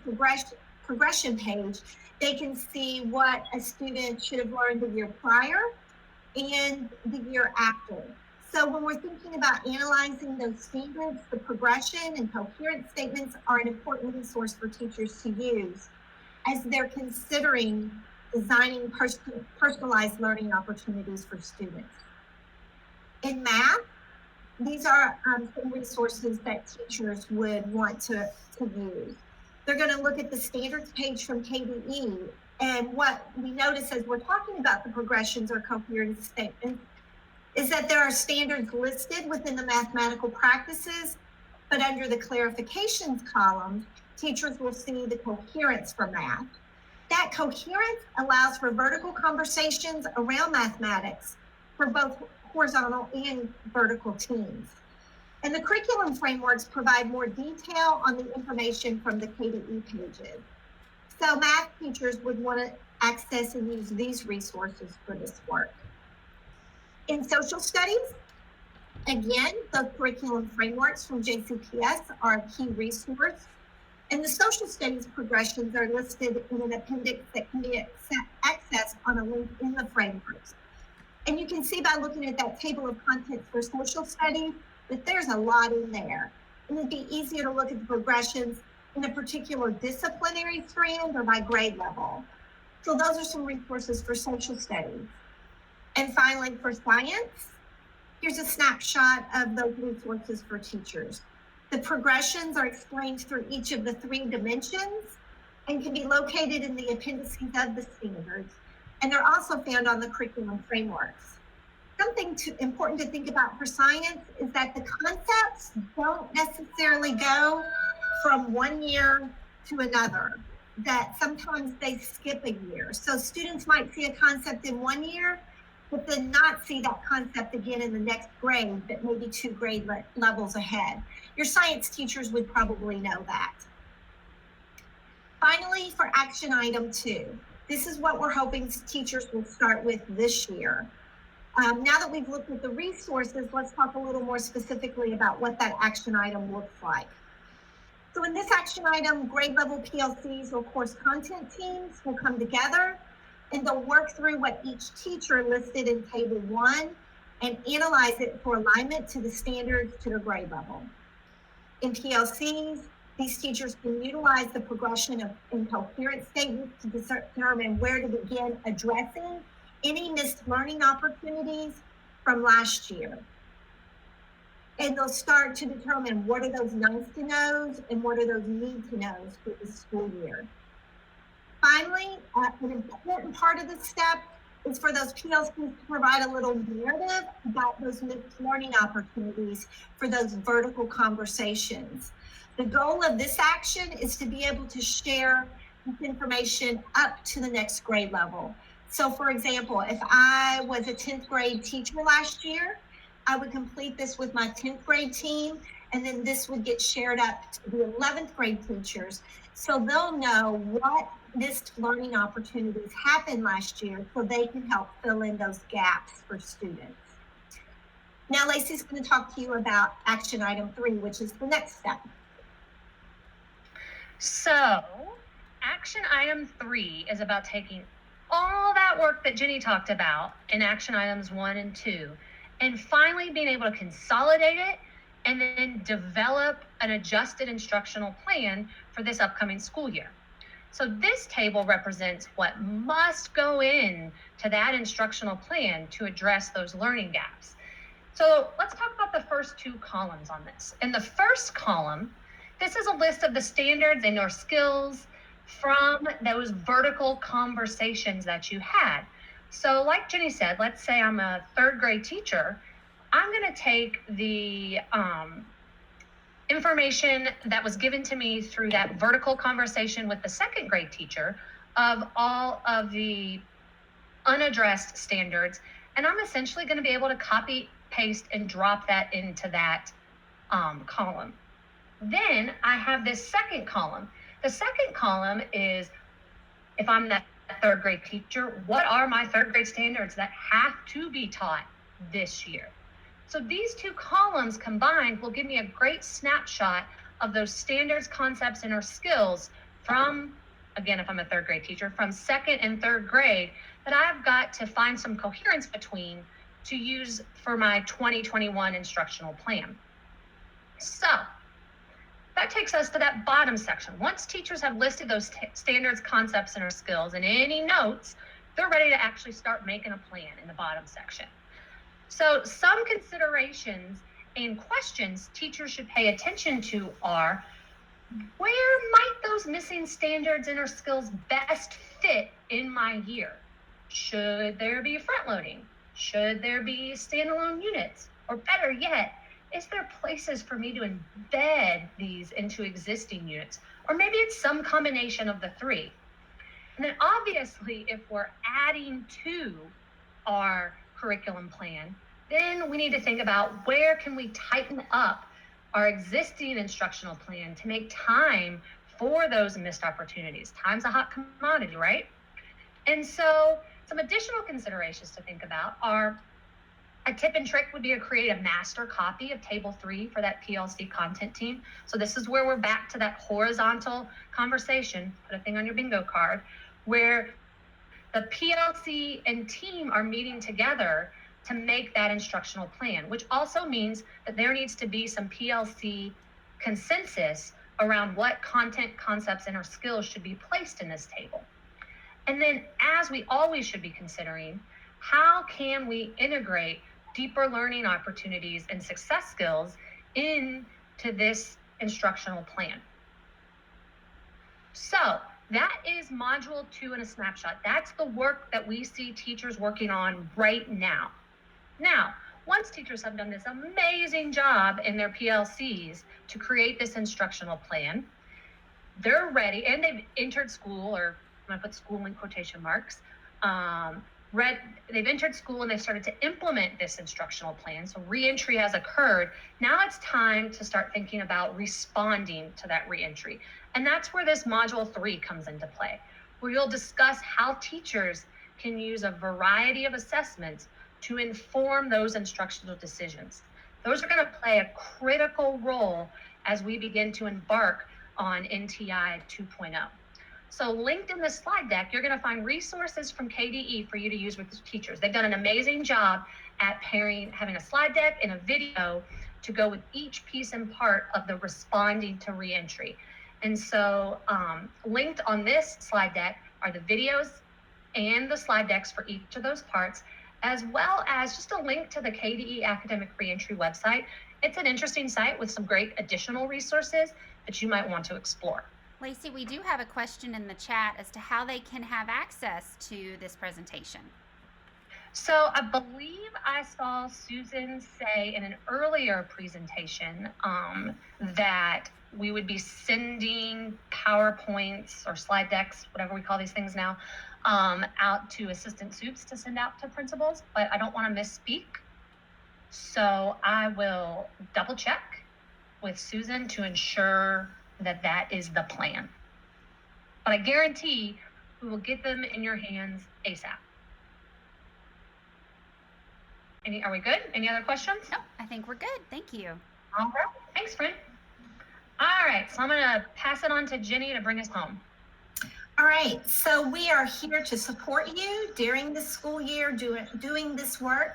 progression page, they can see what a student should have learned the year prior and the year after. So when we're thinking about analyzing those standards, the progression and coherence statements are an important resource for teachers to use as they're considering designing personalized learning opportunities for students. In math, these are some resources that teachers would want to use. They're going to look at the standards page from KDE, and what we notice as we're talking about the progressions or coherence statements is that there are standards listed within the mathematical practices, but under the clarifications column, teachers will see the coherence for math. That coherence allows for vertical conversations around mathematics for both horizontal and vertical teams. And the curriculum frameworks provide more detail on the information from the KDE pages. So math teachers would want to access and use these resources for this work. In social studies, again, the curriculum frameworks from JCPS are a key resource. And the social studies progressions are listed in an appendix that can be accessed on a link in the frameworks. And you can see by looking at that table of contents for social studies that there's a lot in there. And it'd be easier to look at the progressions in a particular disciplinary strand or by grade level. So those are some resources for social studies. And finally, for science, here's a snapshot of those resources for teachers. The progressions are explained through each of the 3 dimensions and can be located in the appendices of the standards. And they're also found on the curriculum frameworks. Something important to think about for science is that the concepts don't necessarily go from one year to another, that sometimes they skip a year. So students might see a concept in one year, but then not see that concept again in the next grade, but maybe 2 grade levels ahead. Your science teachers would probably know that. Finally, for action item 2, this is what we're hoping teachers will start with this year. Now that we've looked at the resources, let's talk a little more specifically about what that action item looks like. So in this action item, grade level PLCs or course content teams will come together and they'll work through what each teacher listed in table 1 and analyze it for alignment to the standards to their grade level. In PLCs, these teachers can utilize the progression of incoherent statements to determine where to begin addressing any missed learning opportunities from last year. And they'll start to determine what are those nice to knows and what are those need to knows for the school year. Finally, an important part of the step is for those PLCs to provide a little narrative about those missed learning opportunities for those vertical conversations. The goal of this action is to be able to share this information up to the next grade level. So for example, if I was a 10th grade teacher last year, I would complete this with my 10th grade team, and then this would get shared up to the 11th grade teachers. So they'll know what missed learning opportunities happened last year so they can help fill in those gaps for students. Now Lacey's going to talk to you about action item 3, which is the next step. So action item 3 is about taking all that work that Jenny talked about in action items 1 and 2 and finally being able to consolidate it and then develop an adjusted instructional plan for this upcoming school year. So this table represents what must go in to that instructional plan to address those learning gaps. So let's talk about the first two columns on this. In the first column, this is a list of the standards and your skills from those vertical conversations that you had. So like Jenny said, let's say I'm a third grade teacher. I'm going to take the information that was given to me through that vertical conversation with the second grade teacher of all of the unaddressed standards, and I'm essentially going to be able to copy, paste, and drop that into that column. Then I have this second column. The second column is, if I'm that third grade teacher, what are my third grade standards that have to be taught this year? So these two columns combined will give me a great snapshot of those standards, concepts, and or skills from, again, if I'm a third grade teacher, from second and third grade that I've got to find some coherence between to use for my 2021 instructional plan. So that takes us to that bottom section. Once teachers have listed those standards, concepts, and or skills and any notes, they're ready to actually start making a plan in the bottom section. So some considerations and questions teachers should pay attention to are, where might those missing standards and or skills best fit in my year? Should there be front loading? Should there be standalone units? Or better yet, is there places for me to embed these into existing units? Or maybe it's some combination of the three. And then obviously, if we're adding to our curriculum plan, then we need to think about where can we tighten up our existing instructional plan to make time for those missed opportunities. Time's a hot commodity, right? And so some additional considerations to think about are, a tip and trick would be to create a master copy of Table 3 for that PLC content team. So this is where we're back to that horizontal conversation, put a thing on your bingo card, where the PLC and team are meeting together to make that instructional plan, which also means that there needs to be some PLC consensus around what content, concepts, and or skills should be placed in this table. And then, as we always should be considering, how can we integrate deeper learning opportunities and success skills into this instructional plan? So that is module 2 in a snapshot. That's the work that we see teachers working on right now. Now, once teachers have done this amazing job in their PLCs to create this instructional plan, they're ready, and they've entered school, or I'm going to put school in quotation marks, they've entered school and they've started to implement this instructional plan. So reentry has occurred. Now it's time to start thinking about responding to that reentry. And that's where this module 3 comes into play, where you'll discuss how teachers can use a variety of assessments to inform those instructional decisions. Those are going to play a critical role as we begin to embark on NTI 2.0. So linked in the slide deck, you're going to find resources from KDE for you to use with the teachers. They've done an amazing job at having a slide deck and a video to go with each piece and part of the responding to reentry. And so linked on this slide deck are the videos and the slide decks for each of those parts, as well as just a link to the KDE Academic Reentry website. It's an interesting site with some great additional resources that you might want to explore. Lacey, we do have a question in the chat as to how they can have access to this presentation. So I believe I saw Susan say in an earlier presentation that we would be sending PowerPoints or slide decks, whatever we call these things now, out to assistant soups to send out to principals, but I don't want to misspeak. So I will double check with Susan to ensure that that is the plan. But I guarantee we will get them in your hands ASAP. Are we good? Any other questions? No, I think we're good. Thank you. All right. Thanks, friend. All right, so I'm going to pass it on to Jenny to bring us home. All right, so we are here to support you during the school year doing this work.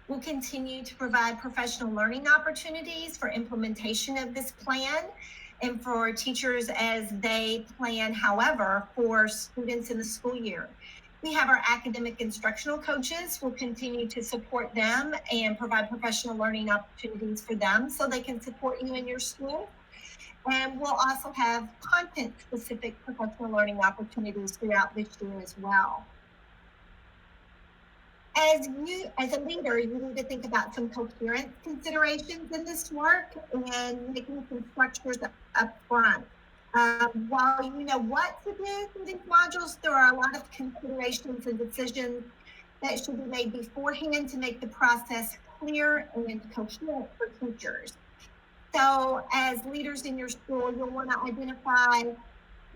We'll continue to provide professional learning opportunities for implementation of this plan and for teachers as they plan, however, for students in the school year. We have our academic instructional coaches. We'll continue to support them and provide professional learning opportunities for them so they can support you in your school. And we'll also have content-specific professional learning opportunities throughout this year as well. As a leader, you need to think about some coherence considerations in this work and making some structures up front. While you know what to do for these modules, there are a lot of considerations and decisions that should be made beforehand to make the process clear and coherent for teachers. So as leaders in your school, you'll want to identify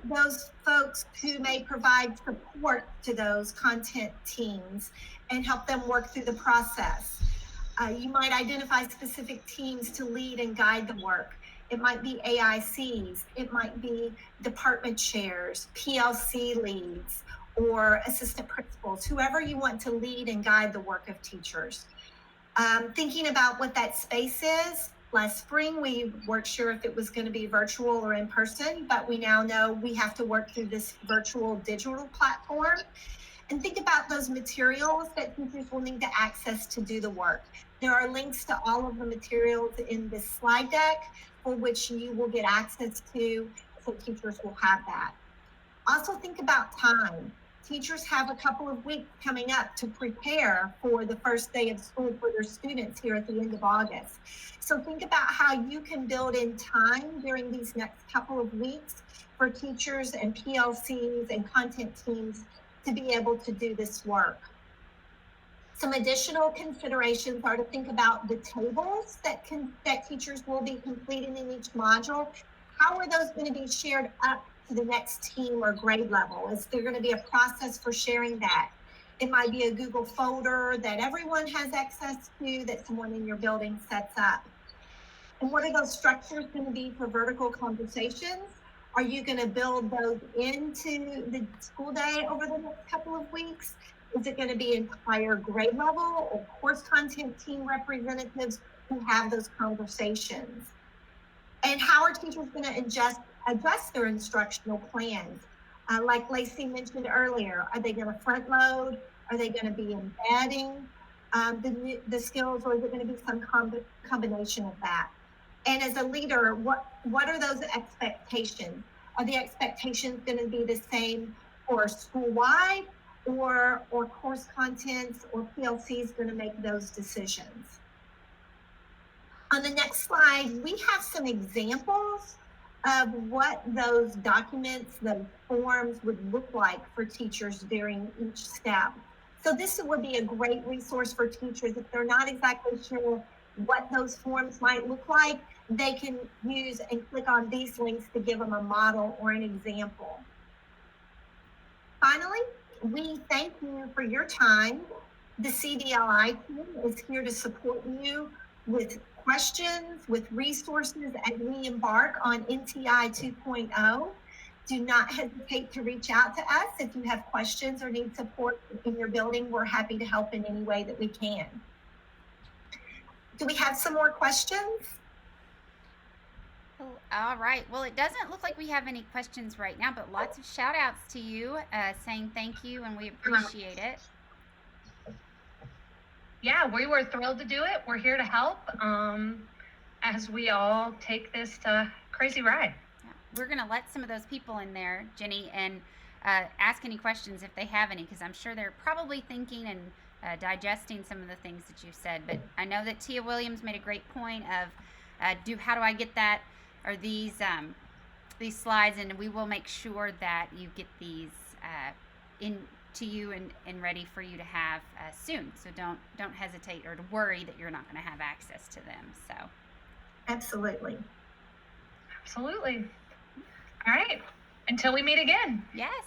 those folks who may provide support to those content teams and help them work through the process. You might identify specific teams to lead and guide the work. It might be AICs, it might be department chairs, PLC leads, or assistant principals, whoever you want to lead and guide the work of teachers. Thinking about what that space is. Last spring, we weren't sure if it was going to be virtual or in person, but we now know we have to work through this virtual digital platform. And think about those materials that teachers will need to access to do the work. There are links to all of the materials in this slide deck for which you will get access to, so teachers will have that. Also think about time. Teachers have a couple of weeks coming up to prepare for the first day of school for their students here at the end of August. So think about how you can build in time during these next couple of weeks for teachers and PLCs and content teams to be able to do this work. Some additional considerations are to think about the tables that teachers will be completing in each module. How are those going to be shared up to the next team or grade level? Is there going to be a process for sharing that? It might be a Google folder that everyone has access to that someone in your building sets up. And what are those structures going to be for vertical conversations? Are you going to build those into the school day over the next couple of weeks? Is it going to be entire grade level or course content team representatives who have those conversations? And how are teachers going to adjust their instructional plans? Like Lacey mentioned earlier, are they going to front load? Are they going to be embedding the skills, or is it going to be some combination of that? And as a leader, what are those expectations? Are the expectations going to be the same for school-wide, or course contents, or PLCs going to make those decisions? On the next slide, we have some examples of what those documents, those forms would look like for teachers during each step. So this would be a great resource for teachers. If they're not exactly sure what those forms might look like, they can use and click on these links to give them a model or an example. Finally, we thank you for your time. The CDLI team is here to support you with questions, with resources as we embark on NTI 2.0. Do not hesitate to reach out to us if you have questions or need support in your building. We're happy to help in any way that we can. Do we have some more questions? Oh, all right. Well, it doesn't look like we have any questions right now, but lots of shout outs to you saying thank you, and we appreciate it. Yeah, we were thrilled to do it. We're here to help as we all take this crazy ride. Yeah. We're going to let some of those people in there, Jenny, and ask any questions if they have any, because I'm sure they're probably thinking and digesting some of the things that you said. But I know that Tia Williams made a great point of how do I get that, or these slides, and we will make sure that you get these in to you and ready for you to have soon. So don't hesitate or to worry that you're not going to have access to them. So absolutely. All right, until we meet again. Yes.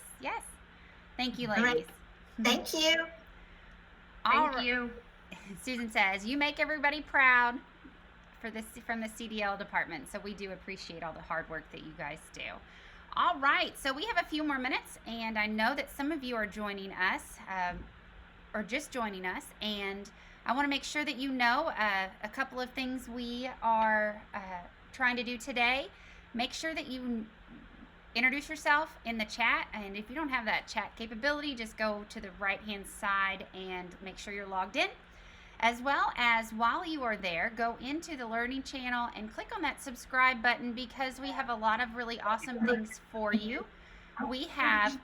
Thank you, ladies. Right. Thank you. Thank you. Susan says, you make everybody proud from the CDL department. So we do appreciate all the hard work that you guys do. All right, so we have a few more minutes, and I know that some of you are joining us, or just joining us, and I want to make sure that you know a couple of things we are trying to do today. Make sure that you introduce yourself in the chat, and if you don't have that chat capability, just go to the right hand side and make sure you're logged in. As well as, while you are there, go into the learning channel and click on that subscribe button, because we have a lot of really awesome things for you. We have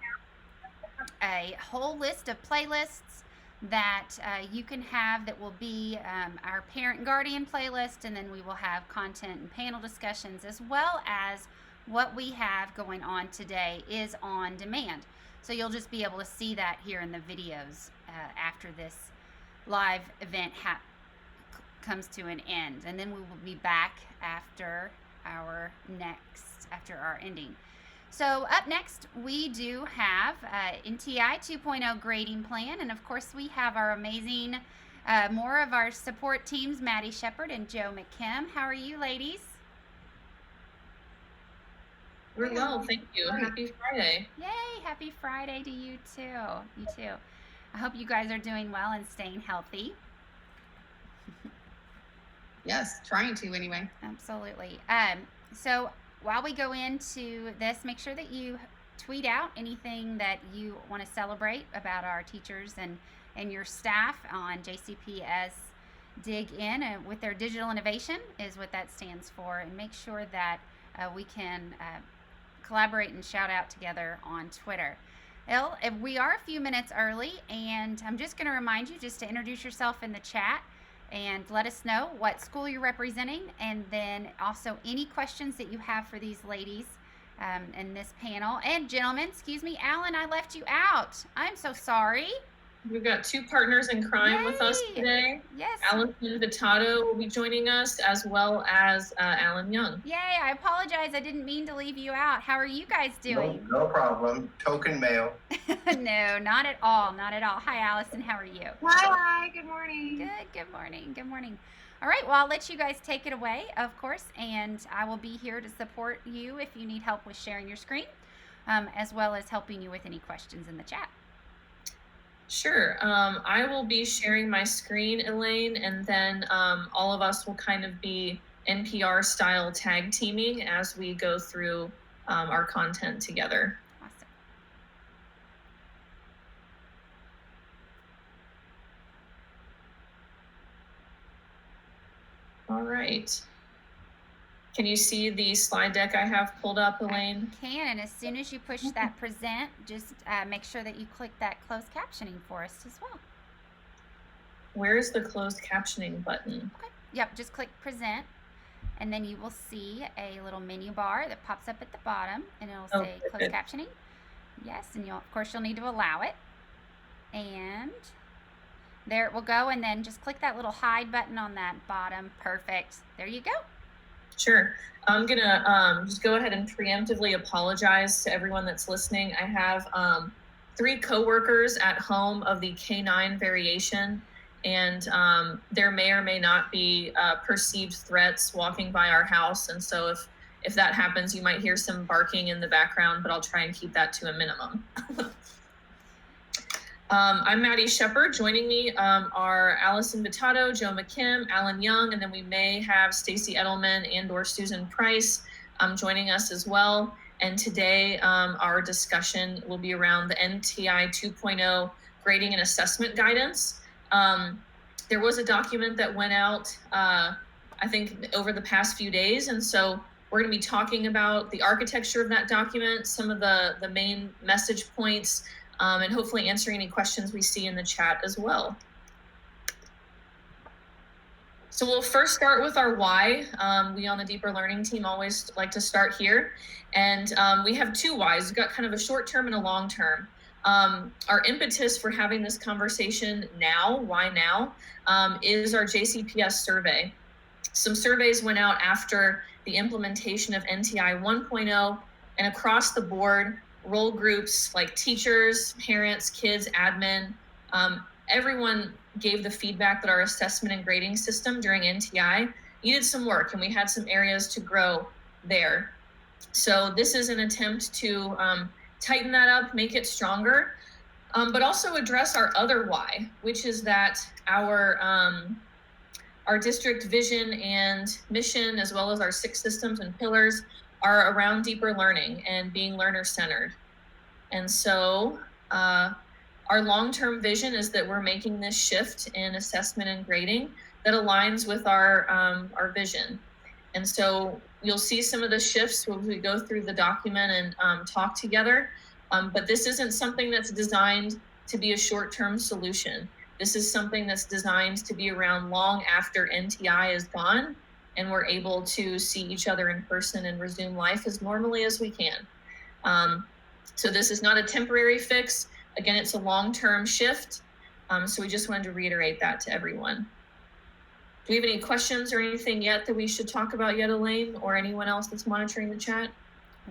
a whole list of playlists that you can have that will be our parent guardian playlist, and then we will have content and panel discussions, as well as what we have going on today is on demand. So you'll just be able to see that here in the videos after this live event comes to an end, and then we will be back after our ending. So up next, we do have NTI 2.0 grading plan, and of course we have our amazing more of our support teams, Maddie Shepard and Joe McKim. How are you, ladies? We're well, thank you. Happy Friday. Yay, happy Friday to you too. You too. I hope you guys are doing well and staying healthy. Yes, trying to anyway. Absolutely. So while we go into this, make sure that you tweet out anything that you want to celebrate about our teachers and your staff on JCPS Dig In with their digital innovation is what that stands for, and make sure that we can collaborate and shout out together on Twitter. We are a few minutes early, and I'm just going to remind you just to introduce yourself in the chat and let us know what school you're representing, and then also any questions that you have for these ladies in this panel. And gentlemen, excuse me, Alan, I left you out. I'm so sorry. We've got two partners in crime with us today. Yes. Allison Vitato will be joining us, as well as Alan Young. Yay, I apologize. I didn't mean to leave you out. How are you guys doing? No problem. Token male. No, not at all. Not at all. Hi, Allison. How are you? Hi. Good morning. Good morning. Good morning. All right. Well, I'll let you guys take it away, of course, and I will be here to support you if you need help with sharing your screen, as well as helping you with any questions in the chat. Sure. I will be sharing my screen, Elaine, and then all of us will kind of be NPR style tag teaming as we go through our content together. Awesome. All right. Can you see the slide deck I have pulled up, Elaine? I can, and as soon as you push that present, just make sure that you click that closed captioning for us as well. Where's the closed captioning button? Okay. Yep, just click present, and then you will see a little menu bar that pops up at the bottom, and it'll say closed captioning. Yes, and of course you'll need to allow it. And there it will go, and then just click that little hide button on that bottom. Perfect. There you go. Sure. I'm going to just go ahead and preemptively apologize to everyone that's listening. I have 3 coworkers at home of the K9 variation, and there may or may not be perceived threats walking by our house. And so if that happens, you might hear some barking in the background, but I'll try and keep that to a minimum. I'm Maddie Shepard. Joining me are Allison Vitato, Joe McKim, Alan Young, and then we may have Stacy Edelman and or Susan Price joining us as well. And today our discussion will be around the NTI 2.0 grading and assessment guidance. There was a document that went out, I think, over the past few days. And so we're going to be talking about the architecture of that document, some of the main message points, and hopefully answering any questions we see in the chat as well. So we'll first start with our why. We on the Deeper Learning team always like to start here. And we have 2 whys. We've got kind of a short term and a long term. Our impetus for having this conversation now, why now, is our JCPS survey. Some surveys went out after the implementation of NTI 1.0, and across the board, role groups like teachers, parents, kids, admin, everyone gave the feedback that our assessment and grading system during NTI needed some work, and we had some areas to grow there. So this is an attempt to tighten that up, make it stronger, but also address our other why, which is that our district vision and mission, as well as our 6 systems and pillars, are around deeper learning and being learner-centered. And so our long-term vision is that we're making this shift in assessment and grading that aligns with our vision. And so you'll see some of the shifts when we go through the document and talk together. But this isn't something that's designed to be a short-term solution. This is something that's designed to be around long after NTI is gone and we're able to see each other in person and resume life as normally as we can. So this is not a temporary fix. Again, it's a long-term shift. So we just wanted to reiterate that to everyone. Do we have any questions or anything yet that we should talk about yet, Elaine, or anyone else that's monitoring the chat?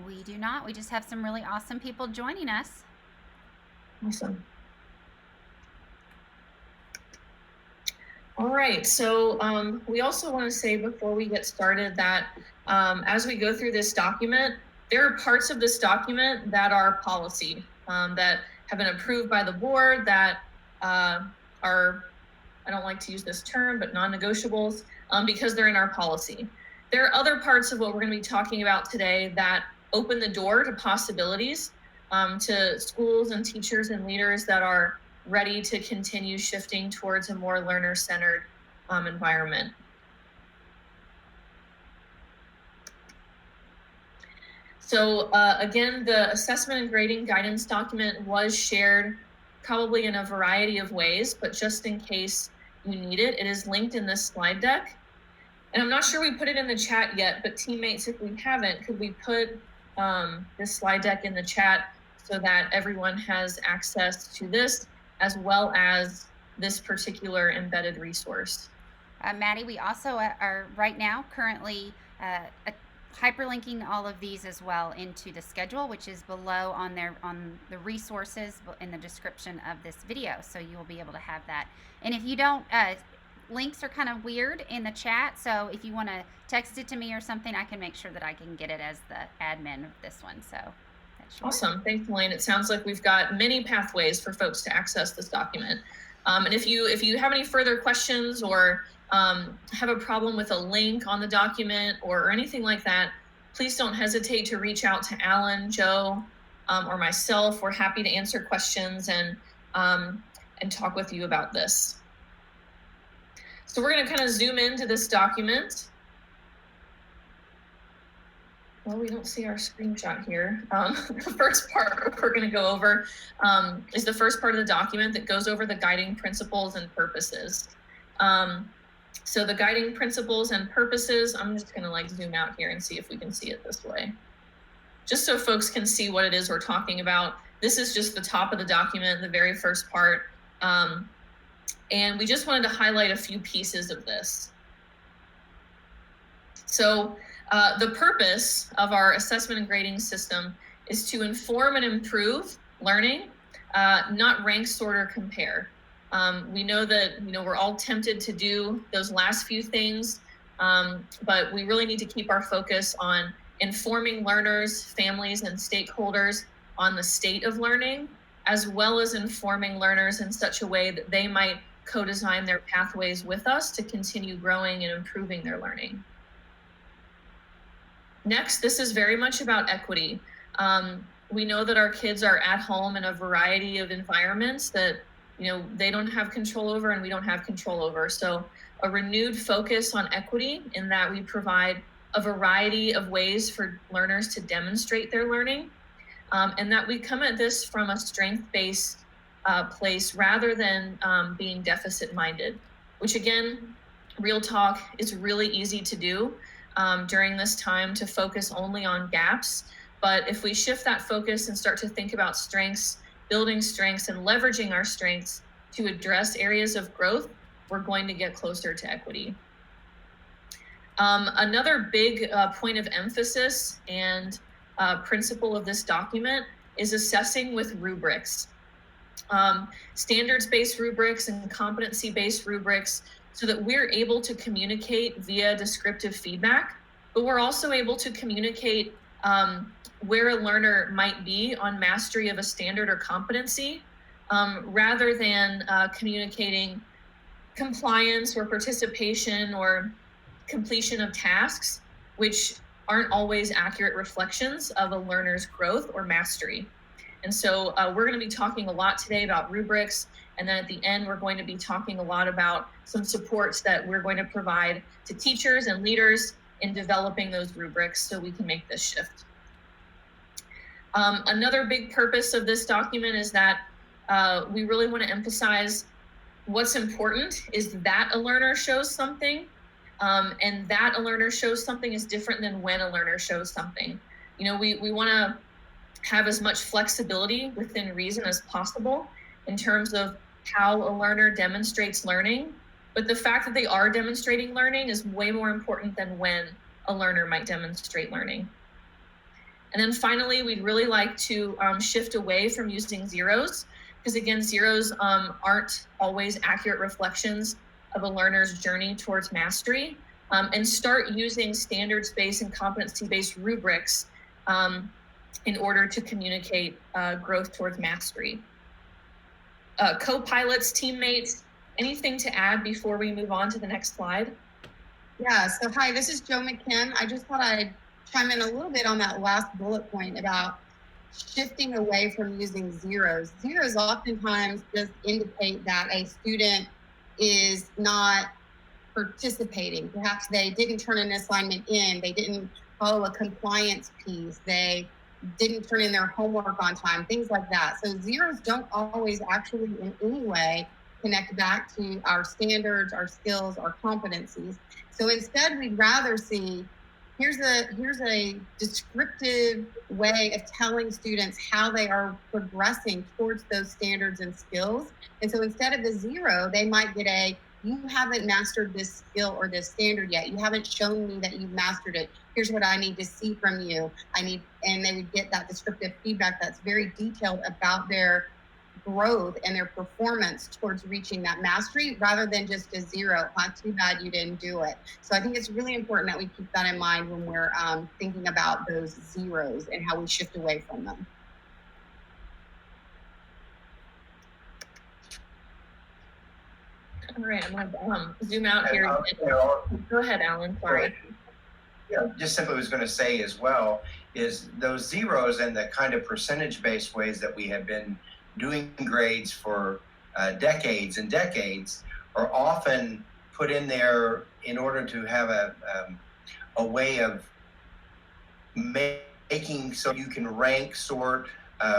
We do not. We just have some really awesome people joining us. Awesome. All right, so we also want to say before we get started that as we go through this document, there are parts of this document that are policy, that have been approved by the board, that are, I don't like to use this term, but non-negotiables, because they're in our policy. There are other parts of what we're going to be talking about today that open the door to possibilities, to schools and teachers and leaders that are ready to continue shifting towards a more learner-centered environment. So again, the assessment and grading guidance document was shared probably in a variety of ways, but just in case you need it, it is linked in this slide deck. And I'm not sure we put it in the chat yet, but teammates, if we haven't, could we put this slide deck in the chat so that everyone has access to this as well as this particular embedded resource? Maddie, we also are right now currently hyperlinking all of these as well into the schedule, which is below on the resources in the description of this video. So you will be able to have that. And if you don't, links are kind of weird in the chat. So if you want to text it to me or something, I can make sure that I can get it as the admin of this one. So awesome. Thanks, Elaine. It sounds like we've got many pathways for folks to access this document. And if you have any further questions or have a problem with a link on the document or anything like that, please don't hesitate to reach out to Alan, Joe, or myself. We're happy to answer questions and talk with you about this. So we're going to kind of zoom into this document. Well, we don't see our screenshot here. The first part we're going to go over is the first part of the document that goes over the guiding principles and purposes. So the guiding principles and purposes, I'm just going to like zoom out here and see if we can see it this way. Just so folks can see what it is we're talking about. This is just the top of the document, the very first part. And we just wanted to highlight a few pieces of this. So the purpose of our assessment and grading system is to inform and improve learning, not rank, sort, or compare. We know that we're all tempted to do those last few things, but we really need to keep our focus on informing learners, families, and stakeholders on the state of learning, as well as informing learners in such a way that they might co-design their pathways with us to continue growing and improving their learning. Next, this is very much about equity. We know that our kids are at home in a variety of environments that they don't have control over and we don't have control over. So a renewed focus on equity in that we provide a variety of ways for learners to demonstrate their learning, and that we come at this from a strength-based place rather than being deficit-minded, which again, real talk, is really easy to do during this time to focus only on gaps. But if we shift that focus and start to think about strengths, building strengths and leveraging our strengths to address areas of growth, we're going to get closer to equity. Another big point of emphasis and principle of this document is assessing with rubrics. Standards-based rubrics and competency-based rubrics so that we're able to communicate via descriptive feedback, but we're also able to communicate where a learner might be on mastery of a standard or competency, rather than communicating compliance or participation or completion of tasks, which aren't always accurate reflections of a learner's growth or mastery. And so we're going to be talking a lot today about rubrics. And then at the end, we're going to be talking a lot about some supports that we're going to provide to teachers and leaders in developing those rubrics so we can make this shift. Another big purpose of this document is that we really want to emphasize what's important is that a learner shows something, and that a learner shows something is different than when a learner shows something. You know, we want to have as much flexibility within reason as possible in terms of how a learner demonstrates learning, but the fact that they are demonstrating learning is way more important than when a learner might demonstrate learning. And then finally, we'd really like to shift away from using zeros, because again, zeros aren't always accurate reflections of a learner's journey towards mastery, and start using standards-based and competency-based rubrics in order to communicate growth towards mastery. Co-pilots, teammates, anything to add before we move on to the next slide? Yeah, so hi, this is Jo McKim. I just thought I'd chime in a little bit on that last bullet point about shifting away from using zeros. Zeros oftentimes just indicate that a student is not participating. Perhaps they didn't turn an assignment in, they didn't follow a compliance piece, they didn't turn in their homework on time, things like that. So zeros don't always actually in any way connect back to our standards, our skills, our competencies. So instead, we'd rather see, here's a descriptive way of telling students how they are progressing towards those standards and skills. And so instead of a zero, they might get a, you haven't mastered this skill or this standard yet. You haven't shown me that you've mastered it. Here's what I need to see from you. And they would get that descriptive feedback that's very detailed about their growth and their performance towards reaching that mastery, rather than just a zero. Not too bad you didn't do it. So I think it's really important that we keep that in mind when we're thinking about those zeros and how we shift away from them. All right, I'm going to zoom out here. Go ahead, Alan. Sorry. Yeah, just simply was going to say as well is those zeros and the kind of percentage-based ways that we have been doing grades for decades and decades are often put in there in order to have a way of making so you can rank, sort,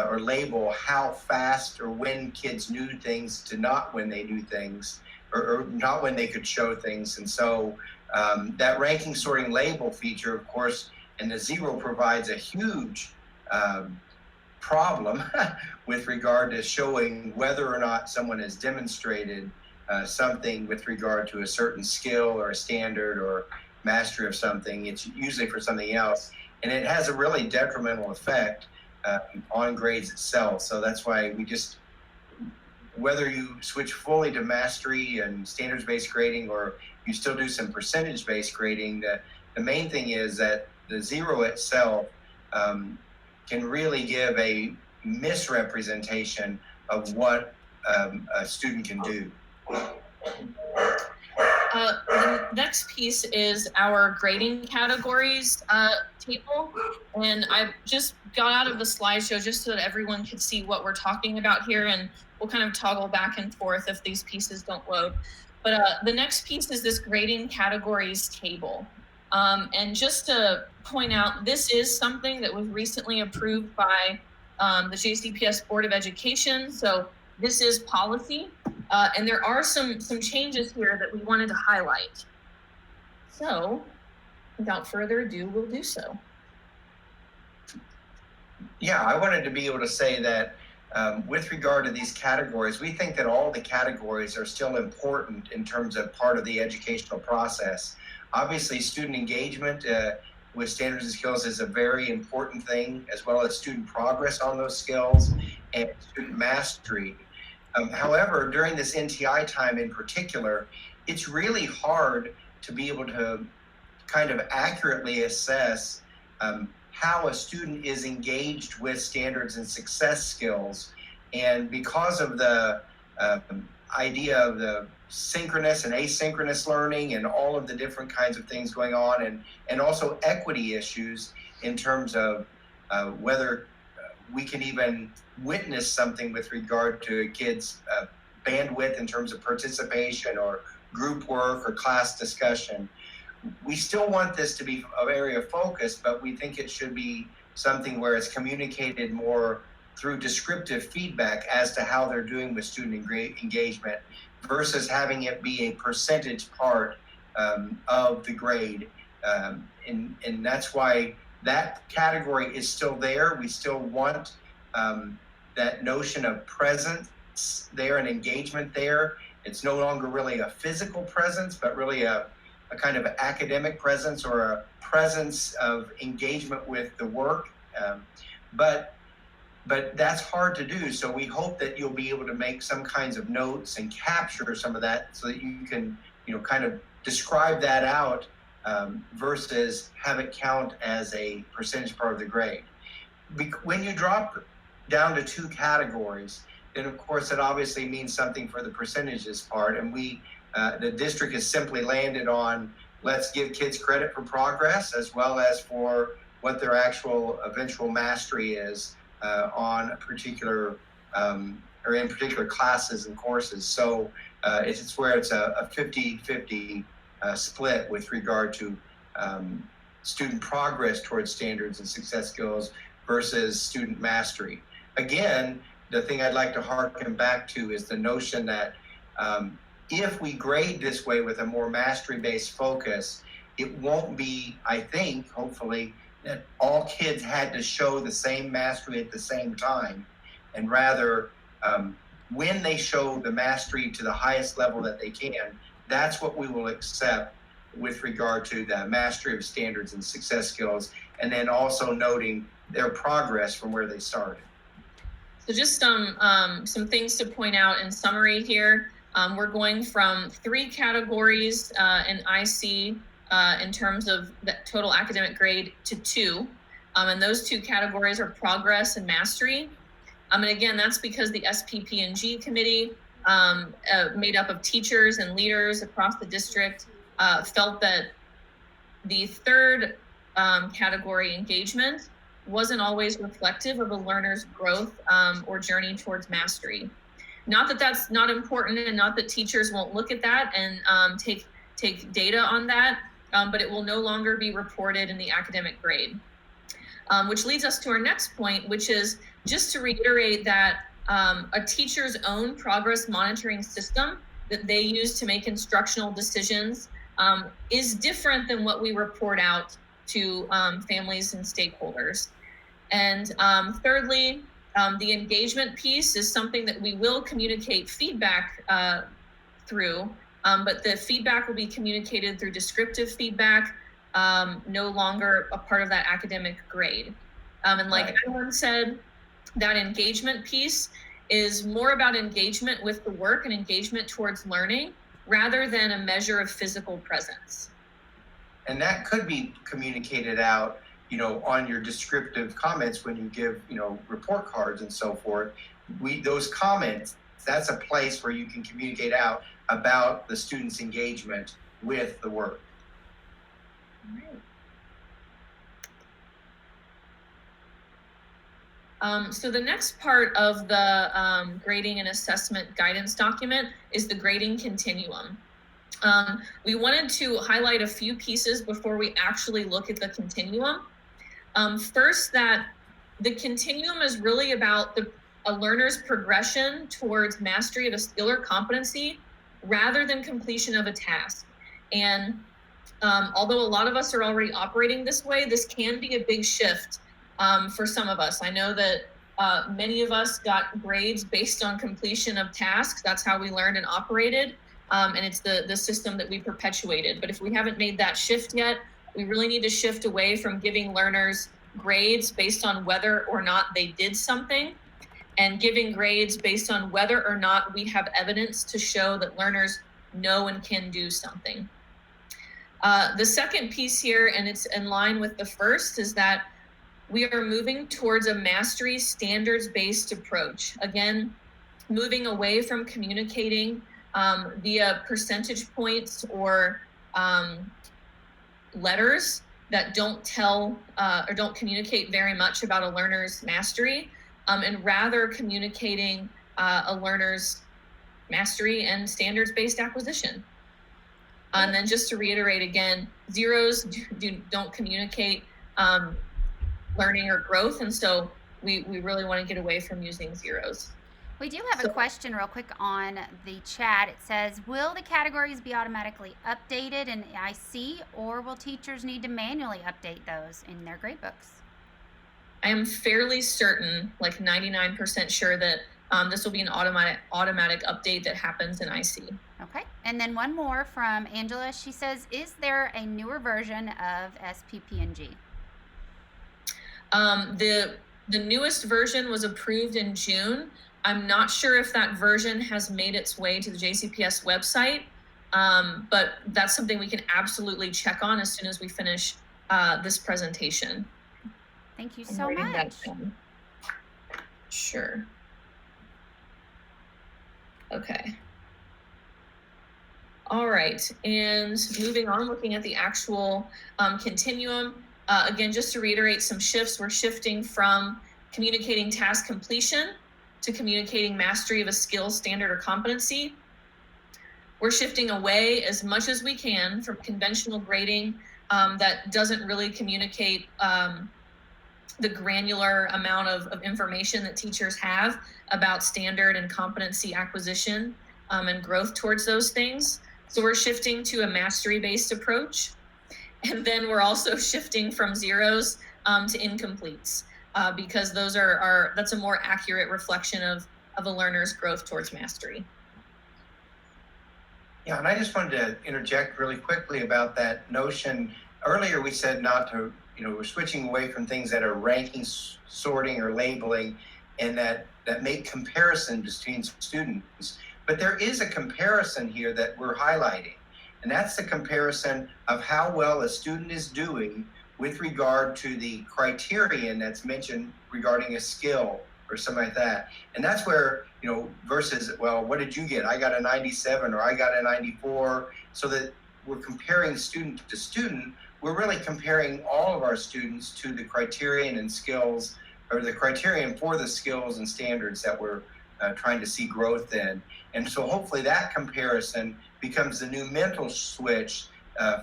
or label how fast or when kids knew things to not when they knew things, or not when they could show things. And so that ranking, sorting, label feature, of course, and the zero provides a huge problem with regard to showing whether or not someone has demonstrated something with regard to a certain skill or a standard or mastery of something. It's usually for something else, and it has a really detrimental effect on grades itself. So that's why we just, whether you switch fully to mastery and standards-based grading or you still do some percentage-based grading, the main thing is that the zero itself can really give a misrepresentation of what a student can do. The next piece is our grading categories table. And I just got out of the slideshow just so that everyone could see what we're talking about here, and we'll kind of toggle back and forth if these pieces don't load. But the next piece is this grading categories table. And just to point out, this is something that was recently approved by the JCPS Board of Education. So this is policy, and there are some changes here that we wanted to highlight. So without further ado, we'll do so. Yeah, I wanted to be able to say that with regard to these categories, we think that all the categories are still important in terms of part of the educational process. Obviously, student engagement with standards and skills is a very important thing, as well as student progress on those skills and student mastery. However, during this NTI time in particular, it's really hard to be able to kind of accurately assess how a student is engaged with standards and success skills. And because of the idea of the synchronous and asynchronous learning and all of the different kinds of things going on, and also equity issues in terms of whether we can even witness something with regard to a kid's bandwidth in terms of participation or group work or class discussion. We still want this to be an area of focus, but we think it should be something where it's communicated more through descriptive feedback as to how they're doing with student engagement versus having it be a percentage part of the grade. And that's why that category is still there. We still want that notion of presence there and engagement there. It's no longer really a physical presence, but really a kind of academic presence or a presence of engagement with the work. But that's hard to do. So we hope that you'll be able to make some kinds of notes and capture some of that so that you can, kind of describe that out versus have it count as a percentage part of the grade. When you drop down to two categories, then of course it obviously means something for the percentages part. And the district has simply landed on, let's give kids credit for progress as well as for what their actual eventual mastery is on a particular or in particular classes and courses. So it's where it's a 50-50 split with regard to student progress towards standards and success skills versus student mastery. Again, the thing I'd like to harken back to is the notion that if we grade this way with a more mastery-based focus, it won't be, I think, hopefully, that all kids had to show the same mastery at the same time, and rather, when they show the mastery to the highest level that they can, that's what we will accept with regard to the mastery of standards and success skills, and then also noting their progress from where they started. So just some things to point out in summary here. We're going from 3 categories in IC in terms of the total academic grade to 2. And those 2 categories are progress and mastery. And again, that's because the SPP&G committee, made up of teachers and leaders across the district, felt that the 3rd category, engagement, wasn't always reflective of a learner's growth or journey towards mastery. Not that that's not important, and not that teachers won't look at that and take data on that, but it will no longer be reported in the academic grade. Which leads us to our next point, which is just to reiterate that a teacher's own progress monitoring system that they use to make instructional decisions is different than what we report out to families and stakeholders. And thirdly, the engagement piece is something that we will communicate feedback through, but the feedback will be communicated through descriptive feedback, no longer a part of that academic grade. And like everyone said, that engagement piece is more about engagement with the work and engagement towards learning rather than a measure of physical presence. And that could be communicated out, on your descriptive comments when you give, report cards and so forth. Those comments, that's a place where you can communicate out about the student's engagement with the work. All right. So the next part of the grading and assessment guidance document is the grading continuum. We wanted to highlight a few pieces before we actually look at the continuum. First, that the continuum is really about a learner's progression towards mastery of a skill or competency rather than completion of a task. And although a lot of us are already operating this way, this can be a big shift for some of us. I know that many of us got grades based on completion of tasks. That's how we learned and operated. And it's the system that we perpetuated. But if we haven't made that shift yet, we really need to shift away from giving learners grades based on whether or not they did something, and giving grades based on whether or not we have evidence to show that learners know and can do something. The second piece here, and it's in line with the first, is that we are moving towards a mastery standards-based approach. Again, moving away from communicating via percentage points or letters that don't tell or don't communicate very much about a learner's mastery, and rather communicating a learner's mastery and standards-based acquisition. And then just to reiterate again, zeros don't communicate learning or growth, and so we really want to get away from using zeros. We do have a question real quick on the chat. It says, will the categories be automatically updated in IC, or will teachers need to manually update those in their gradebooks? I am fairly certain, like 99% sure, that this will be an automatic update that happens in IC. Okay, and then one more from Angela. She says, is there a newer version of SPPNG? The newest version was approved in June. I'm not sure if that version has made its way to the JCPS website, but that's something we can absolutely check on as soon as we finish this presentation. Thank you so much. Sure. Okay. All right, and moving on, looking at the actual continuum. Again, just to reiterate some shifts, we're shifting from communicating task completion to communicating mastery of a skill, standard, or competency. We're shifting away as much as we can from conventional grading that doesn't really communicate the granular amount of information that teachers have about standard and competency acquisition and growth towards those things. So we're shifting to a mastery-based approach. And then we're also shifting from zeros to incompletes because those that's a more accurate reflection of a learner's growth towards mastery. Yeah, and I just wanted to interject really quickly about that notion. Earlier we said not to, we're switching away from things that are ranking, sorting, or labeling, and that make comparison between students. But there is a comparison here that we're highlighting, and that's the comparison of how well a student is doing with regard to the criterion that's mentioned regarding a skill or something like that. And that's where, versus, well, what did you get? I got a 97 or I got a 94, so that we're comparing student to student. We're really comparing all of our students to the criterion and skills, or the criterion for the skills and standards that we're trying to see growth in. And so hopefully that comparison becomes the new mental switch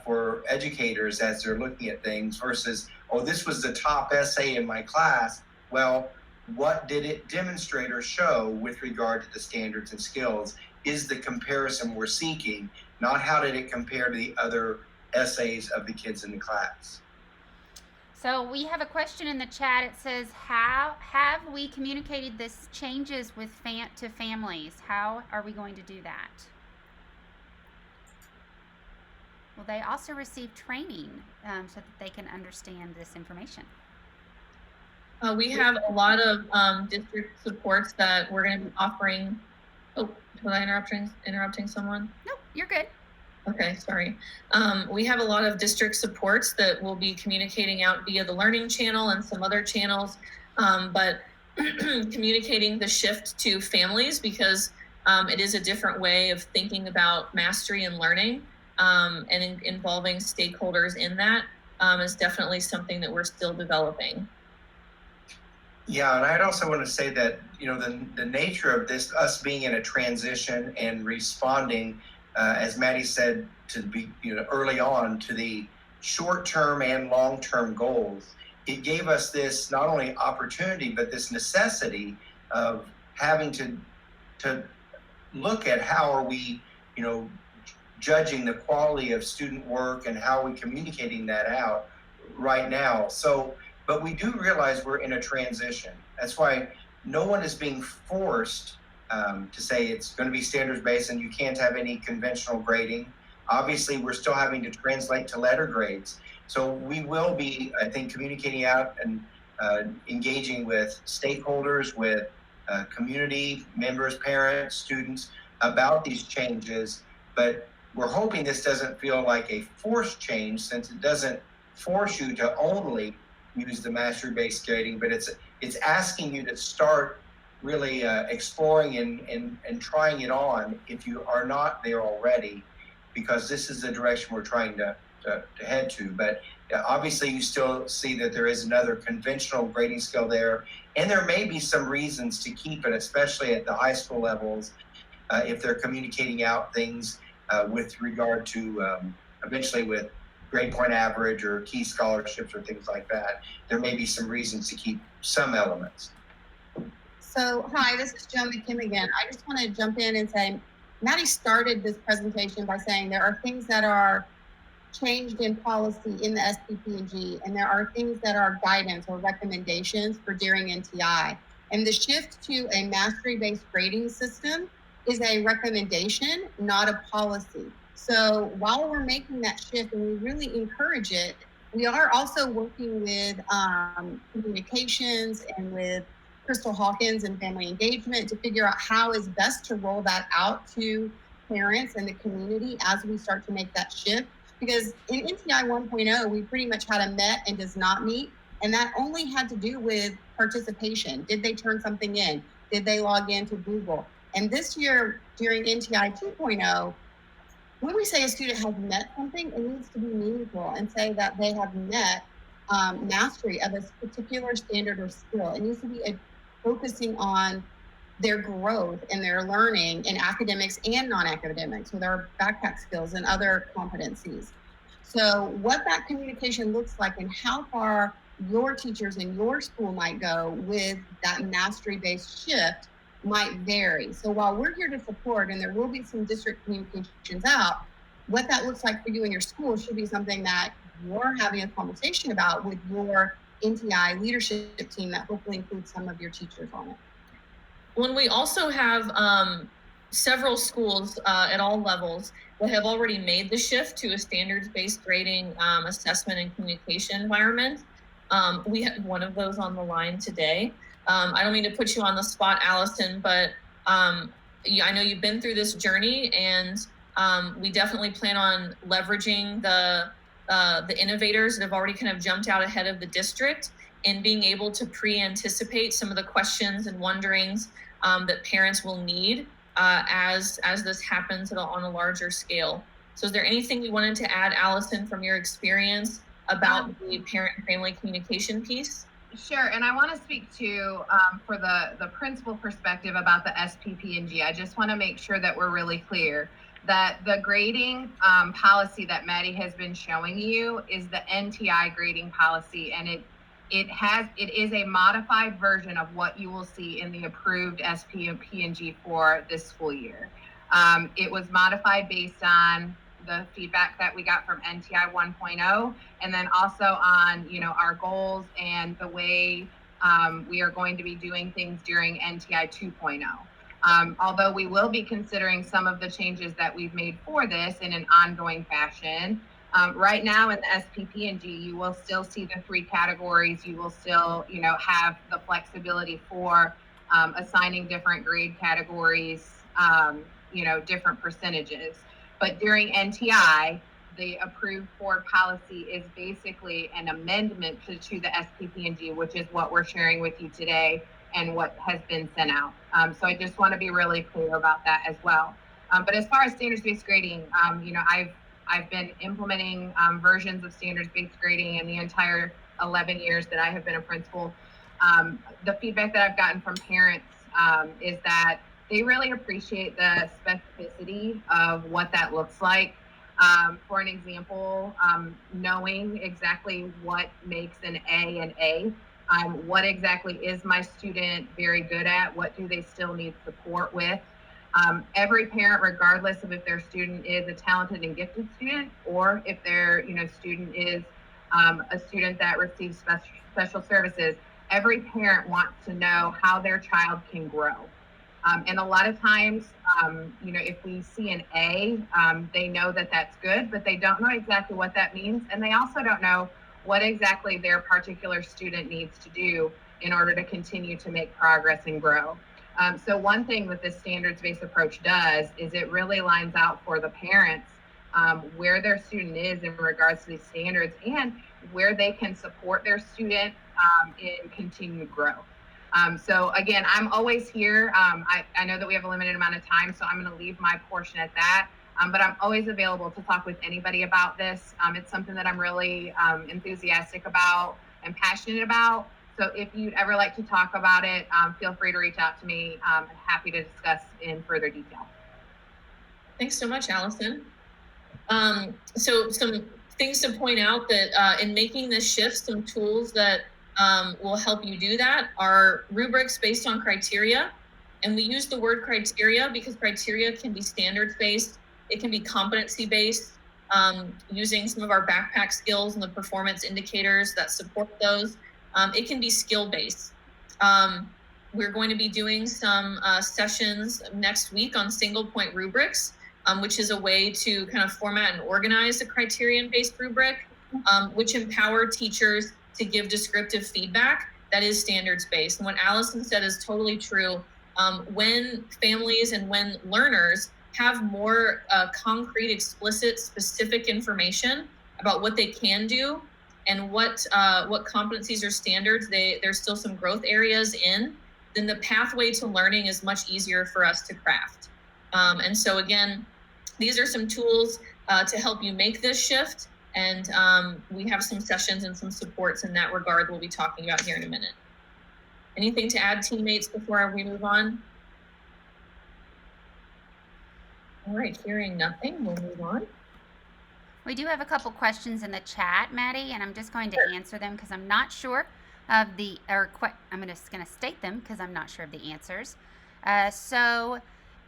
for educators as they're looking at things versus, oh, this was the top essay in my class. Well, what did it demonstrate or show with regard to the standards and skills is the comparison we're seeking, not how did it compare to the other essays of the kids in the class. So we have a question in the chat. It says, how have we communicated this changes with to families? How are we going to do that? Will they also receive training so that they can understand this information? We have a lot of district supports that we're going to be offering. Oh, was I interrupting someone? No, you're good. Okay, sorry. We have a lot of district supports that will be communicating out via the Learning Channel and some other channels, but communicating the shift to families because it is a different way of thinking about mastery and learning, and involving stakeholders in that is definitely something that we're still developing. Yeah, and I'd also want to say that, the nature of this, us being in a transition and responding, as Maddie said, to be, early on to the short-term and long-term goals, it gave us this not only opportunity, but this necessity of having to look at how are we, judging the quality of student work and how are we communicating that out right now. So, but we do realize we're in a transition. That's why no one is being forced to say it's going to be standards-based and you can't have any conventional grading. Obviously, we're still having to translate to letter grades. So we will be, I think, communicating out and engaging with stakeholders, with community members, parents, students about these changes. But we're hoping this doesn't feel like a forced change, since it doesn't force you to only use the mastery-based grading, but it's asking you to start really exploring and trying it on if you are not there already, because this is the direction we're trying to head to. But obviously you still see that there is another conventional grading scale there, and there may be some reasons to keep it, especially at the high school levels, if they're communicating out things with regard to eventually with grade point average or key scholarships or things like that. There may be some reasons to keep some elements. So, hi, this is Joe McKim again. I just want to jump in and say, Maddie started this presentation by saying there are things that are changed in policy in the SPP&G, and there are things that are guidance or recommendations for during NTI. And the shift to a mastery-based grading system is a recommendation, not a policy. So while we're making that shift, and we really encourage it, we are also working with communications and with Crystal Hawkins and family engagement to figure out how is best to roll that out to parents and the community as we start to make that shift. Because in NTI 1.0, we pretty much had a met and does not meet, and that only had to do with participation. Did they turn something in? Did they log into Google? And this year, during NTI 2.0, when we say a student has met something, it needs to be meaningful and say that they have met mastery of a particular standard or skill. It needs to be focusing on their growth and their learning in academics and non-academics with our backpack skills and other competencies. So what that communication looks like and how far your teachers in your school might go with that mastery-based shift might vary. So while we're here to support, and there will be some district communications out, what that looks like for you and your school should be something that you're having a conversation about with your NTI leadership team that hopefully includes some of your teachers on it. When we also have several schools at all levels that have already made the shift to a standards-based grading assessment and communication environment. We have one of those on the line today. I don't mean to put you on the spot, Allison, but I know you've been through this journey, and we definitely plan on leveraging the innovators that have already kind of jumped out ahead of the district and being able to pre-anticipate some of the questions and wonderings that parents will need as this happens on a larger scale. So is there anything you wanted to add, Allison, from your experience about the parent and family communication piece? Sure, and I want to speak to for the principal perspective about the SPP&G. I just want to make sure that we're really clear that the grading policy that Maddie has been showing you is the NTI grading policy, and it is a modified version of what you will see in the approved SPP&G for this school year. It was modified based on the feedback that we got from NTI 1.0, and then also on our goals and the way we are going to be doing things during NTI 2.0. Although we will be considering some of the changes that we've made for this in an ongoing fashion. Right now in the SPP&G, you will still see the 3 categories. You will still, have the flexibility for assigning different grade categories, different percentages. But during NTI, the approved board policy is basically an amendment to the SPP&G, which is what we're sharing with you today and what has been sent out. So I just want to be really clear about that as well. But as far as standards-based grading, I've been implementing versions of standards-based grading in the entire 11 years that I have been a principal. The feedback that I've gotten from parents is that they really appreciate the specificity of what that looks like. For an example, knowing exactly what makes an A an A. What exactly is my student very good at? What do they still need support with? Every parent, regardless of if their student is a talented and gifted student, or if their student is a student that receives special services, every parent wants to know how their child can grow. And a lot of times, if we see an A, they know that that's good, but they don't know exactly what that means. And they also don't know what exactly their particular student needs to do in order to continue to make progress and grow. So one thing that this standards-based approach does is it really lines out for the parents where their student is in regards to these standards and where they can support their student in continued growth. So again, I'm always here. I know that we have a limited amount of time, so I'm going to leave my portion at that. But I'm always available to talk with anybody about this. It's something that I'm really enthusiastic about and passionate about. So if you'd ever like to talk about it, feel free to reach out to me. I'm happy to discuss in further detail. Thanks so much, Allison. So some things to point out that in making this shift, some tools that will help you do that are rubrics based on criteria. And we use the word criteria because criteria can be standards-based, it can be competency-based, using some of our backpack skills and the performance indicators that support those. It can be skill-based. We're going to be doing some sessions next week on single point rubrics, which is a way to kind of format and organize a criterion-based rubric, which empower teachers to give descriptive feedback that is standards-based. And what Allison said is totally true. When families and when learners have more concrete, explicit, specific information about what they can do and what competencies or standards there's still some growth areas in, then the pathway to learning is much easier for us to craft. And so again, these are some tools to help you make this shift. And we have some sessions and some supports in that regard we'll be talking about here in a minute. Anything to add, teammates, before we move on? All right, hearing nothing, we'll move on. We do have a couple questions in the chat, Maddie, and I'm just going to answer them because I'm not sure of the, I'm just going to state them because I'm not sure of the answers. So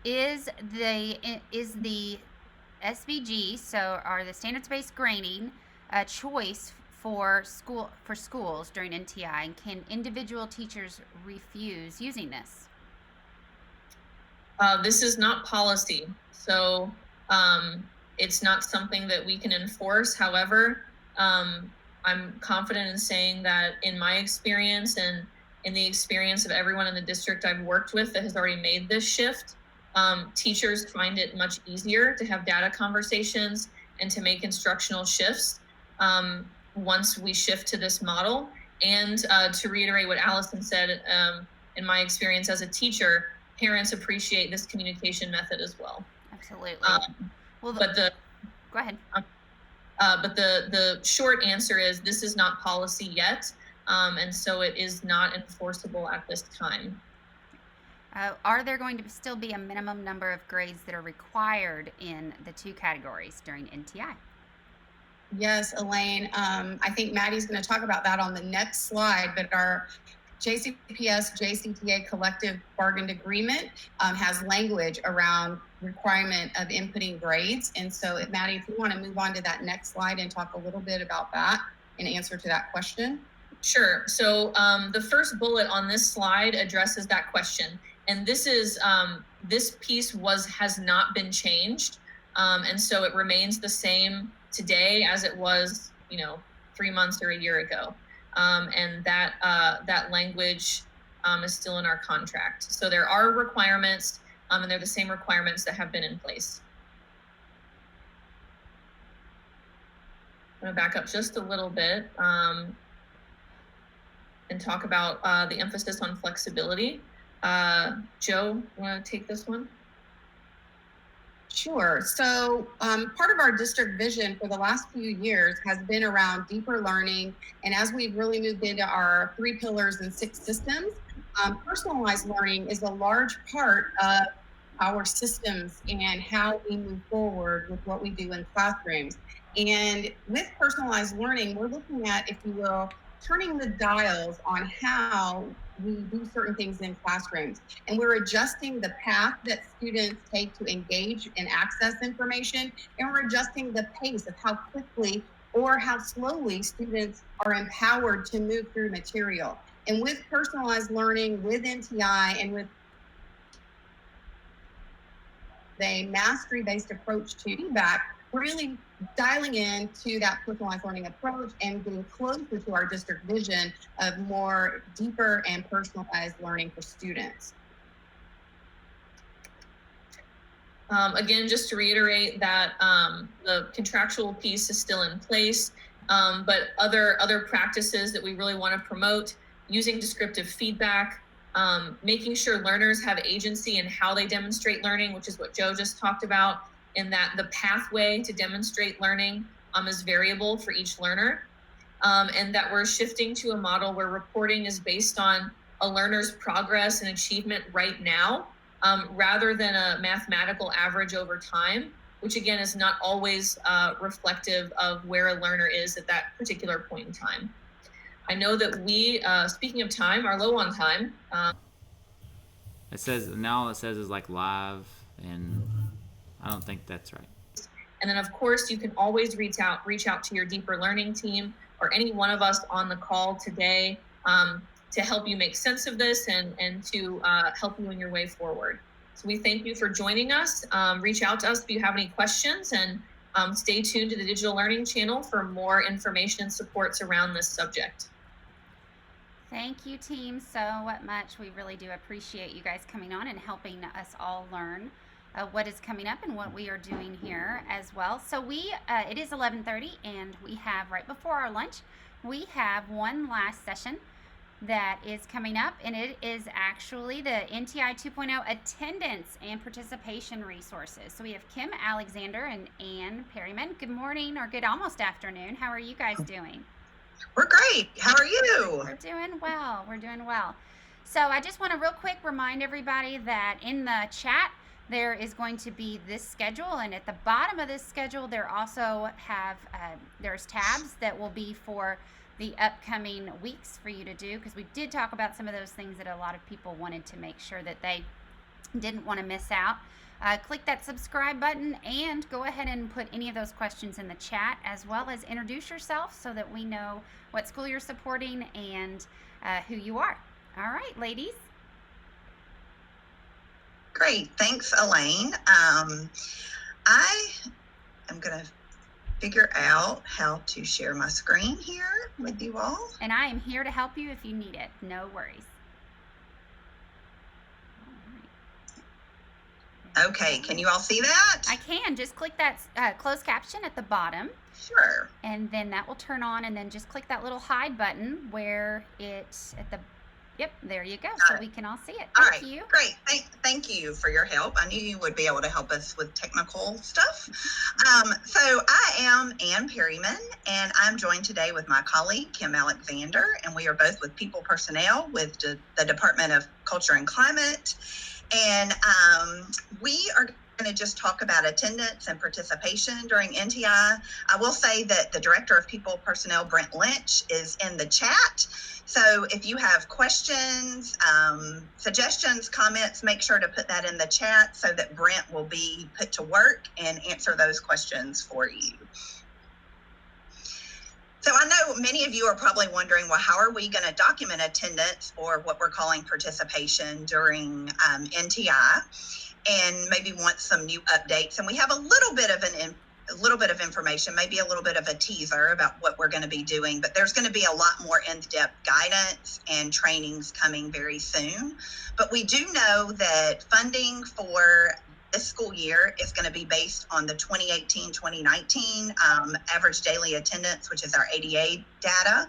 is the SVG, so are the standards-based grading, a choice for schools during NTI, and can individual teachers refuse using this? This is not policy, so it's not something that we can enforce. However, I'm confident in saying that in my experience and in the experience of everyone in the district I've worked with that has already made this shift, teachers find it much easier to have data conversations and to make instructional shifts once we shift to this model. And to reiterate what Allison said, in my experience as a teacher, parents appreciate this communication method as well. Absolutely. Go ahead. But the short answer is this is not policy yet, and so it is not enforceable at this time. Are there going to still be a minimum number of grades that are required in the two categories during NTI? Yes, Elaine. I think Maddie's going to talk about that on the next slide, but our JCPS JCTA collective bargained agreement has language around requirement of inputting grades. And so, Maddie, if you want to move on to that next slide and talk a little bit about that in answer to that question. Sure. So the first bullet on this slide addresses that question. And this is this piece has not been changed. And so it remains the same today as it was, 3 months or a year ago. And that language is still in our contract. So there are requirements, and they're the same requirements that have been in place. I'm going to back up just a little bit and talk about the emphasis on flexibility. Joe, you want to take this one? Sure. So part of our district vision for the last few years has been around deeper learning. And as we've really moved into our 3 pillars and 6 systems, personalized learning is a large part of our systems and how we move forward with what we do in classrooms. And with personalized learning, we're looking at, if you will, turning the dials on how we do certain things in classrooms. And we're adjusting the path that students take to engage and access information. And we're adjusting the pace of how quickly or how slowly students are empowered to move through material. And with personalized learning, with NTI, and with a mastery-based approach to feedback, we're really dialing into that personalized learning approach and getting closer to our district vision of more deeper and personalized learning for students. Again, just to reiterate that the contractual piece is still in place, but other practices that we really want to promote, using descriptive feedback, making sure learners have agency in how they demonstrate learning, which is what Joe just talked about, in that the pathway to demonstrate learning is variable for each learner, and that we're shifting to a model where reporting is based on a learner's progress and achievement right now, rather than a mathematical average over time, which again is not always reflective of where a learner is at that particular point in time. I know that we, speaking of time, are low on time. It says now it says is like live, and I don't think that's right. And then of course you can always reach out to your deeper learning team or any one of us on the call today to help you make sense of this and to help you in your way forward. So we thank you for joining us. Reach out to us if you have any questions, and stay tuned to the Digital Learning channel for more information and supports around this subject. Thank you, team, so much. We really do appreciate you guys coming on and helping us all learn what is coming up and what we are doing here as well. So it is 11:30, and we have, right before our lunch, we have one last session that is coming up, and it is actually the NTI 2.0 attendance and participation resources. So we have Kim Alexander and Ann Perryman. Good morning, or good almost afternoon. How are you guys doing? We're great. How are you? We're doing well. We're doing well. So I just want to real quick remind everybody that in the chat there is going to be this schedule, and at the bottom of this schedule there also have there's tabs that will be for the upcoming weeks for you to do, because we did talk about some of those things that a lot of people wanted to make sure that they didn't want to miss out. Click that subscribe button and go ahead and put any of those questions in the chat, as well as introduce yourself so that we know what school you're supporting and who you are. All right, ladies. Great. Thanks, Elaine. I am going to figure out how to share my screen here with you all. And I am here to help you if you need it. No worries. Okay, can you all see that? I can. Just click that closed caption at the bottom. Sure. And then that will turn on, and then just click that little hide button where it's at the, yep, there you go. So we can all see it. All Thank right, you. great. Thank you for your help. I knew you would be able to help us with technical stuff. So I am Ann Perryman, and I'm joined today with my colleague, Kim Alexander, and we are both with People Personnel with the Department of Culture and Climate. And we are going to just talk about attendance and participation during NTI. I will say that the Director of People Personnel, Brent Lynch, is in the chat. So if you have questions, suggestions, comments, make sure to put that in the chat so that Brent will be put to work and answer those questions for you. So I know many of you are probably wondering, well, how are we going to document attendance or what we're calling participation during NTI, and maybe want some new updates. And we have a little bit of information, maybe a little bit of a teaser about what we're going to be doing, but there's going to be a lot more in-depth guidance and trainings coming very soon. But we do know that funding for this school year is going to be based on the 2018-2019 average daily attendance, which is our ADA data.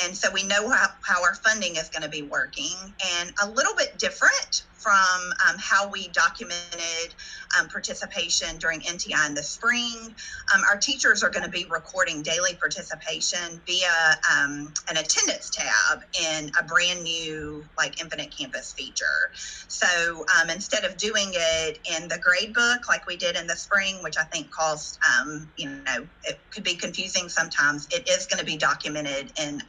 And so we know how our funding is going to be working, and a little bit different from how we documented participation during NTI in the spring. Our teachers are going to be recording daily participation via an attendance tab in a brand new Infinite Campus feature. So instead of doing it in the grade book like we did in the spring, which I think caused, it could be confusing sometimes, it is going to be documented in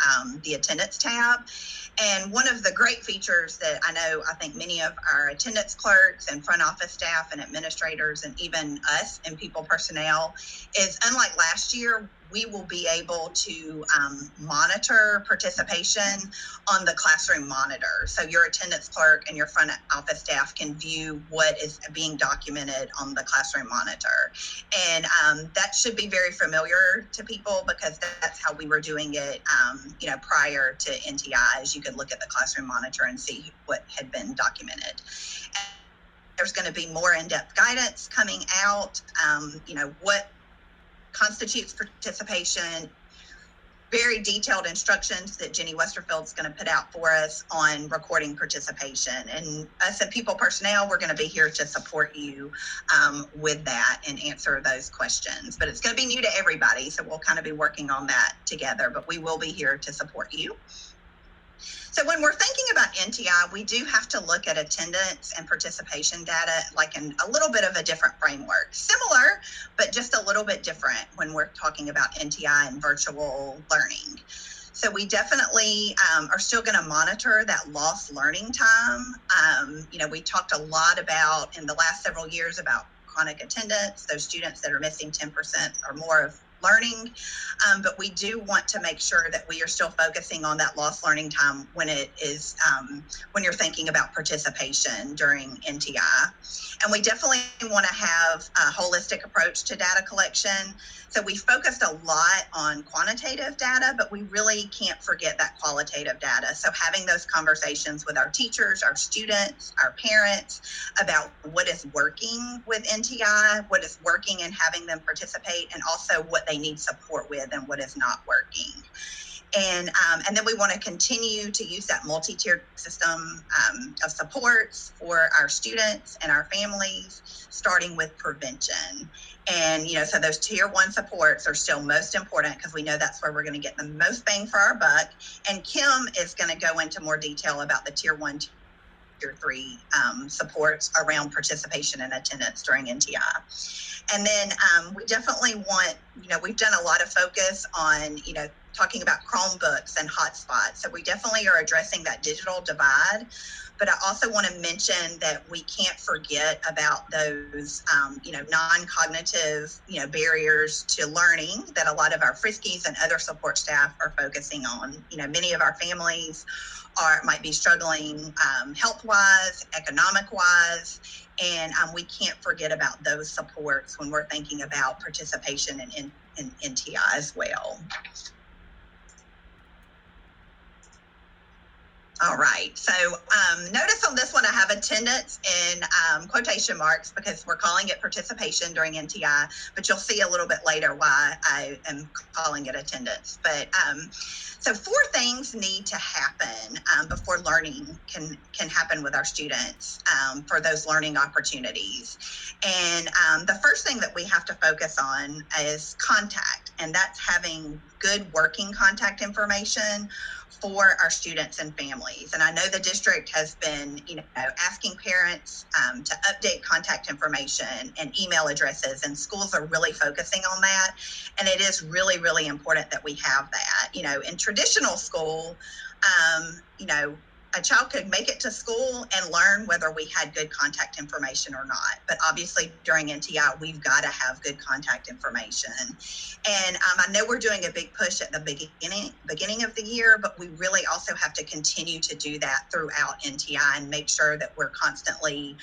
the attendance tab. And one of the great features that I think many of our attendance clerks and front office staff and administrators and even us and People Personnel is, unlike last year, we will be able to monitor participation on the classroom monitor. So your attendance clerk and your front office staff can view what is being documented on the classroom monitor. And that should be very familiar to people, because that's how we were doing it, prior to NTIs. You could look at the classroom monitor and see what had been documented. There's going to be more in-depth guidance coming out, what constitutes participation, very detailed instructions that Jenny Westerfield's going to put out for us on recording participation. And us at People Personnel, we're going to be here to support you with that and answer those questions. But it's going to be new to everybody, so we'll kind of be working on that together, but we will be here to support you. So when we're thinking about NTI, we do have to look at attendance and participation data like in a little bit of a different framework. Similar, but just a little bit different when we're talking about NTI and virtual learning. So we definitely are still going to monitor that lost learning time. We talked a lot about in the last several years about chronic attendance, those students that are missing 10% or more of learning, but we do want to make sure that we are still focusing on that lost learning time when it is when you're thinking about participation during NTI. And we definitely want to have a holistic approach to data collection. So we focused a lot on quantitative data, but we really can't forget that qualitative data. So having those conversations with our teachers, our students, our parents about what is working with NTI, what is working and having them participate, and also what they need support with and what is not working. And then we want to continue to use that multi-tiered system of supports for our students and our families, starting with prevention. And, so those tier 1 supports are still most important because we know that's where we're going to get the most bang for our buck. And Kim is going to go into more detail about the tier 1, tier 3 supports around participation and attendance during NTI. And then we definitely want, we've done a lot of focus on, talking about Chromebooks and hotspots. So we definitely are addressing that digital divide. But I also want to mention that we can't forget about those, non-cognitive, barriers to learning that a lot of our Friskies and other support staff are focusing on. Many of our families might be struggling health-wise, economic-wise, and we can't forget about those supports when we're thinking about participation in NTI as well. All right, so notice on this one I have attendance in quotation marks because we're calling it participation during NTI, but you'll see a little bit later why I am calling it attendance. But so 4 things need to happen before learning can happen with our students for those learning opportunities. And the first thing that we have to focus on is contact, and that's having good working contact information for our students and families. And I know the district has been, asking parents to update contact information and email addresses, and schools are really focusing on that. And it is really, really important that we have that. In traditional school, a child could make it to school and learn whether we had good contact information or not. But obviously during NTI, we've got to have good contact information. And I know we're doing a big push at the beginning of the year, but we really also have to continue to do that throughout NTI and make sure that we're constantly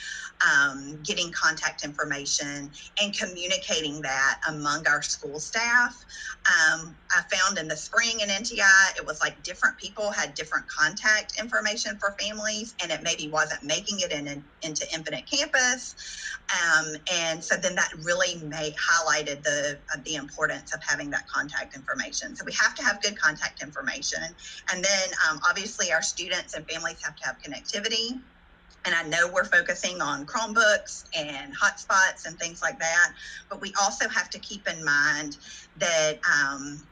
getting contact information and communicating that among our school staff. I found in the spring in NTI, it was like different people had different contact information for families, and it maybe wasn't making it into Infinite Campus. And so then that really highlighted the importance of having that contact information. So we have to have good contact information. And then obviously our students and families have to have connectivity. And I know we're focusing on Chromebooks and hotspots and things like that, but we also have to keep in mind that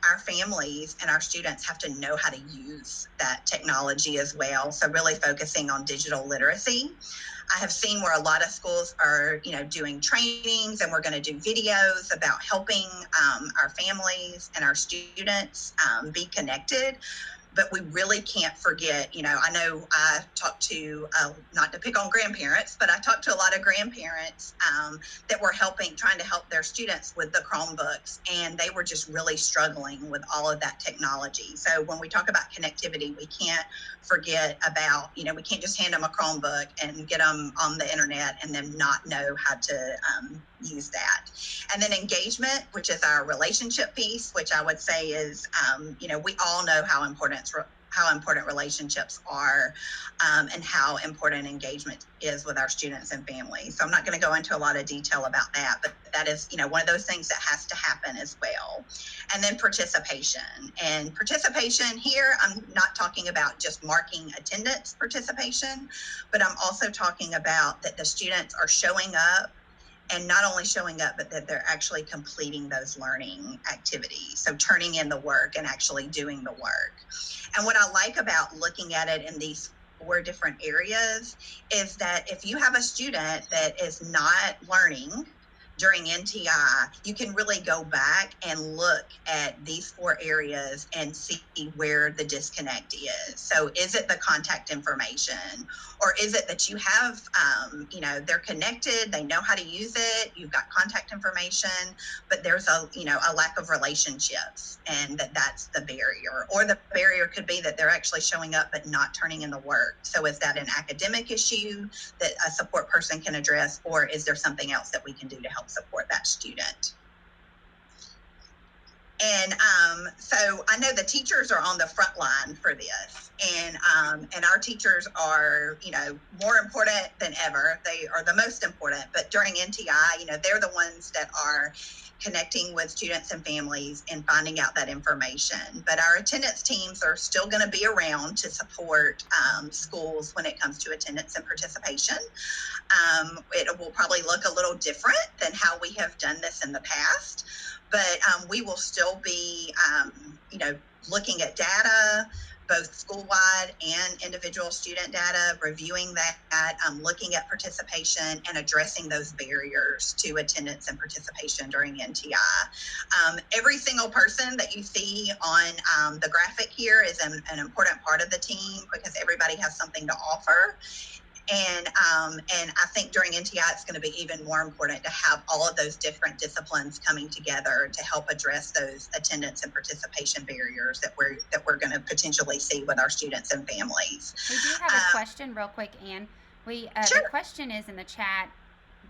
our families and our students have to know how to use that technology as well. So really focusing on digital literacy. I have seen where a lot of schools are, doing trainings, and we're going to do videos about helping our families and our students be connected. But we really can't forget, I know I talked to, not to pick on grandparents, but I talked to a lot of grandparents that were trying to help their students with the Chromebooks, and they were just really struggling with all of that technology. So when we talk about connectivity, we can't forget about, we can't just hand them a Chromebook and get them on the internet and then not know how to use that. And then engagement, which is our relationship piece, which I would say is, we all know how important relationships are and how important engagement is with our students and families. So I'm not going to go into a lot of detail about that, but that is, one of those things that has to happen as well. And then participation. And participation here, I'm not talking about just marking attendance participation, but I'm also talking about that the students are showing up, and not only showing up, but that they're actually completing those learning activities. So turning in the work and actually doing the work. And what I like about looking at it in these 4 different areas is that if you have a student that is not learning during NTI, you can really go back and look at these 4 areas and see where the disconnect is. So is it the contact information, or is it that you have, they're connected, they know how to use it, you've got contact information, but there's a lack of relationships, and that's the barrier. Or the barrier could be that they're actually showing up but not turning in the work. So is that an academic issue that a support person can address, or is there something else that we can do to help support that student? And so I know the teachers are on the front line for this, and our teachers are, more important than ever. They are the most important, but during NTI, they're the ones that are connecting with students and families and finding out that information. But our attendance teams are still going to be around to support schools when it comes to attendance and participation. It will probably look a little different than how we have done this in the past, but we will still be, looking at data, both school-wide and individual student data, reviewing that, looking at participation and addressing those barriers to attendance and participation during NTI. Every single person that you see on the graphic here is an important part of the team, because everybody has something to offer. And I think during NTI, it's going to be even more important to have all of those different disciplines coming together to help address those attendance and participation barriers that we're going to potentially see with our students and families. We do have a question real quick, Anne. Sure. The question is in the chat,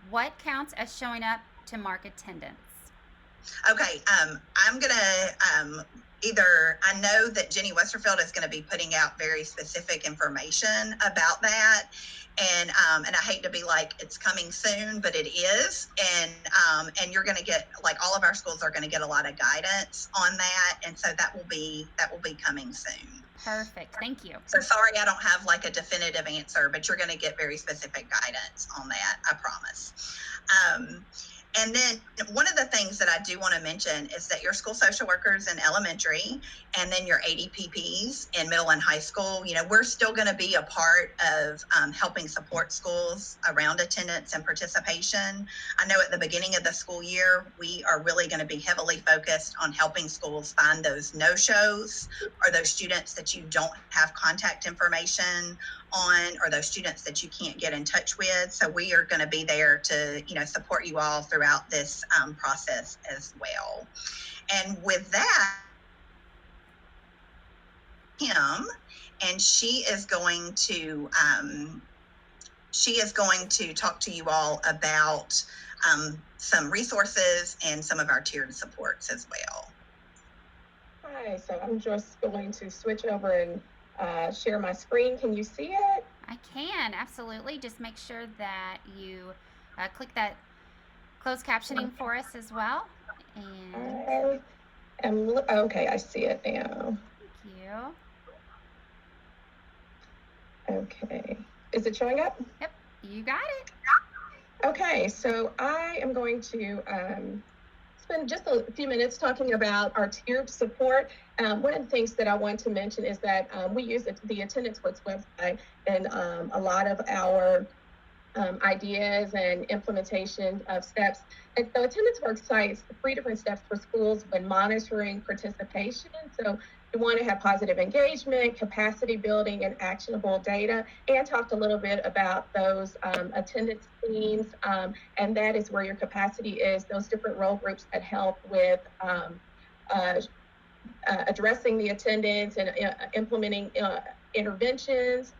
what counts as showing up to mark attendance? Okay, I'm going to I know that Jenny Westerfield is going to be putting out very specific information about that. And I hate to be like, it's coming soon, but it is. And you're going to get, like, all of our schools are going to get a lot of guidance on that. And so that will be coming soon. Perfect. Thank you. So sorry, I don't have like a definitive answer, but you're going to get very specific guidance on that, I promise. And then one of the things that I do want to mention is that your school social workers in elementary, and then your ADPPs in middle and high school, we're still going to be a part of helping support schools around attendance and participation. I know at the beginning of the school year, we are really going to be heavily focused on helping schools find those no-shows, or those students that you don't have contact information on, or those students that you can't get in touch with. So we are going to be there to, support you all throughout this process as well. And with that, and she is going to talk to you all about some resources and some of our tiered supports as well. Hi, so I'm just going to switch over and share my screen. Can you see it? I can, absolutely. Just make sure that you click that closed captioning for us as well. And okay, I see it now. Thank you. Okay, is it showing up? Yep, you got it. Okay, so I am going to spend just a few minutes talking about our tiered support. One of the things that I want to mention is that we use the Attendance Works website in a lot of our ideas and implementation of steps. And so Attendance Works cites 3 different steps for schools when monitoring participation. So we want to have positive engagement, capacity building, and actionable data. And talked a little bit about those attendance teams, and that is where your capacity is, those different role groups that help with addressing the attendance and implementing interventions.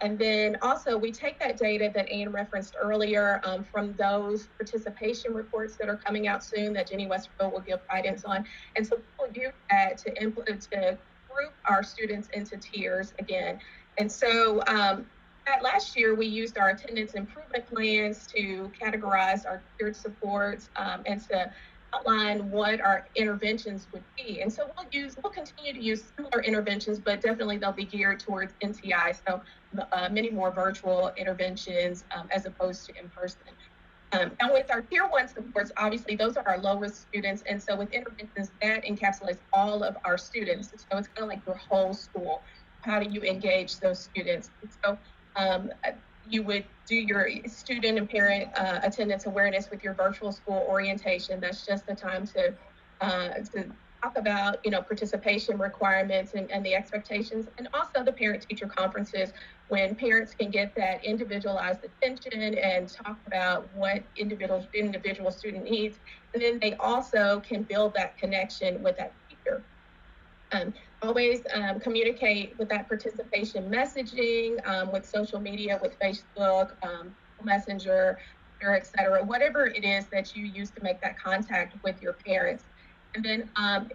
And then also we take that data that Anne referenced earlier from those participation reports that are coming out soon that Jenny Westerfield will give guidance on. And so we'll use that to group our students into tiers again. And so last year we used our attendance improvement plans to categorize our tiered supports and to outline what our interventions would be. And so we'll continue to use similar interventions, but definitely they'll be geared towards NTI. So many more virtual interventions as opposed to in person. And with our tier 1 supports, obviously those are our low risk students. And so with interventions, that encapsulates all of our students. So it's kind of like your whole school. How do you engage those students? And so you would do your student and parent attendance awareness with your virtual school orientation. That's just the time to talk about, participation requirements and the expectations, and also the parent-teacher conferences when parents can get that individualized attention and talk about what individual student needs. And then they also can build that connection with that teacher. Always communicate with that participation messaging, with social media, with Facebook, Messenger, et cetera, whatever it is that you use to make that contact with your parents. And then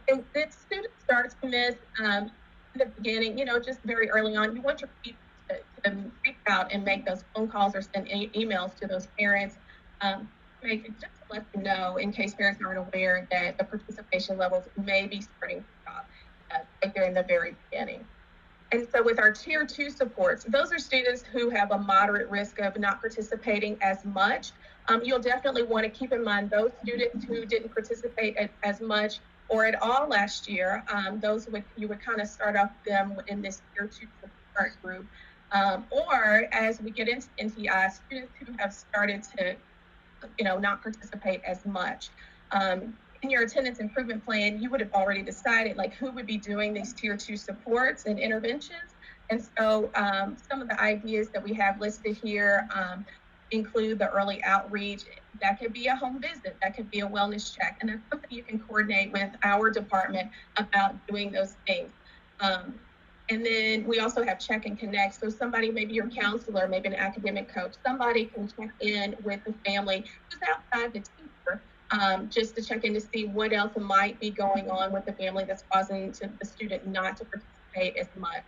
if the student starts to miss in the beginning, just very early on, you want your people to reach out and make those phone calls or send emails to those parents, just to let them know in case parents aren't aware that the participation levels may be starting to drop right there in the very beginning. And so with our tier 2 supports, those are students who have a moderate risk of not participating as much. You'll definitely want to keep in mind those students who didn't participate as much or at all last year. You would kind of start off them in this tier 2 support group. Or as we get into NTI, students who have started to, not participate as much. In your attendance improvement plan, you would have already decided who would be doing these tier 2 supports and interventions. And so some of the ideas that we have listed here include the early outreach. That could be a home visit, that could be a wellness check, and that's something you can coordinate with our department about doing those things. And then we also have check and connect. So somebody, maybe your counselor, maybe an academic coach, somebody can check in with the family who's outside the teacher, just to check in to see what else might be going on with the family that's causing the student not to participate as much.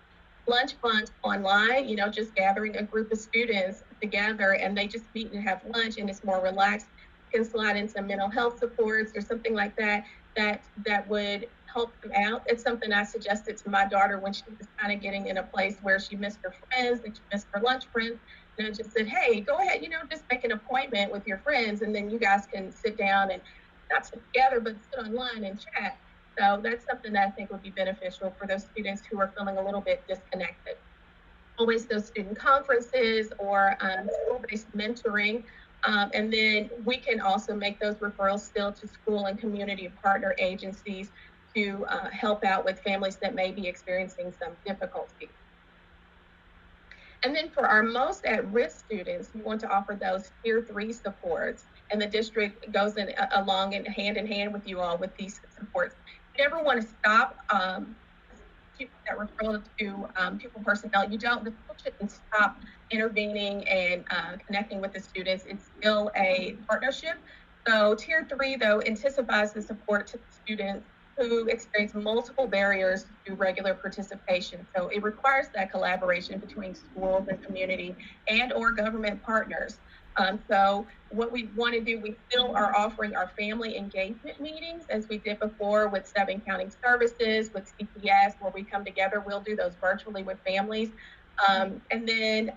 Lunch bunch online, just gathering a group of students together and they just meet and have lunch and it's more relaxed. You can slide in some mental health supports or something like that would help them out. It's something I suggested to my daughter when she was kind of getting in a place where she missed her friends and she missed her lunch friends. And I just said, hey, go ahead, just make an appointment with your friends and then you guys can sit down and not sit together, but sit online and chat. So that's something that I think would be beneficial for those students who are feeling a little bit disconnected. Always those student conferences or school-based mentoring. And then we can also make those referrals still to school and community partner agencies to help out with families that may be experiencing some difficulty. And then for our most at-risk students, we want to offer those tier 3 supports, and the district goes along and hand in hand with you all with these supports. You never want to stop that referral to pupil personnel. The school shouldn't stop intervening and connecting with the students. It's still a partnership. So tier 3, though, intensifies the support to the students who experience multiple barriers to regular participation. So it requires that collaboration between schools and community and or government partners. So what we want to do, we still are offering our family engagement meetings as we did before with 7 County Services, with CPS, where we come together. We'll do those virtually with families. And then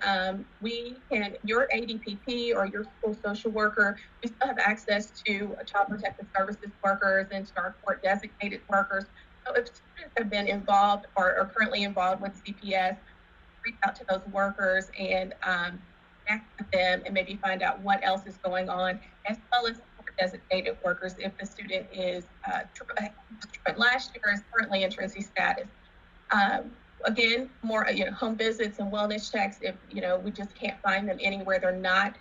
your ADPP or your school social worker, we still have access to Child Protective Services workers and STAR Court designated workers. So if students have been involved or are currently involved with CPS, reach out to those workers and connect with them and maybe find out what else is going on, as well as designated workers if the student is last year is currently in truancy status. Again, more home visits and wellness checks if we just can't find them anywhere. They're not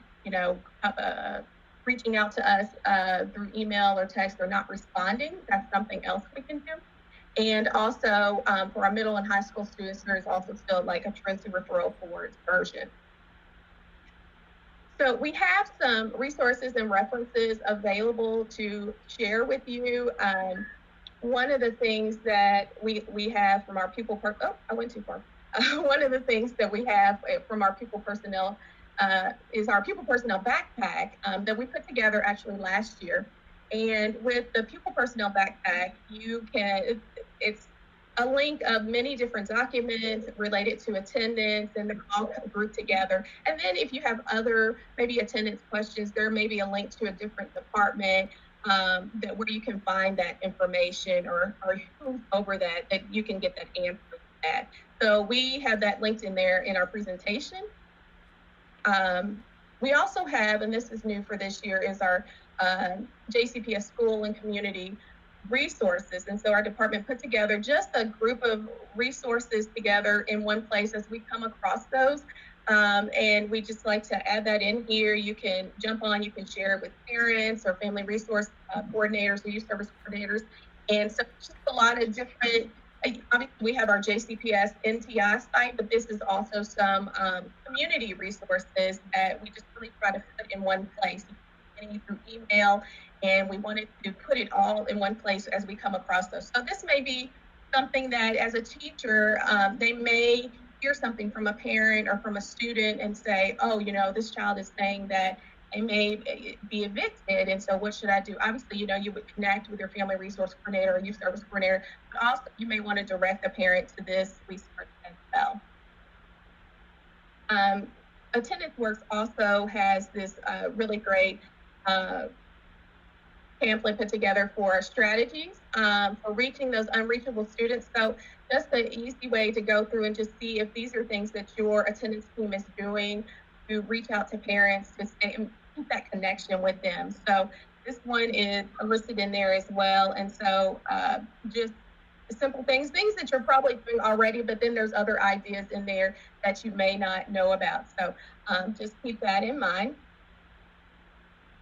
reaching out to us through email or text. They're not responding. That's something else we can do. And also for our middle and high school students, there's also still like a truancy referral forward version. So we have some resources and references available to share with you. One of the things that we have from our pupil one of the things that we have from our pupil personnel is our pupil personnel backpack that we put together actually last year. And with the pupil personnel backpack, it's a link of many different documents related to attendance, and they're all grouped together. And then if you have other maybe attendance questions, there may be a link to a different department where you can find that information, or who's over that you can get that answer to that. So we have that linked in there in our presentation. We also have, and this is new for this year, is our JCPS school and community resources. And so our department put together just a group of resources together in one place as we come across those. And we just like to add that in here. You can jump on, you can share it with parents or family resource coordinators or youth service coordinators. And so just a lot of different, obviously we have our JCPS NTI site, but this is also some community resources that we just really try to put in one place through email, and we wanted to put it all in one place as we come across those. So this may be something that as a teacher, they may hear something from a parent or from a student and say, oh, this child is saying that they may be evicted, and so what should I do? Obviously, you would connect with your family resource coordinator or youth service coordinator, but also you may want to direct a parent to this resource as well. Attendance Works also has this really great pamphlet put together for strategies for reaching those unreachable students. So just an easy way to go through and just see if these are things that your attendance team is doing to reach out to parents to stay and keep that connection with them. So this one is listed in there as well. And so just simple things that you're probably doing already, but then there's other ideas in there that you may not know about. So just keep that in mind.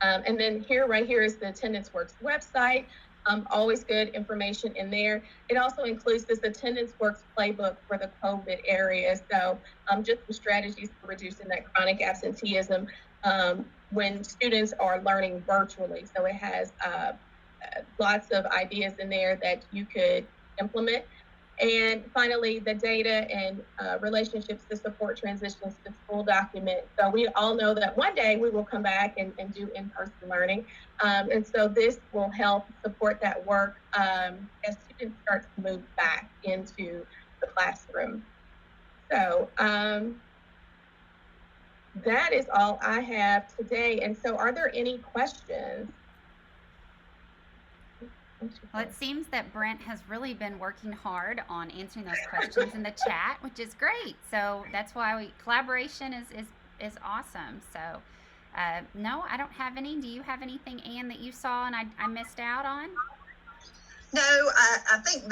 And then right here is the Attendance Works website. Always good information in there. It also includes this Attendance Works playbook for the COVID area. So just some strategies for reducing that chronic absenteeism when students are learning virtually. So it has lots of ideas in there that you could implement. And finally, the data and relationships to support transitions to school document. So we all know that one day we will come back and do in-person learning. And so this will help support that work as students start to move back into the classroom. So that is all I have today. And so are there any questions? Well, it seems that Brent has really been working hard on answering those questions in the chat, which is great. So that's why collaboration is awesome. So no, I don't have any. Do you have anything, Anne, that you saw and I missed out on? No, I think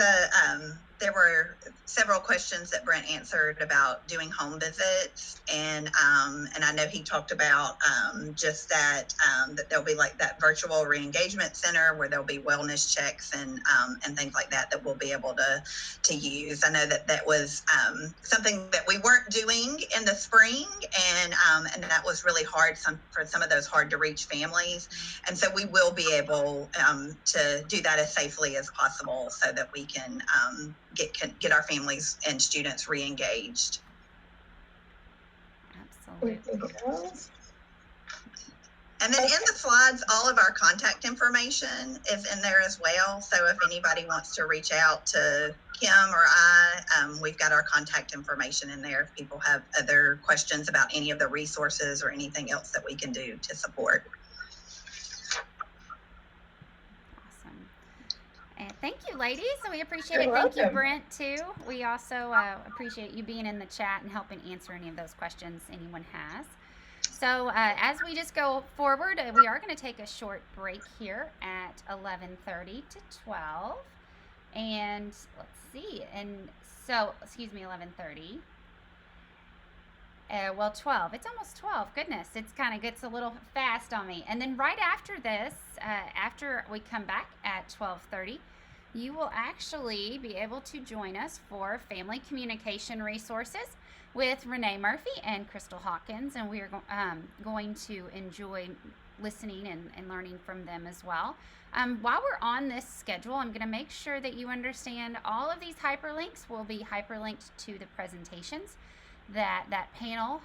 there were several questions that Brent answered about doing home visits, and I know he talked about just that there'll be like that virtual re-engagement center where there'll be wellness checks and things like that we'll be able to use. I know that was something that we weren't doing in the spring, and that was really hard for some of those hard to reach families, and so we will be able to do that as safely as possible so that we can get our families and students re-engaged. Absolutely. And then in the slides, all of our contact information is in there as well. So if anybody wants to reach out to Kim or I, we've got our contact information in there if people have other questions about any of the resources or anything else that we can do to support. Thank you, ladies. We appreciate it. Thank you, Brent, too. We also appreciate you being in the chat and helping answer any of those questions anyone has. So as we just go forward, we are going to take a short break here at 11:30 to 12. And let's see. And so, excuse me, 11:30. Well, 12. It's almost 12. Goodness, it's kind of gets a little fast on me. And then right after this, after we come back at 12:30, you will actually be able to join us for Family Communication Resources with Renee Murphy and Crystal Hawkins. And we are going to enjoy listening and learning from them as well. While we're on this schedule, I'm going to make sure that you understand all of these hyperlinks will be hyperlinked to the presentations that panel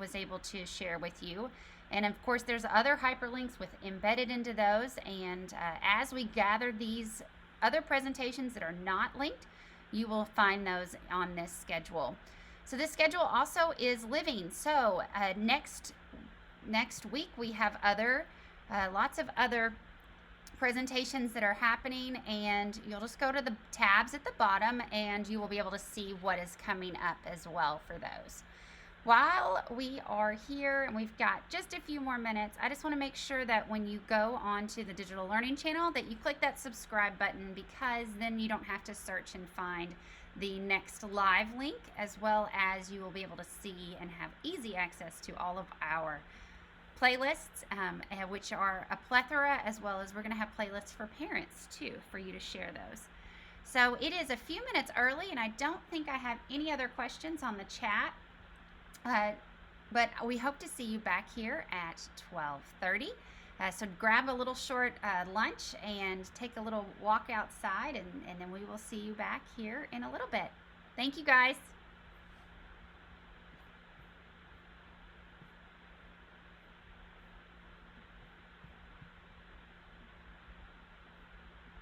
was able to share with you. And of course, there's other hyperlinks embedded into those. And as we gather these other presentations that are not linked, you will find those on this schedule. So this schedule also is living. So next week we have lots of other presentations that are happening, and you'll just go to the tabs at the bottom and you will be able to see what is coming up as well for those. While we are here and we've got just a few more minutes, I just want to make sure that when you go onto the Digital Learning channel that you click that subscribe button, because then you don't have to search and find the next live link, as well as you will be able to see and have easy access to all of our playlists, which are a plethora, as well as we're going to have playlists for parents too, for you to share those. So it is a few minutes early, and I don't think I have any other questions on the chat. But we hope to see you back here at 12:30. So grab a little short lunch and take a little walk outside, and then we will see you back here in a little bit. Thank you, guys.